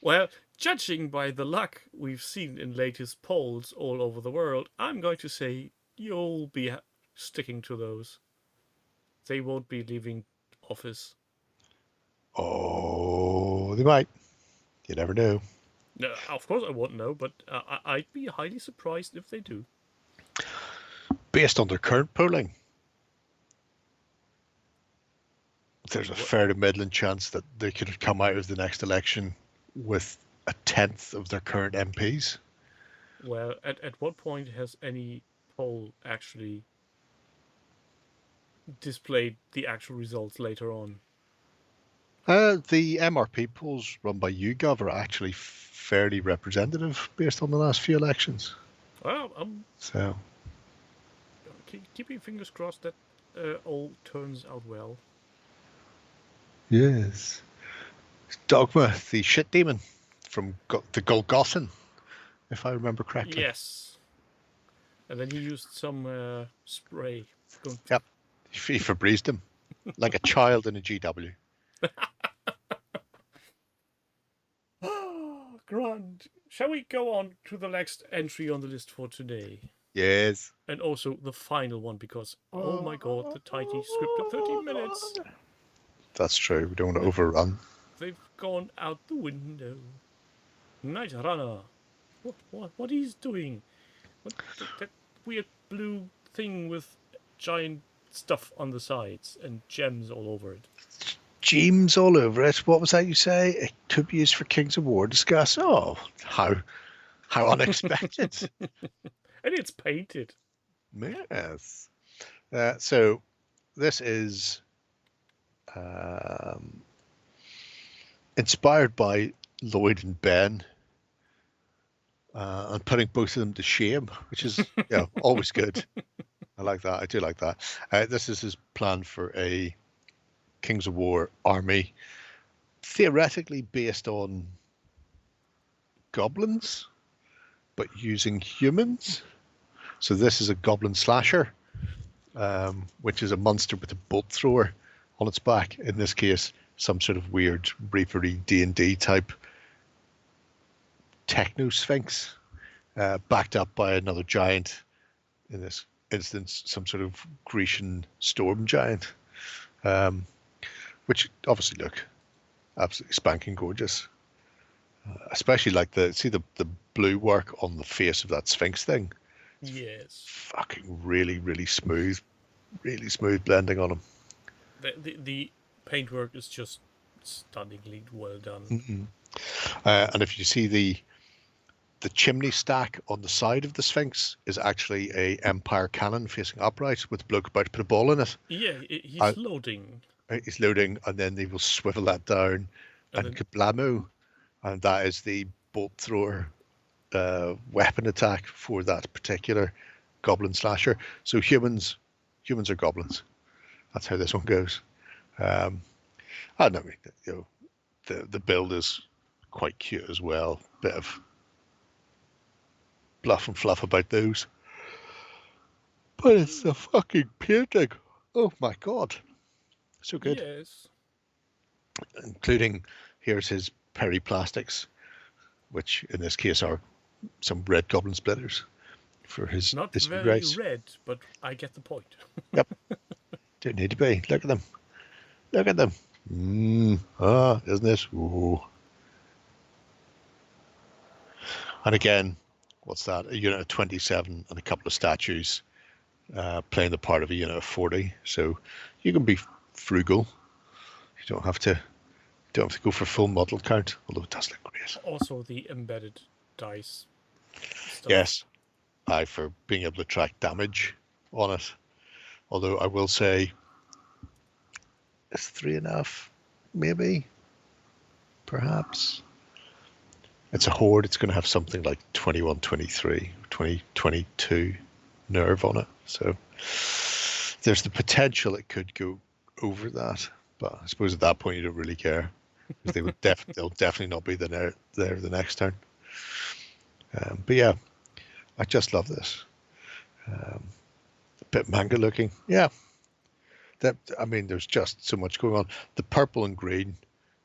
Well, judging by the luck we've seen in latest polls all over the world, I'm going to say you'll be sticking to those. They won't be leaving office. Oh, they might. You never know. No, of course I won't know, but I'd be highly surprised if they do. Based on their current polling, there's a fair to middling chance that they could come out of the next election with 1/10 of their current MPs. Well, at what point has any poll actually displayed the actual results later on? The MRP polls run by YouGov are actually fairly representative based on the last few elections. Well, So keeping fingers crossed that all turns out well. yes, Dogma, the shit demon from the Golgothan, if I remember correctly. Yes. And then he used some spray. Yep, he Febrezed him like a child in a GW. Grand. Shall we go on to the next entry on the list for today? Yes. And also the final one, because, oh my god, the tiny scripted 13 minutes. That's true. We don't want to overrun. They've gone out the window. Night Runner. What he's doing? That weird blue thing with giant stuff on the sides and gems all over it. Gems all over it. What was that you say? It could be used for Kings of War discuss. Oh, how unexpected. And it's painted. Yes. So this is inspired by Lloyd and Ben, and putting both of them to shame, which is always good. I like that. I do like that. This is his plan for a Kings of War army, theoretically based on goblins, but using humans. So this is a goblin slasher, which is a monster with a bolt thrower on its back. In this case, some sort of weird Reaper-y D&D type techno sphinx, backed up by another giant. In this instance, some sort of Grecian storm giant, which obviously look absolutely spanking gorgeous. Especially like the blue work on the face of that sphinx thing. Yes. Fucking really smooth blending on them. The paintwork is just stunningly well done. Mm-hmm. And if you see the chimney stack on the side of the Sphinx is actually a Empire cannon facing upright with a bloke about to put a ball in it. Yeah, he's loading. He's loading, and then they will swivel that down and kablamo, and that is the bolt thrower weapon attack for that particular goblin slasher. So humans are goblins. That's how this one goes. I don't know, the build is quite cute as well. Bit of bluff and fluff about those, but it's a fucking painting. Oh my god, so good. Yes. Including here's his periplastics, which in this case are some red goblin splitters for his Not his very race. red, but I get the point. Yep. Don't need to be. Look at them. Look at them. Isn't it? Ooh. And again, what's that? A unit of 27 and a couple of statues playing the part of a unit of 40. So you can be frugal. You don't have to go for full model count, although it does look great. Also the embedded dice stuff. Yes. For being able to track damage on it. Although I will say it's 3.5, maybe, perhaps. It's a horde. It's going to have something like 21, 23, 20, 22 nerve on it. So there's the potential it could go over that. But I suppose at that point you don't really care, because they'll definitely not be there the next turn. But yeah, I just love this. A bit manga looking. Yeah. There's just so much going on. The purple and green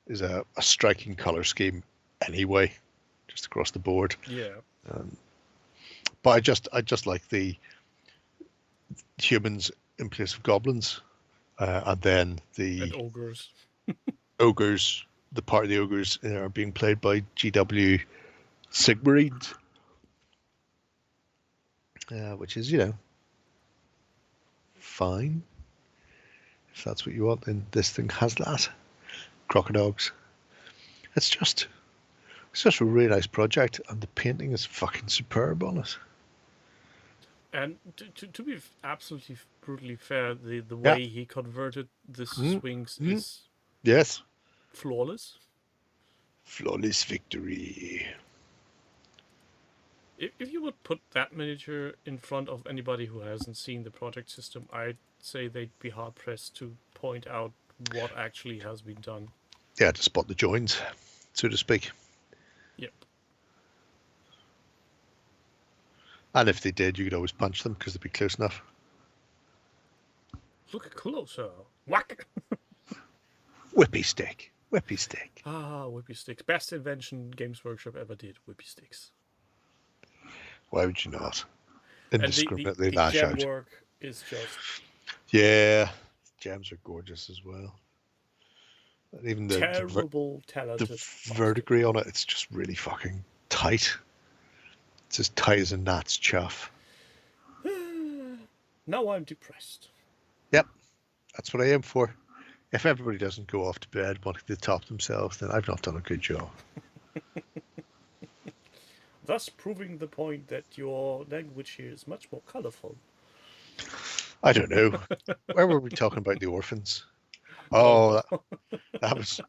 is a striking color scheme anyway, just across the board. Yeah. But I just like the humans in place of goblins, and then And ogres. ogres. The part of the ogres are being played by GW Sigmarines, which is fine if that's what you want. And this thing has that. Crocodiles. It's just a really nice project, and the painting is fucking superb on it. And to be absolutely brutally fair, the way he converted the swings is Yes. flawless. Flawless victory. If you would put that miniature in front of anybody who hasn't seen the project system, I'd say they'd be hard pressed to point out what actually has been done. Yeah, to spot the joins, so to speak. Yep. And if they did, you could always punch them because they'd be close enough. Look closer. Whack! Whippy stick. Whippy stick. Ah, whippy sticks. Best invention Games Workshop ever did. Whippy sticks. Why would you not? And Indiscriminately the lash gem out. work is just Yeah, gems are gorgeous as well. And even the talented. verdigris on it, it's just really fucking tight. It's as tight as a gnat's chuff. Now I'm depressed. Yep, that's what I aim for. If everybody doesn't go off to bed wanting to top themselves, then I've not done a good job. Thus proving the point that your language here is much more colourful. I don't know. Where were we talking about the orphans? Oh, that was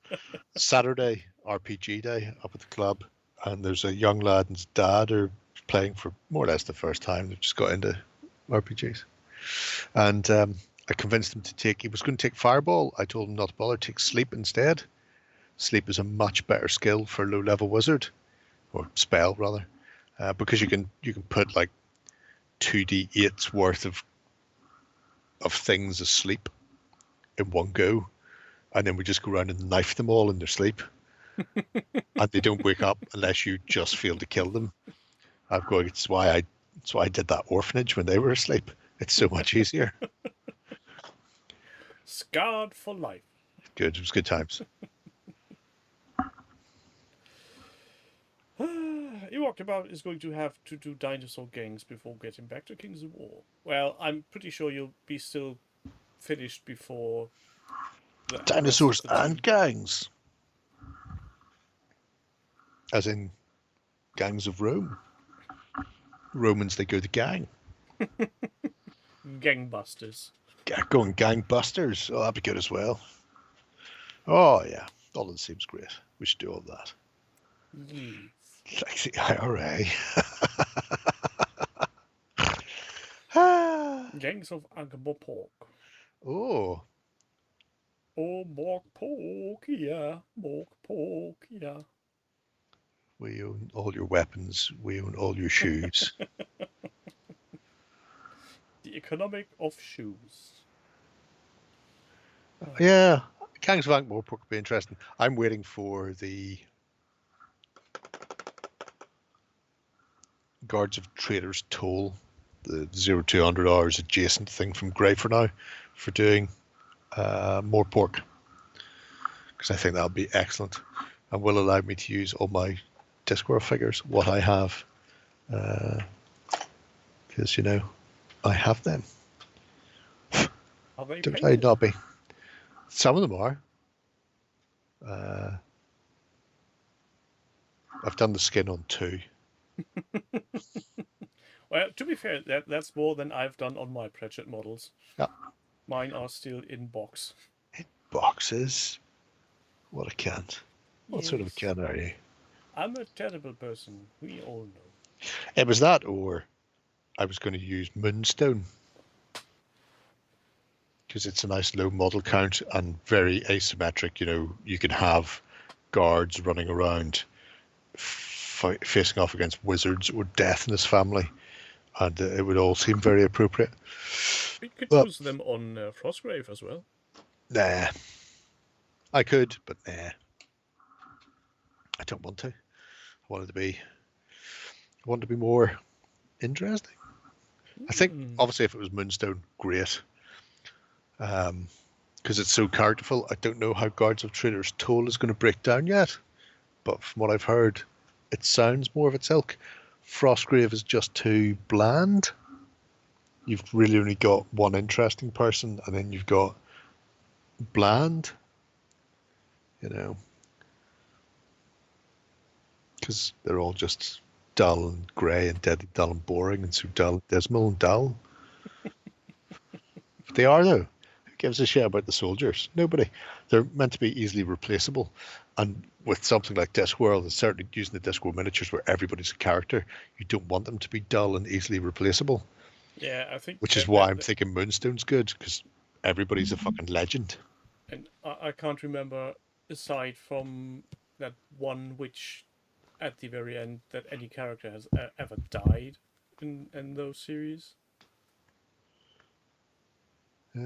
Saturday, RPG day up at the club. and there's a young lad and his dad are playing for more or less the first time. They've just got into RPGs, and I convinced him to take. He was going to take Fireball. I told him not to bother. Take Sleep instead. Sleep is a much better skill for low-level wizard, or spell rather, because you can put like 2d8s worth of things asleep in one go, and then we just go around and knife them all in their sleep, and they don't wake up unless you just fail to kill them. I'm going. It's why I did that orphanage when they were asleep. It's so much easier. Scarred for life. Good. It was good times. Walkabout is going to have to do dinosaur gangs before getting back to Kings of War. Well, I'm pretty sure you'll be still finished before the Dinosaurs rest of the and gangs. As in gangs of Rome. Romans, they go to gang. gangbusters. Going gangbusters. Oh, that'd be good as well. Oh, yeah. All of it seems great. We should do all that. Yes. Like the IRA. Gangs of Angmo Pork. Oh, Oh, Mork Pork, yeah. Mork Pork, yeah. we own all your weapons. We own all your shoes. The economic of shoes. Yeah, Gangs of Ankh-Morpork would be interesting. I'm waiting for the Guards of Trader's Toll, the 0200 hours adjacent thing from Grey for now, for doing more pork, because I think that'll be excellent and will allow me to use all my Discworld figures, what I have, because you know I have them. Are they Don't I painted? not be? Some of them are. I've done the skin on 2. Well, to be fair, that's more than I've done on my Pratchett models. Yeah. Mine are still in box. Boxes. What a cunt. What sort of a Yes. cunt are you? I'm a terrible person. We all know. It was that, or I was going to use Moonstone, because it's a nice low model count and very asymmetric. You know, you can have guards running around facing off against wizards or death in his family, and it would all seem very appropriate. We could Well- use them on Frostgrave as well. Nah. I could, but nah. I don't want to. I want it to be more interesting. I think obviously if it was Moonstone, great. Because it's so characterful. I don't know how Guards of Trader's Toll is going to break down yet, but from what I've heard, it sounds more of its ilk. Frostgrave is just too bland. You've really only got one interesting person, and then you've got bland. You know, because they're all just dull and grey and deadly dull and boring and so dull, dismal and dull. But they are, though. Who gives a shit about the soldiers? Nobody. They're meant to be easily replaceable. And with something like Discworld, and certainly using the Discworld miniatures where everybody's a character, you don't want them to be dull and easily replaceable. Yeah, I think. Which is why I'm thinking Moonstone's good, because everybody's a fucking legend. And I can't remember, aside from that one which at the very end, that any character has ever died in those series. I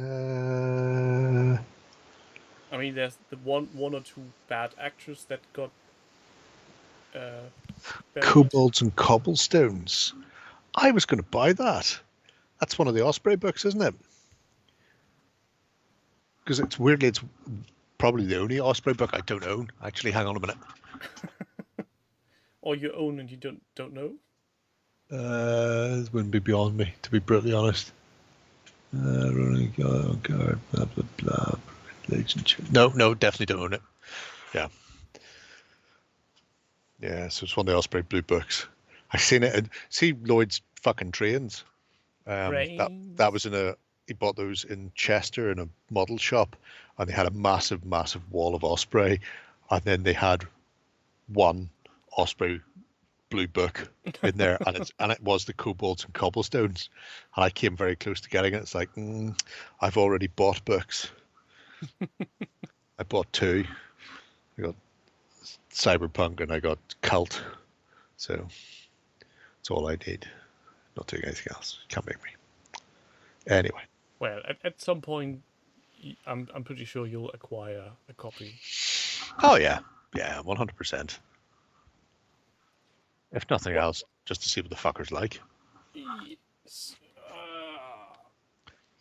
mean, there's the one or two bad actors that got buried. Kobolds and Cobblestones. I was going to buy that. That's one of the Osprey books, isn't it? Because it's weirdly, it's probably the only Osprey book I don't own. Actually, hang on a minute. Or you own and you don't know? It wouldn't be beyond me, to be brutally honest. Running guard, blah blah blah. Relationship. No, definitely don't own it. Yeah. Yeah, so it's one of the Osprey Blue books. I've seen it. See Lloyd's fucking trains. That was he bought those in Chester in a model shop, and they had a massive wall of Osprey, and then they had one Osprey blue book in there, and it was the Kobolds and Cobblestones, and I came very close to getting it. It's like, I've already bought books. I bought 2. I got Cyberpunk and I got Cult, so that's all I need. Not doing anything else. Can't make me. Anyway. Well, at some point, I'm pretty sure you'll acquire a copy. Oh yeah, 100%. If nothing else, just to see what the fucker's like. Yes.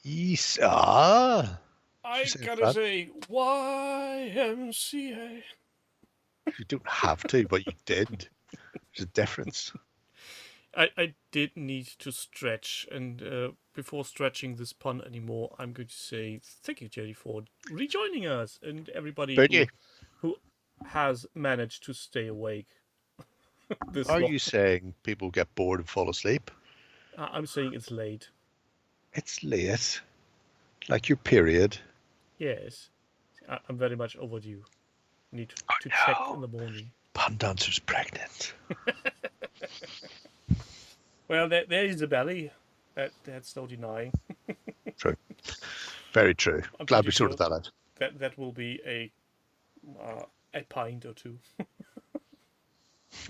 Yes. I gotta say, YMCA. You don't have to, but you did. There's a difference. I did need to stretch, and before stretching this pun anymore, I'm going to say thank you, Jerry, for rejoining us, and everybody who has managed to stay awake. Are you saying people get bored and fall asleep? I'm saying it's late. It's late. Like your period. Yes. I'm very much overdue. Need to check in the morning. Pun dancer's pregnant. Well, there is a belly. That's no denying. True. Very true. I'm Glad pretty we sorted sure that out. That will be a pint or 2.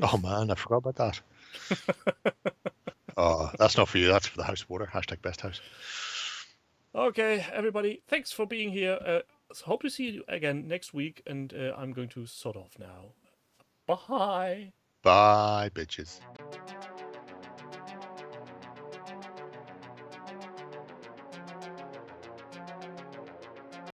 Oh man, I forgot about that. Oh, that's not for you. That's for the house water. # best house. Okay, everybody, thanks for being here. Hope to see you again next week, and I'm going to sort off now. Bye. Bye, bitches.